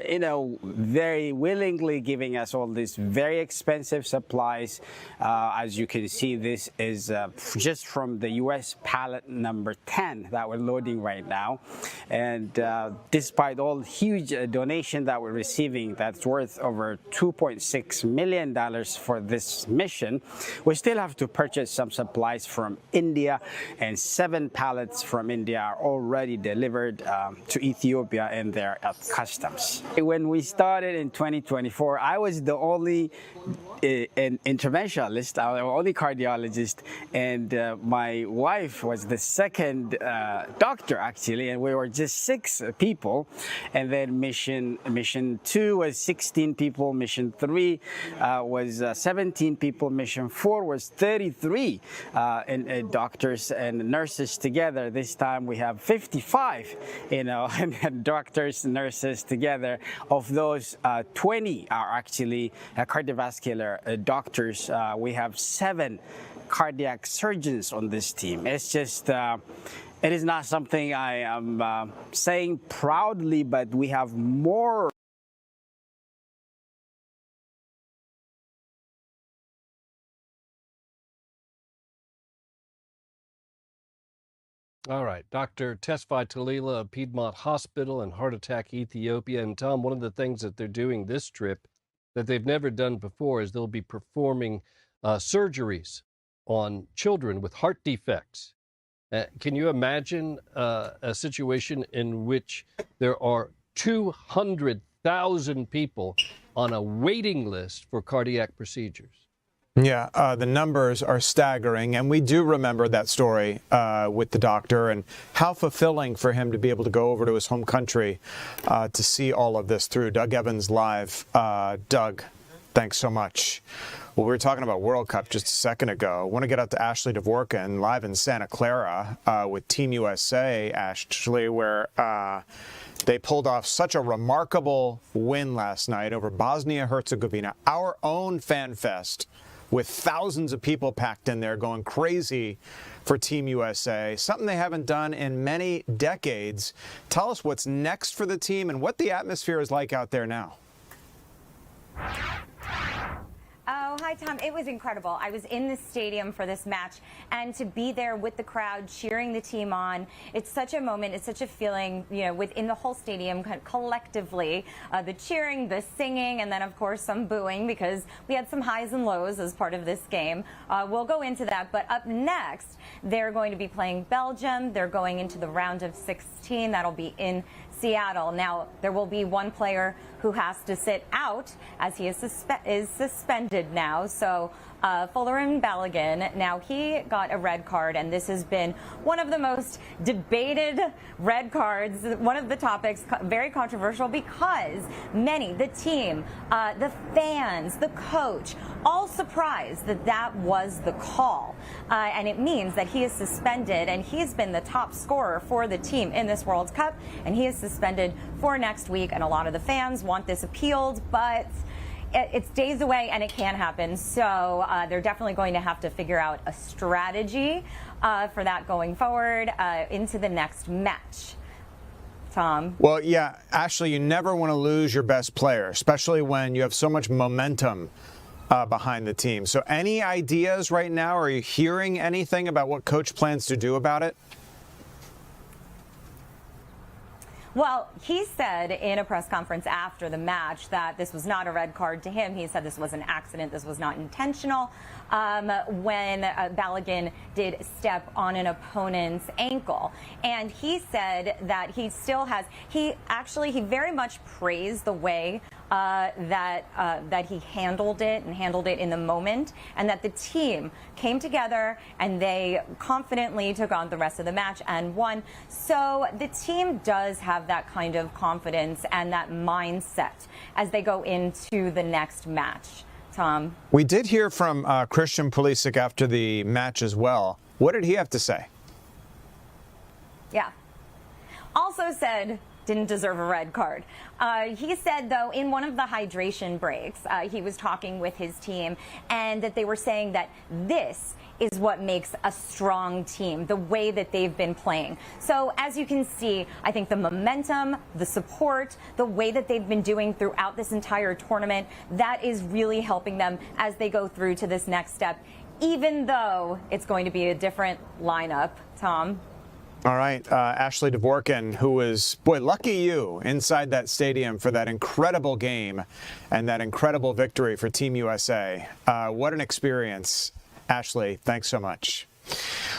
very willingly giving us all these very expensive supplies. As you can see, this is just from the U.S. pallet number 10 that we're loading right now. And despite all huge donation that we're receiving, that's worth over $2.6 million for this mission, we still have to purchase some supplies from India, and 7 pallets from India are already delivered to Ethiopia, and they're at customs. When we started in 2024, I was the only interventionalist, the only cardiologist, and my wife was the second doctor actually, and we were just 6 people. And then mission 2 was 16 people, mission 3 was 17 people, mission 4 was 33 and doctors and nurses together. This time we have 55, and doctors, nurses together. Of those, 20 are actually cardiovascular doctors. We have 7 cardiac surgeons on this team. It's just, it is not something I am saying proudly, but we have more. All right, Dr. Tesfaye Talila of Piedmont Hospital in Heart Attack, Ethiopia. And Tom, one of the things that they're doing this trip that they've never done before is they'll be performing surgeries on children with heart defects. Can you imagine a situation in which there are 200,000 people on a waiting list for cardiac procedures? Yeah, the numbers are staggering, and we do remember that story with the doctor and how fulfilling for him to be able to go over to his home country to see all of this through. Doug Evans live. Doug, thanks so much. Well, we were talking about World Cup just a second ago. I want to get out to Ashley Dvorkin live in Santa Clara with Team USA, Ashley, where they pulled off such a remarkable win last night over Bosnia-Herzegovina, our own fan fest, with thousands of people packed in there going crazy for Team USA, something they haven't done in many decades. Tell us what's next for the team and what the atmosphere is like out there now. Oh, hi, Tom. It was incredible. I was in the stadium for this match, and to be there with the crowd cheering the team on, it's such a moment, it's such a feeling, within the whole stadium, collectively, the cheering, the singing, and then, of course, some booing, because we had some highs and lows as part of this game. We'll go into that, but up next, they're going to be playing Belgium. They're going into the round of 16. That'll be in Seattle. Now, there will be one player who has to sit out, as he is suspended now. So Folarin Balogun, now he got a red card, and this has been one of the most debated red cards, one of the topics, very controversial, because many, the team, the fans, the coach, all surprised that that was the call. And it means that he is suspended, and he's been the top scorer for the team in this World Cup, and he is suspended for next week. And a lot of the fans want this appealed, but it's days away and it can happen. So they're definitely going to have to figure out a strategy for that going forward into the next match. Tom? Well, yeah, Ashley, you never want to lose your best player, especially when you have so much momentum behind the team. So any ideas right now? Are you hearing anything about what coach plans to do about it? Well, he said in a press conference after the match that this was not a red card to him. He said this was an accident. This was not intentional. When Balogun did step on an opponent's ankle. And he said that he still has, he very much praised the way that he handled it and handled it in the moment, and that the team came together and they confidently took on the rest of the match and won. So the team does have that kind of confidence and that mindset as they go into the next match. Tom? We did hear from Christian Pulisic after the match as well. What did he have to say? Yeah. Also said didn't deserve a red card. He said, though, in one of the hydration breaks, he was talking with his team, and that they were saying that this is what makes a strong team, the way that they've been playing. So as you can see, I think the momentum, the support, the way that they've been doing throughout this entire tournament, that is really helping them as they go through to this next step, even though it's going to be a different lineup. Tom? All right, Ashley Dvorkin, who was, boy, lucky you, inside that stadium for that incredible game and that incredible victory for Team USA. What an experience. Ashley, thanks so much.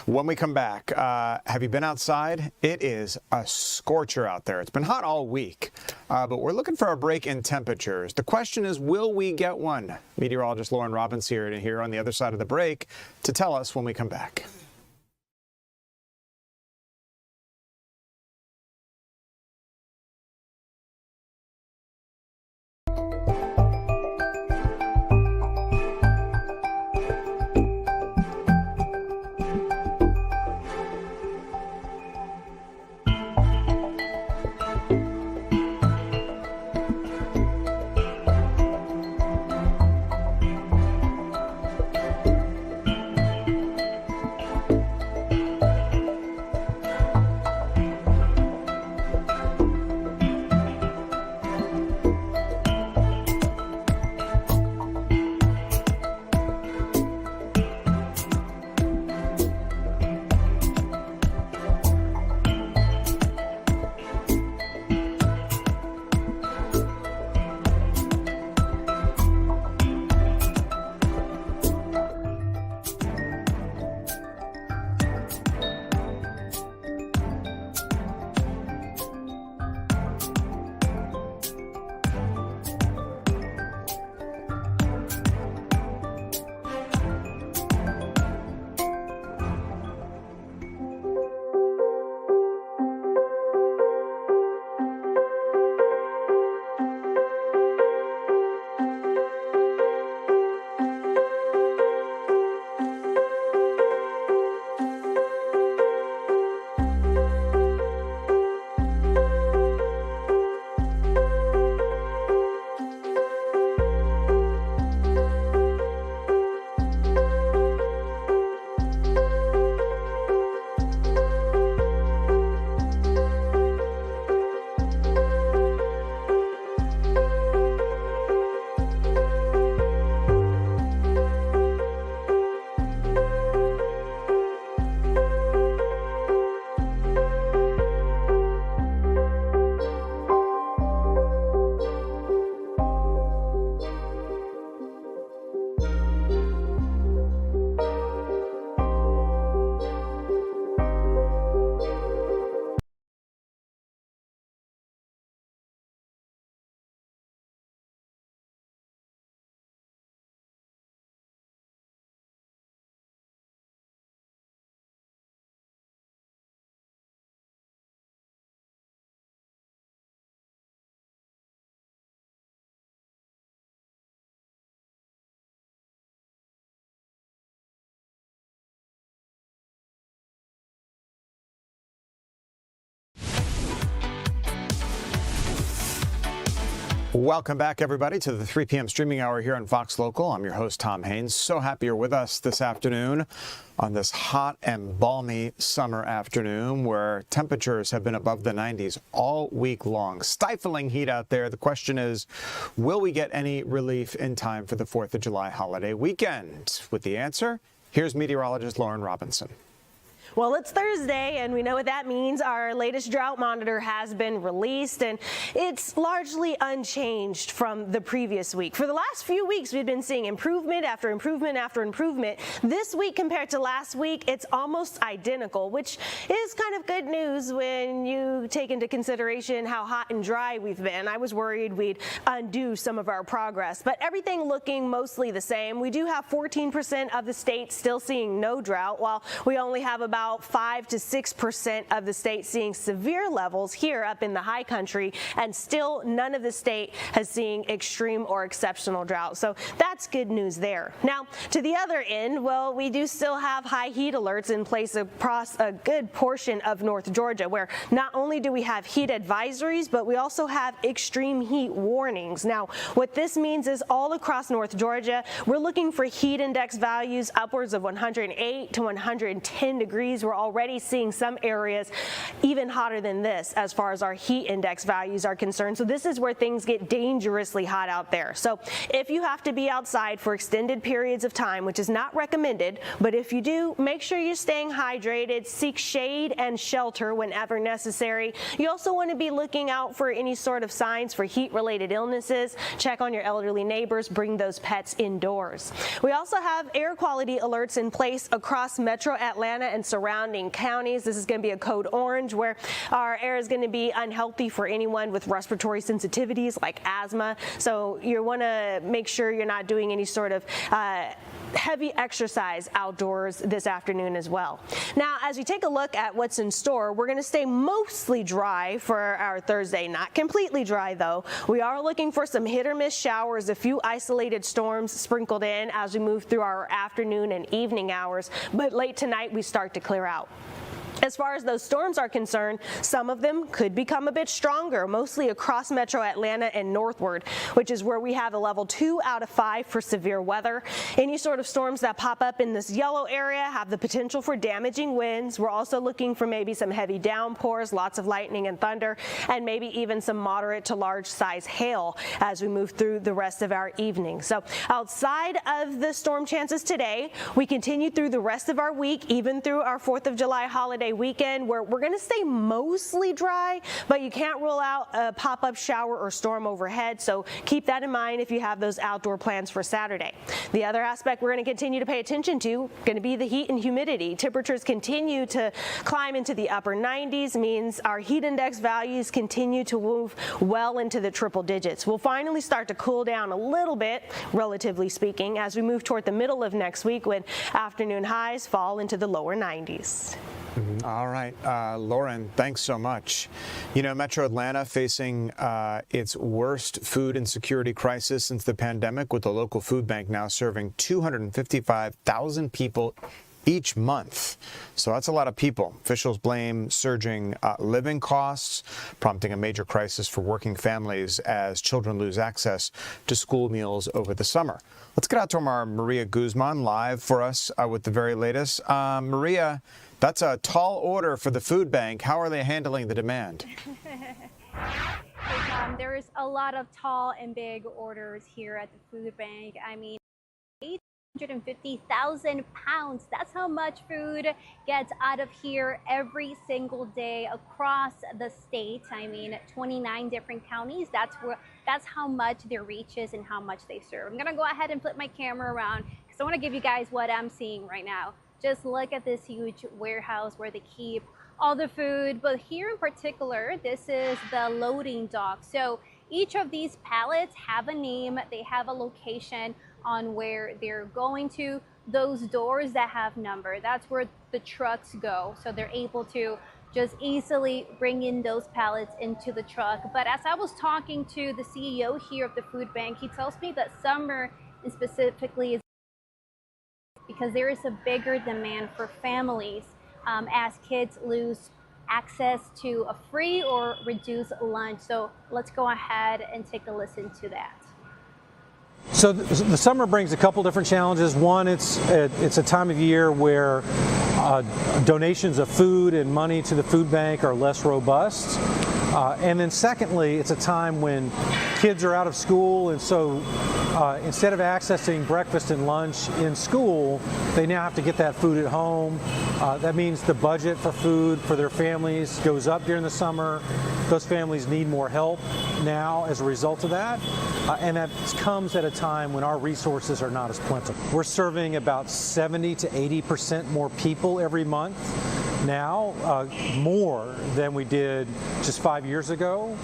When we come back, have you been outside? It is a scorcher out there. It's been hot all week, but we're looking for a break in temperatures. The question is, will we get one? Meteorologist Lauren Robbins here on the other side of the break to tell us when we come back. Welcome back, everybody, to the 3 p.m. streaming hour here on Fox Local. I'm your host, Tom Haines. So happy you're with us this afternoon on this hot and balmy summer afternoon where temperatures have been above the 90s all week long. Stifling heat out there. The question is, will we get any relief in time for the 4th of July holiday weekend? With the answer, here's meteorologist Lauren Robinson. Well, it's Thursday, and we know what that means. Our latest drought monitor has been released, and it's largely unchanged from the previous week. For the last few weeks, we've been seeing improvement after improvement after improvement. This week compared to last week, it's almost identical, which is kind of good news when you take into consideration how hot and dry we've been. I was worried we'd undo some of our progress, but everything looking mostly the same. We do have 14% of the state still seeing no drought, while we only have about about 5 to 6% of the state seeing severe levels here up in the high country, and still none of the state has seen extreme or exceptional drought. So that's good news there. Now, to the other end, well, we do still have high heat alerts in place across a good portion of North Georgia, where not only do we have heat advisories, but we also have extreme heat warnings. Now, what this means is all across North Georgia, we're looking for heat index values upwards of 108 to 110 degrees. We're already seeing some areas even hotter than this as far as our heat index values are concerned. So this is where things get dangerously hot out there. So if you have to be outside for extended periods of time, which is not recommended, but if you do, make sure you're staying hydrated, seek shade and shelter whenever necessary. You also want to be looking out for any sort of signs for heat-related illnesses. Check on your elderly neighbors, bring those pets indoors. We also have air quality alerts in place across Metro Atlanta and surrounding counties. This is going to be a code orange, where our air is going to be unhealthy for anyone with respiratory sensitivities like asthma. So you want to make sure you're not doing any sort of heavy exercise outdoors this afternoon as well. Now, as we take a look at what's in store, we're going to stay mostly dry for our Thursday. Not completely dry, though. We are looking for some hit or miss showers, a few isolated storms sprinkled in as we move through our afternoon and evening hours, but late tonight we start to clear out. As far as those storms are concerned, some of them could become a bit stronger, mostly across Metro Atlanta and northward, which is where we have a level 2 out of 5 for severe weather. Any sort of storms that pop up in this yellow area have the potential for damaging winds. We're also looking for maybe some heavy downpours, lots of lightning and thunder, and maybe even some moderate to large size hail as we move through the rest of our evening. So outside of the storm chances today, we continue through the rest of our week, even through our 4th of July holiday weekend, where we're going to stay mostly dry, but you can't rule out a pop-up shower or storm overhead, so keep that in mind if you have those outdoor plans for Saturday. The other aspect we're going to continue to pay attention to going to be the heat and humidity. Temperatures continue to climb into the upper 90s, means our heat index values continue to move well into the triple digits. We'll finally start to cool down a little bit, relatively speaking, as we move toward the middle of next week, when afternoon highs fall into the lower 90s. All right, Lauren, thanks so much. You know, Metro Atlanta facing its worst food insecurity crisis since the pandemic, with the local food bank now serving 255,000 people each month. So that's a lot of people. Officials blame surging living costs, prompting a major crisis for working families as children lose access to school meals over the summer. Let's get out to our Maria Guzman live for us with the very latest. Maria, that's a tall order for the food bank. How are they handling the demand? There is a lot of tall and big orders here at the food bank. I mean, 850,000 pounds. That's how much food gets out of here every single day across the state. I mean, 29 different counties. That's how much their reach is and how much they serve. I'm gonna go ahead and flip my camera around because I want to give you guys what I'm seeing right now. Just look at this huge warehouse where they keep all the food. But here in particular, this is the loading dock. So each of these pallets have a name. They have a location on where they're going to. Those doors that have number, that's where the trucks go. So they're able to just easily bring in those pallets into the truck. But as I was talking to the CEO here of the food bank, he tells me that summer specifically is because there is a bigger demand for families as kids lose access to a free or reduced lunch. So let's go ahead and take a listen to that. So the summer brings a couple different challenges. One, it's a time of year where donations of food and money to the food bank are less robust. And then secondly, it's a time when kids are out of school, and so instead of accessing breakfast and lunch in school, they now have to get that food at home. That means the budget for food for their families goes up during the summer. Those families need more help now as a result of that. And that comes at a time when our resources are not as plentiful. We're serving about 70 to 80% more people every month now, more than we did just 5 years ago.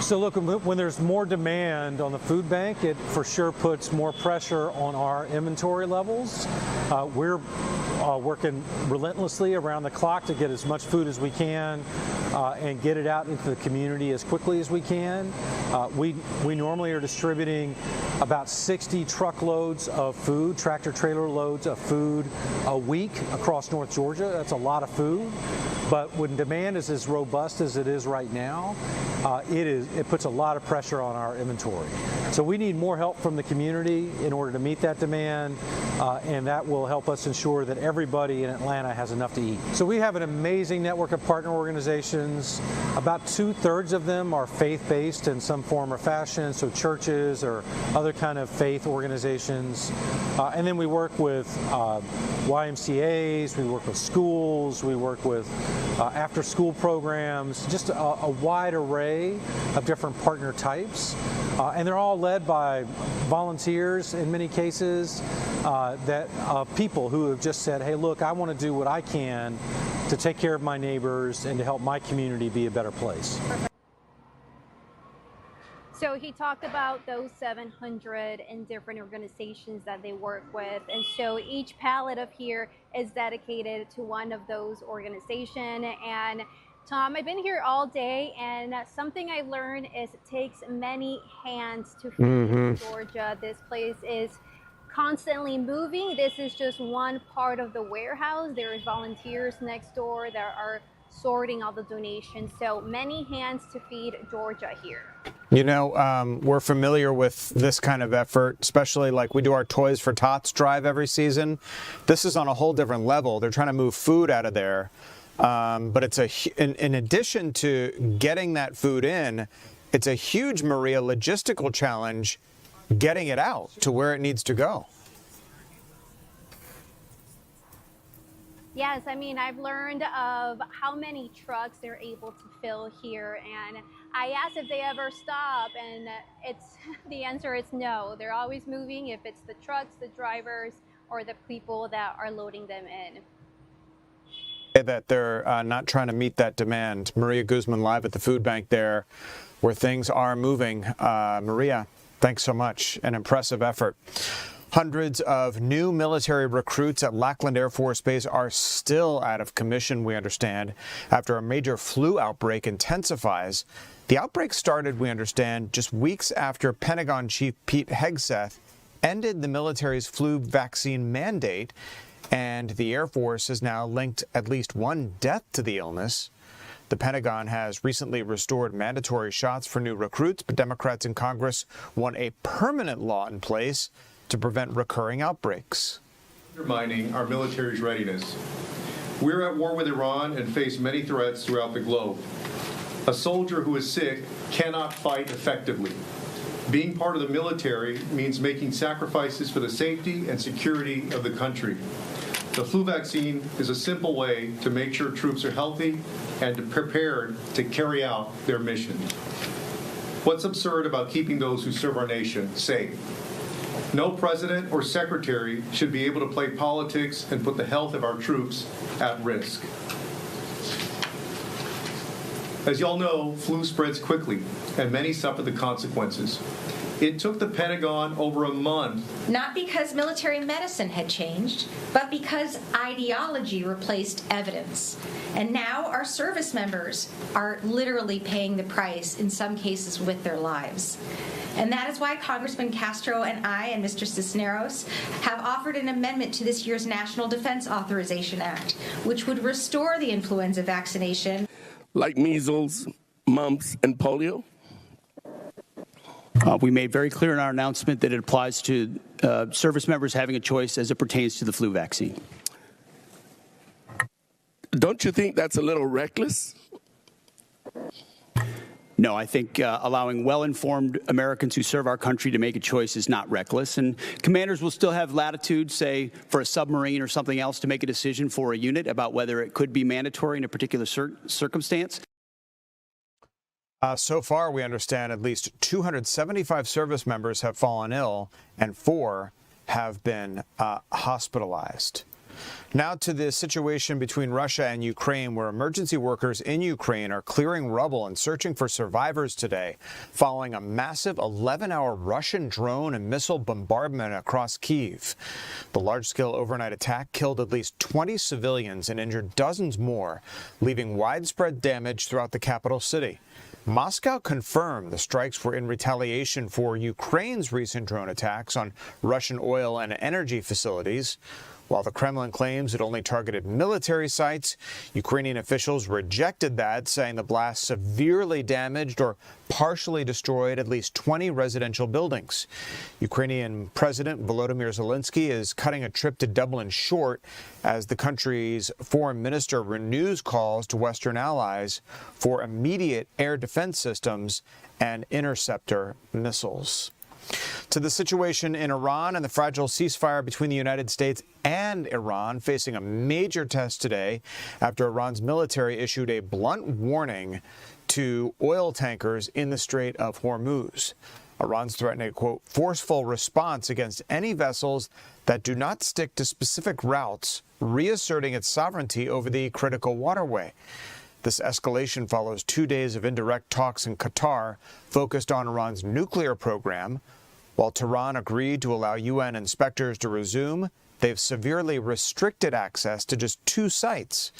So look, when there's more demand on the food bank, it for sure puts more pressure on our inventory levels. We're working relentlessly around the clock to get as much food as we can and get it out into the community as quickly as we can. We normally are distributing about 60 truckloads of food, tractor-trailer loads of food a week across North Georgia. That's a lot of food. But when demand is as robust as it is right now, it puts a lot of pressure on our inventory. So we need more help from the community in order to meet that demand, and that will help us ensure that everybody in Atlanta has enough to eat. So we have an amazing network of partner organizations. About 2/3 of them are faith-based in some form or fashion, so churches or other kind of faith organizations. And then we work with YMCAs, we work with schools, we work with after-school programs, just a wide array of different partner types. And they're all led by volunteers in many cases, people who have just said, hey, look, I want to do what I can to take care of my neighbors and to help my community be a better place. So he talked about those 700 and different organizations that they work with. And so each pallet of here is dedicated to one of those organizations. And Tom, I've been here all day, and something I learned is it takes many hands to feed Georgia. This place is constantly moving. This is just one part of the warehouse. There is volunteers next door that are sorting all the donations. So many hands to feed Georgia here. You know, we're familiar with this kind of effort, especially like we do our Toys for Tots drive every season. This is on a whole different level. They're trying to move food out of there. But it's in addition to getting that food in, it's a huge, Maria, logistical challenge getting it out to where it needs to go. Yes, I mean, I've learned of how many trucks they're able to fill here, and I asked if they ever stop, and the answer is no. They're always moving, if it's the trucks, the drivers, or the people that are loading them in. That they're not trying to meet that demand. Maria Guzman live at the food bank there where things are moving. Maria, thanks so much. An impressive effort. Hundreds of new military recruits at Lackland Air Force Base are still out of commission, we understand, after a major flu outbreak intensifies. The outbreak started, we understand, just weeks after Pentagon Chief Pete Hegseth ended the military's flu vaccine mandate, and the Air Force has now linked at least one death to the illness. The Pentagon has recently restored mandatory shots for new recruits, but Democrats in Congress want a permanent law in place to prevent recurring outbreaks. Undermining our military's readiness. We're at war with Iran and face many threats throughout the globe. A soldier who is sick cannot fight effectively. Being part of the military means making sacrifices for the safety and security of the country. The flu vaccine is a simple way to make sure troops are healthy and prepared to carry out their mission. What's absurd about keeping those who serve our nation safe? No president or secretary should be able to play politics and put the health of our troops at risk. As y'all know, flu spreads quickly, and many suffer the consequences. It took the Pentagon over a month. Not because military medicine had changed, but because ideology replaced evidence. And now our service members are literally paying the price, in some cases with their lives. And that is why Congressman Castro and I and Mr. Cisneros have offered an amendment to this year's National Defense Authorization Act, which would restore the influenza vaccination. Like measles, mumps, and polio? We made very clear in our announcement that it applies to service members having a choice as it pertains to the flu vaccine. Don't you think that's a little reckless? No, I think allowing well-informed Americans who serve our country to make a choice is not reckless. And commanders will still have latitude, say, for a submarine or something else to make a decision for a unit about whether it could be mandatory in a particular circumstance. So far, we understand at least 275 service members have fallen ill and 4 have been hospitalized. Now to the situation between Russia and Ukraine, where emergency workers in Ukraine are clearing rubble and searching for survivors today, following a massive 11-hour Russian drone and missile bombardment across Kyiv. The large-scale overnight attack killed at least 20 civilians and injured dozens more, leaving widespread damage throughout the capital city. Moscow confirmed the strikes were in retaliation for Ukraine's recent drone attacks on Russian oil and energy facilities. While the Kremlin claims it only targeted military sites, Ukrainian officials rejected that, saying the blast severely damaged or partially destroyed at least 20 residential buildings. Ukrainian President Volodymyr Zelensky is cutting a trip to Dublin short as the country's foreign minister renews calls to Western allies for immediate air defense systems and interceptor missiles. To the situation in Iran and the fragile ceasefire between the United States and Iran facing a major test today after Iran's military issued a blunt warning to oil tankers in the Strait of Hormuz. Iran's threatening a, quote, forceful response against any vessels that do not stick to specific routes, reasserting its sovereignty over the critical waterway. This escalation follows 2 days of indirect talks in Qatar focused on Iran's nuclear program. While Tehran agreed to allow UN inspectors to resume, they've severely restricted access to just 2 sites.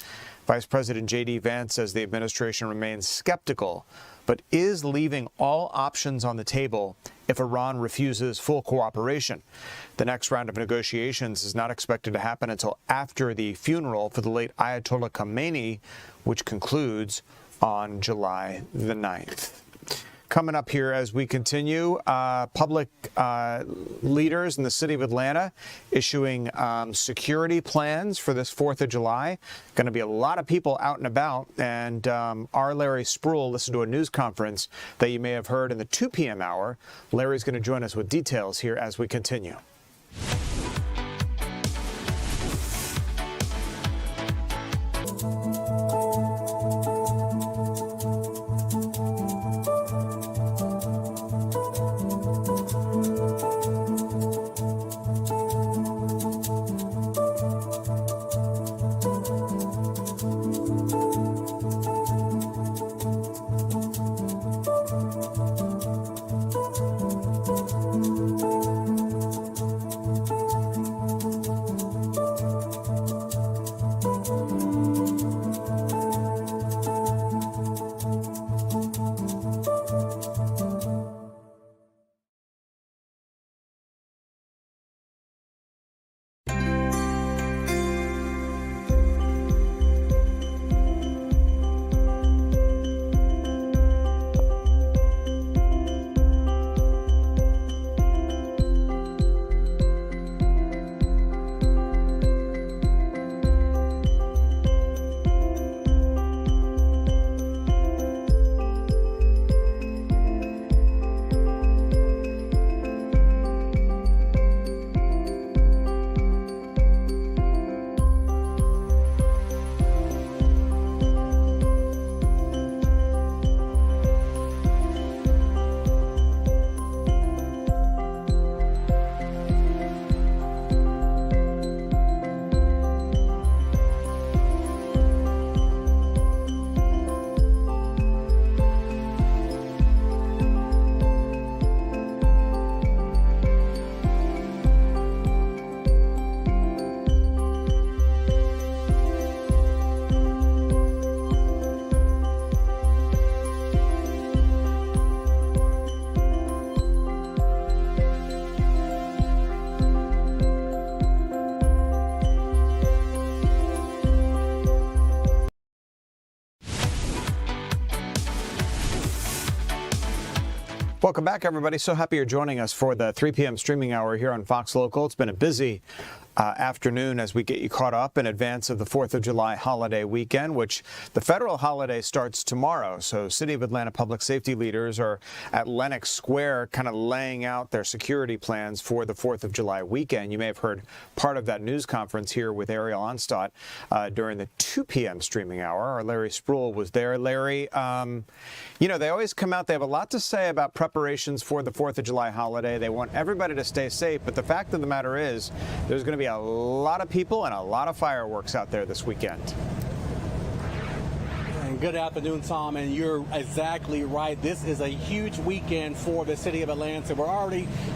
Vice President J.D. Vance says the administration remains skeptical, but is leaving all options on the table if Iran refuses full cooperation. The next round of negotiations is not expected to happen until after the funeral for the late Ayatollah Khamenei, which concludes on July the 9th. Coming up here as we continue, public leaders in the city of Atlanta issuing security plans for this 4th of July. Going to be a lot of people out and about, and our Larry Spruill listened to a news conference that you may have heard in the 2 p.m. hour. Larry's going to join us with details here as we continue. Welcome back, everybody. So happy you're joining us for the 3 p.m. streaming hour here on Fox Local. It's been a busy afternoon as we get you caught up in advance of the 4th of July holiday weekend, which the federal holiday starts tomorrow. So City of Atlanta public safety leaders are at Lenox Square kind of laying out their security plans for the 4th of July weekend. You may have heard part of that news conference here with Ariel Onstott during the 2 p.m. streaming hour. Our Larry Spruill was there. Larry, you know, they always come out, they have a lot to say about preparations for the 4th of July holiday. They want everybody to stay safe, but the fact of the matter is there's going to be be a lot of people and a lot of fireworks out there this weekend. Good afternoon, Tom, and you're exactly right. This is a huge weekend for the city of Atlanta. We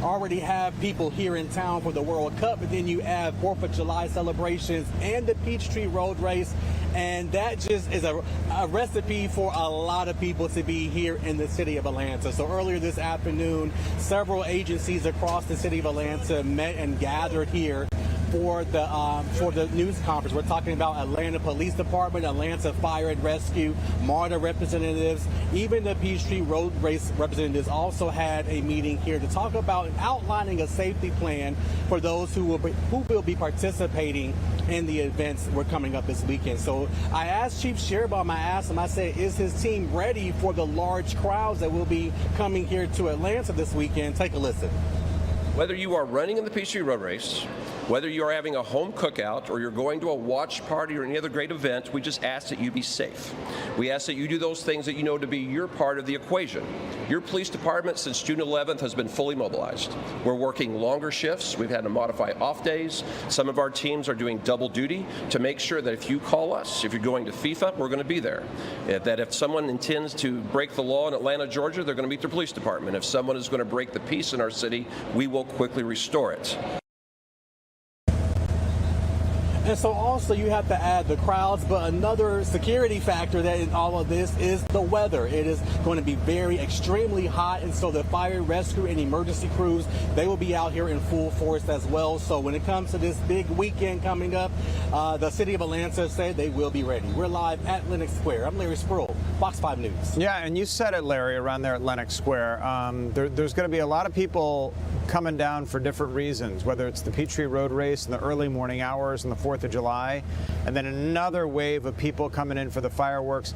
already have people here in town for the World Cup, but then you add 4th of July celebrations and the Peachtree Road Race, and that just is a recipe for a lot of people to be here in the city of Atlanta. So earlier this afternoon, several agencies across the city of Atlanta met and gathered here for the news conference. We're talking about Atlanta Police Department, Atlanta Fire and Rescue, MARTA representatives, even the Peachtree Road Race representatives also had a meeting here to talk about outlining a safety plan for those who will be participating in the events we're coming up this weekend. So I asked Chief Sheribaum, I said, is his team ready for the large crowds that will be coming here to Atlanta this weekend? Take a listen. Whether you are running in the Peachtree Road Race, whether you are having a home cookout or you're going to a watch party or any other great event, we just ask that you be safe. We ask that you do those things that you know to be your part of the equation. Your police department since June 11th has been fully mobilized. We're working longer shifts. We've had to modify off days. Some of our teams are doing double duty to make sure that if you call us, if you're going to FIFA, we're going to be there. That if someone intends to break the law in Atlanta, Georgia, they're going to meet their police department. If someone is going to break the peace in our city, we will quickly restore it. And so also you have to add the crowds, but another security factor that in all of this is the weather. It is going to be extremely hot, and so the fire, rescue, and emergency crews, they will be out here in full force as well. So when it comes to this big weekend coming up, the city of Atlanta said they will be ready. We're live at Lenox Square. I'm Larry Spruill, Fox 5 News. Yeah, and you said it, Larry, around there at Lenox Square. There's going to be a lot of people coming down for different reasons, whether it's the Peachtree Road Race in the early morning hours on the 4th of July, and then another wave of people coming in for the fireworks.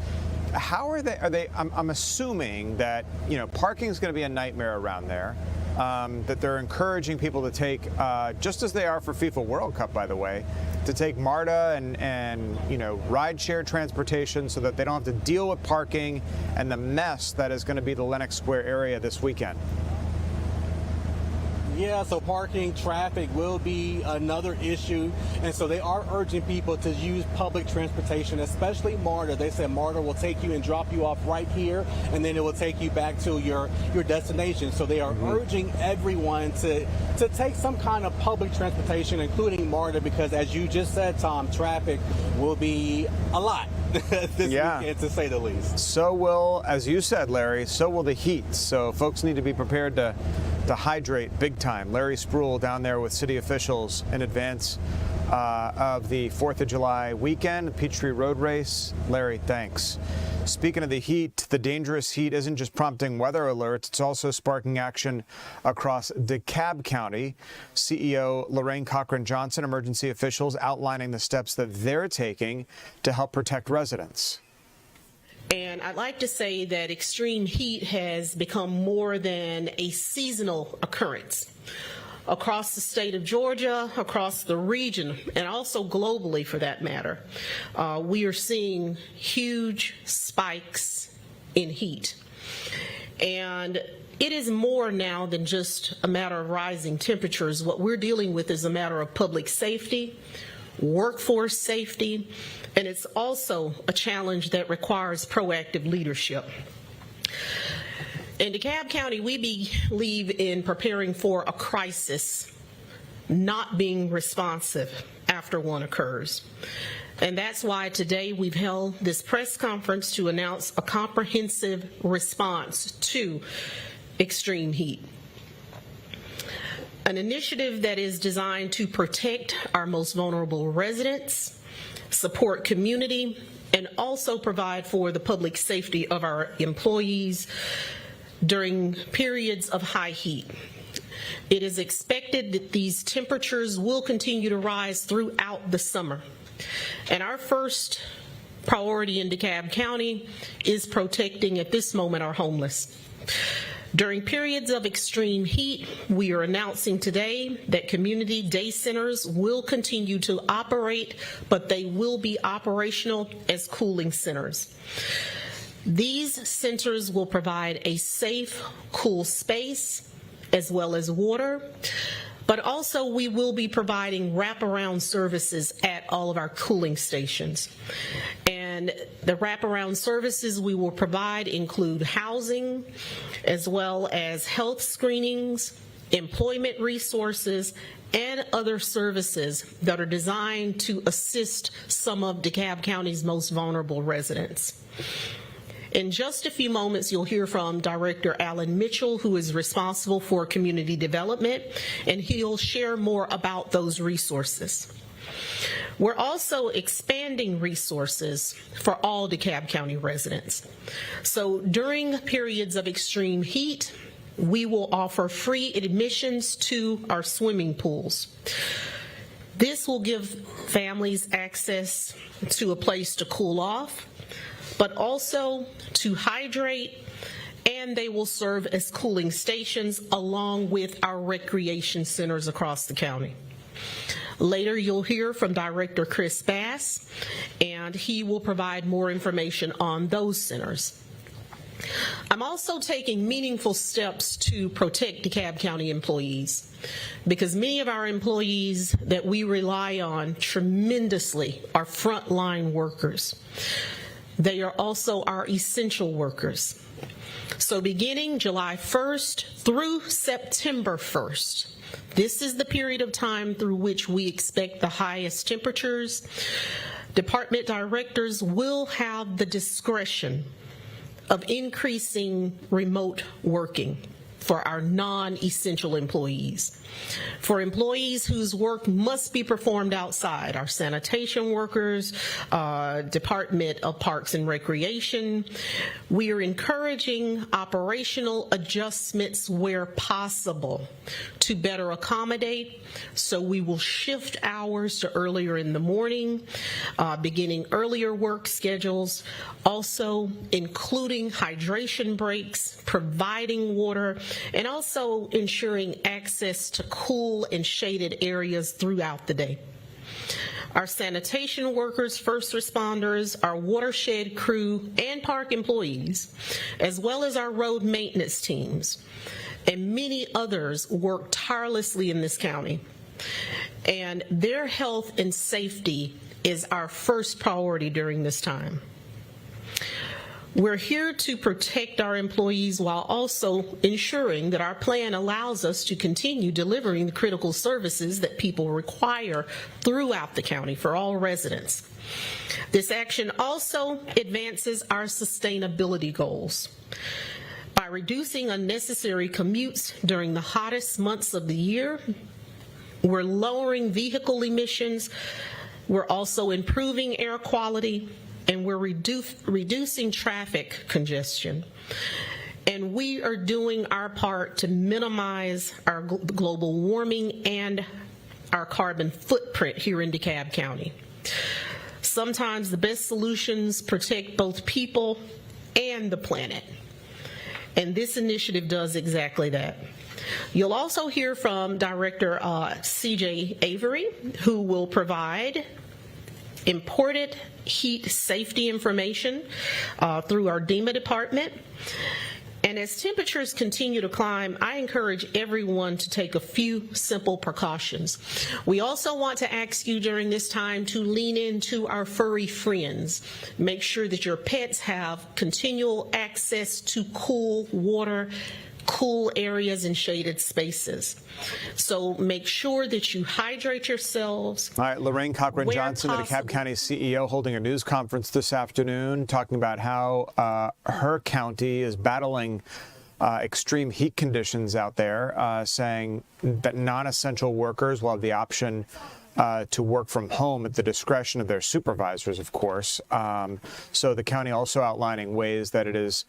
How are they? I'm assuming that, parking is going to be a nightmare around there. That they're encouraging people to take, just as they are for FIFA World Cup, by the way, to take MARTA and ride-share transportation so that they don't have to deal with parking and the mess that is going to be the Lenox Square area this weekend. Yeah, so parking, traffic will be another issue, and so they are urging people to use public transportation, especially MARTA. They said MARTA will take you and drop you off right here, and then it will take you back to your destination. So they are urging everyone to take some kind of public transportation, including MARTA, because as you just said, Tom, traffic will be a lot this weekend, to say the least. So will, as you said, Larry, so will the heat. So folks need to be prepared to hydrate big time. Larry Spruill down there with city officials in advance of the 4th of July weekend, Peachtree Road Race. Larry, thanks. Speaking of the heat, the dangerous heat isn't just prompting weather alerts, it's also sparking action across DeKalb County. CEO Lorraine Cochran-Johnson, emergency officials outlining the steps that they're taking to help protect residents. And I'd like to say that extreme heat has become more than a seasonal occurrence. Across the state of Georgia, across the region, and also globally for that matter, we are seeing huge spikes in heat. And it is more now than just a matter of rising temperatures. What we're dealing with is a matter of public safety, workforce safety, and it's also a challenge that requires proactive leadership. In DeKalb County, we believe in preparing for a crisis, not being responsive after one occurs. And that's why today we've held this press conference to announce a comprehensive response to extreme heat. An initiative that is designed to protect our most vulnerable residents, support community, and also provide for the public safety of our employees during periods of high heat. It is expected that these temperatures will continue to rise throughout the summer. And our first priority in DeKalb County is protecting, at this moment, our homeless. During periods of extreme heat, we are announcing today that community day centers will continue to operate, but they will be operational as cooling centers. These centers will provide a safe, cool space, as well as water, But also we will be providing wraparound services at all of our cooling stations. And the wraparound services we will provide include housing, as well as health screenings, employment resources, and other services that are designed to assist some of DeKalb County's most vulnerable residents. In just a few moments, you'll hear from Director Alan Mitchell, who is responsible for community development, and he'll share more about those resources. We're also expanding resources for all DeKalb County residents. So during periods of extreme heat, we will offer free admissions to our swimming pools. This will give families access to a place to cool off, but also to hydrate, and they will serve as cooling stations along with our recreation centers across the county. Later, you'll hear from Director Chris Bass, and he will provide more information on those centers. I'm also taking meaningful steps to protect DeKalb County employees, because many of our employees that we rely on tremendously are frontline workers. They are also our essential workers. So beginning July 1st through September 1st, this is the period of time through which we expect the highest temperatures. Department directors will have the discretion of increasing remote working for our non-essential employees. For employees whose work must be performed outside, our sanitation workers, Department of Parks and Recreation, we are encouraging operational adjustments where possible to better accommodate. So we will shift hours to earlier in the morning, beginning earlier work schedules, also including hydration breaks, providing water, and also ensuring access to cool and shaded areas throughout the day. Our sanitation workers, first responders, our watershed crew, and park employees, as well as our road maintenance teams, and many others work tirelessly in this county. And their health and safety is our first priority during this time. We're here to protect our employees while also ensuring that our plan allows us to continue delivering the critical services that people require throughout the county for all residents. This action also advances our sustainability goals. By reducing unnecessary commutes during the hottest months of the year, we're lowering vehicle emissions, we're also improving air quality, and we're reducing traffic congestion. And we are doing our part to minimize our global warming and our carbon footprint here in DeKalb County. Sometimes the best solutions protect both people and the planet. And this initiative does exactly that. You'll also hear from Director CJ Avery, who will provide imported heat safety information through our DEMA department. And as temperatures continue to climb, I encourage everyone to take a few simple precautions. We also want to ask you during this time to lean into our furry friends. Make sure that your pets have continual access to cool water, cool areas and shaded spaces. So make sure that you hydrate yourselves. All right, Lorraine Cochran-Johnson, the DeKalb County CEO, holding a news conference this afternoon, talking about how her county is battling extreme heat conditions out there, saying that non-essential workers will have the option to work from home at the discretion of their supervisors, of course. So the county also outlining ways that it is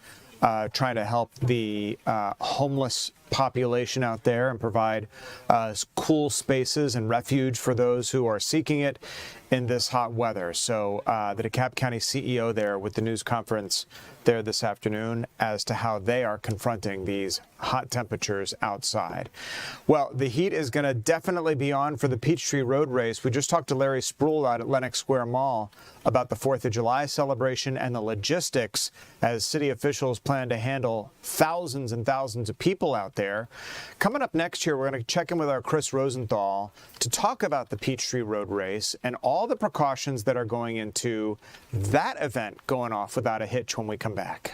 trying to help the homeless population out there and provide cool spaces and refuge for those who are seeking it in this hot weather. So the DeKalb County CEO there with the news conference there this afternoon as to how they are confronting these hot temperatures outside. Well, the heat is going to definitely be on for the Peachtree Road Race. We just talked to Larry Spruill out at Lenox Square Mall about the 4th of July celebration and the logistics as city officials plan to handle thousands and thousands of people out there. there. Coming up next here, we're going to check in with our Chris Rosenthal to talk about the Peachtree Road Race and all the precautions that are going into that event going off without a hitch when we come back.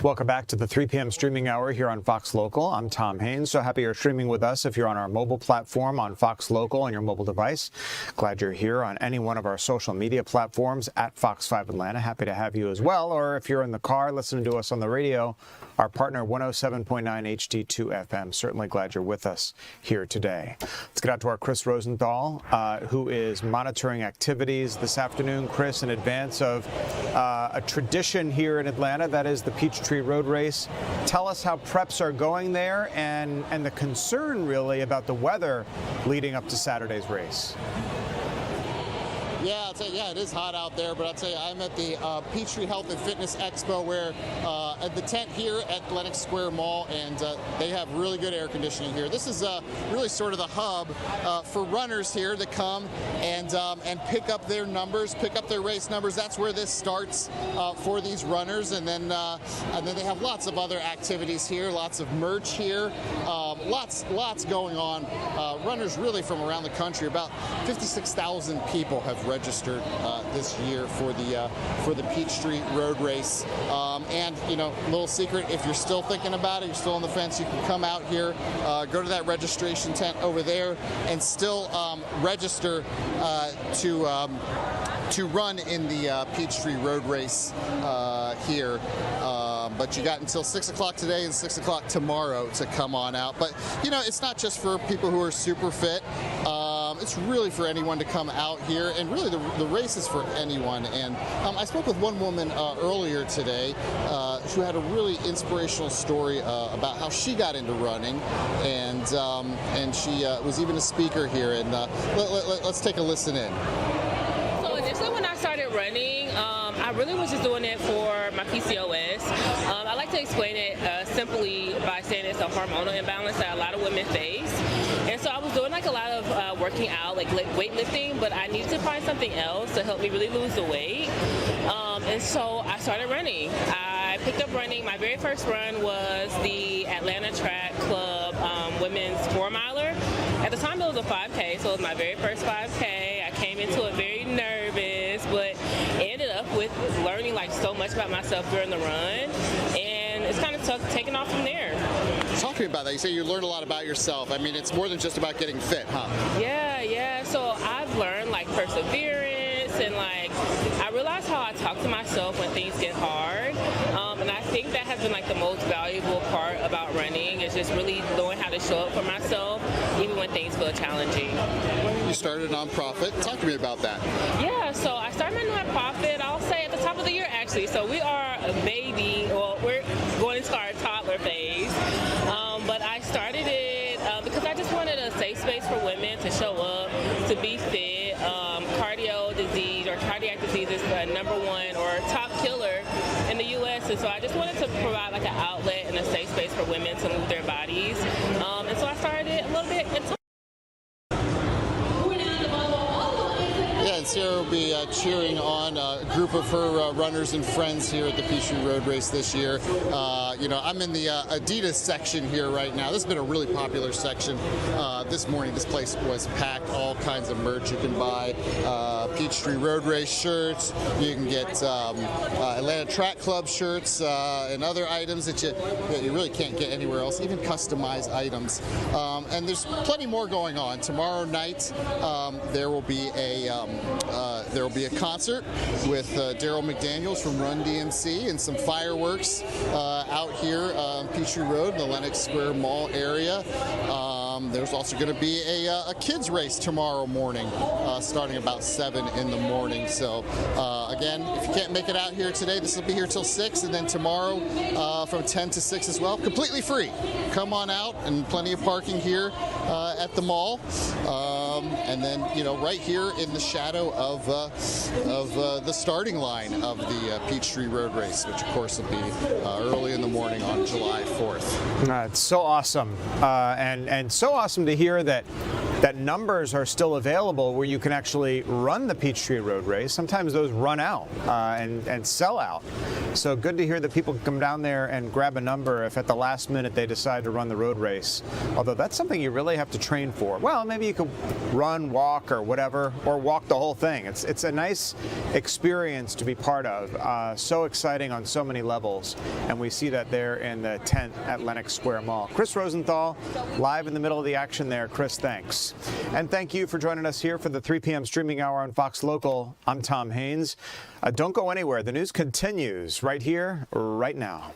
Welcome back to the 3 p.m. streaming hour here on Fox Local. I'm Tom Haines. So happy you're streaming with us if you're on our mobile platform on Fox Local on your mobile device. Glad you're here on any one of our social media platforms at Fox 5 Atlanta. Happy to have you as well. Or if you're in the car listening to us on the radio, our partner 107.9 HD2 FM. Certainly glad you're with us here today. Let's get out to our Chris Rosenthal, who is monitoring activities this afternoon. Chris, in advance of a tradition here in Atlanta, that is the Peachtree Road Race. Tell us how preps are going there and the concern really about the weather leading up to Saturday's race. Yeah, I'll tell you, yeah, it is hot out there, but I'll tell you, I'm at the Peachtree Health and Fitness Expo, where at the tent here at Lenox Square Mall, and they have really good air conditioning here. This is really sort of the hub for runners here to come and pick up their numbers, pick up their race numbers. That's where this starts for these runners, and then they have lots of other activities here, lots of merch here, lots going on. Runners really from around the country, about 56,000 people have registered this year for the Peachtree Road Race. And you know, little secret, if you're still thinking about it, you're still on the fence, you can come out here, go to that registration tent over there, and still register to run in the Peachtree Road Race here. But you got until 6 o'clock today and 6 o'clock tomorrow to come on out. But you know, it's not just for people who are super fit. It's really for anyone to come out here, and really the race is for anyone. And I spoke with one woman earlier today who had a really inspirational story about how she got into running, and she was even a speaker here. And let's take a listen in. So initially when I started running, I really was just doing it for my PCOS. I like to explain it simply by saying it's a hormonal imbalance that a lot of women face. And so I was doing like a lot of working out, like weightlifting, but I needed to find something else to help me really lose the weight. And so I started running. I picked up running. My very first run was the Atlanta Track Club women's 4-miler. At the time it was a 5K, so it was my very first 5K. I came into it very nervous, but ended up with learning like so much about myself during the run. And it's kind of taken off from there. Talk to me about that. You say you learned a lot about yourself. I mean, it's more than just about getting fit, huh? Yeah. So I've learned like perseverance and like I realize how I talk to myself when things get hard. And I think that has been like the most valuable part about running is just really knowing how to show up for myself even when things feel challenging. You started a nonprofit. Talk to me about that. Yeah, so I started my nonprofit, I'll say at the top of the year actually. So we are a baby, well, we're going into our toddler phase. But I started it because I just wanted a safe space for women to show up, to be fit. Cardio disease or cardiac disease is the #1 or top killer in the U.S. And so I just wanted to provide like an outlet and a safe space for women to move their bodies. And so I started it a little bit. And Sarah will be cheering on a group of her runners and friends here at the Peachtree Road Race this year. I'm in the Adidas section here right now. This has been a really popular section. This morning, this place was packed. All kinds of merch you can buy. Peachtree Road Race shirts. You can get Atlanta Track Club shirts and other items that you really can't get anywhere else. Even customized items. And there's plenty more going on. Tomorrow night, there will be a concert with Daryl McDaniels from Run DMC and some fireworks out here on Peachtree Road in the Lenox Square Mall area. There's also going to be a kids race tomorrow morning, starting about 7 in the morning. So again, if you can't make it out here today, this will be here till 6, and then tomorrow from 10 to 6 as well, completely free. Come on out, and plenty of parking here at the mall. And then, right here in the shadow of the starting line of the Peachtree Road Race, which of course will be early in the morning on July 4th. It's so awesome, and so awesome to hear that numbers are still available where you can actually run the Peachtree Road Race. Sometimes those run out and sell out. So good to hear that people can come down there and grab a number if at the last minute they decide to run the road race. Although that's something you really have to train for. Well, maybe you could run, walk, or whatever, or walk the whole thing. It's a nice experience to be part of. So exciting on so many levels. And we see that there in the tent at Lenox Square Mall. Chris Rosenthal, live in the middle of the action there. Chris, thanks. And thank you for joining us here for the 3 p.m. streaming hour on Fox Local. I'm Tom Haines. Don't go anywhere. The news continues right here, right now.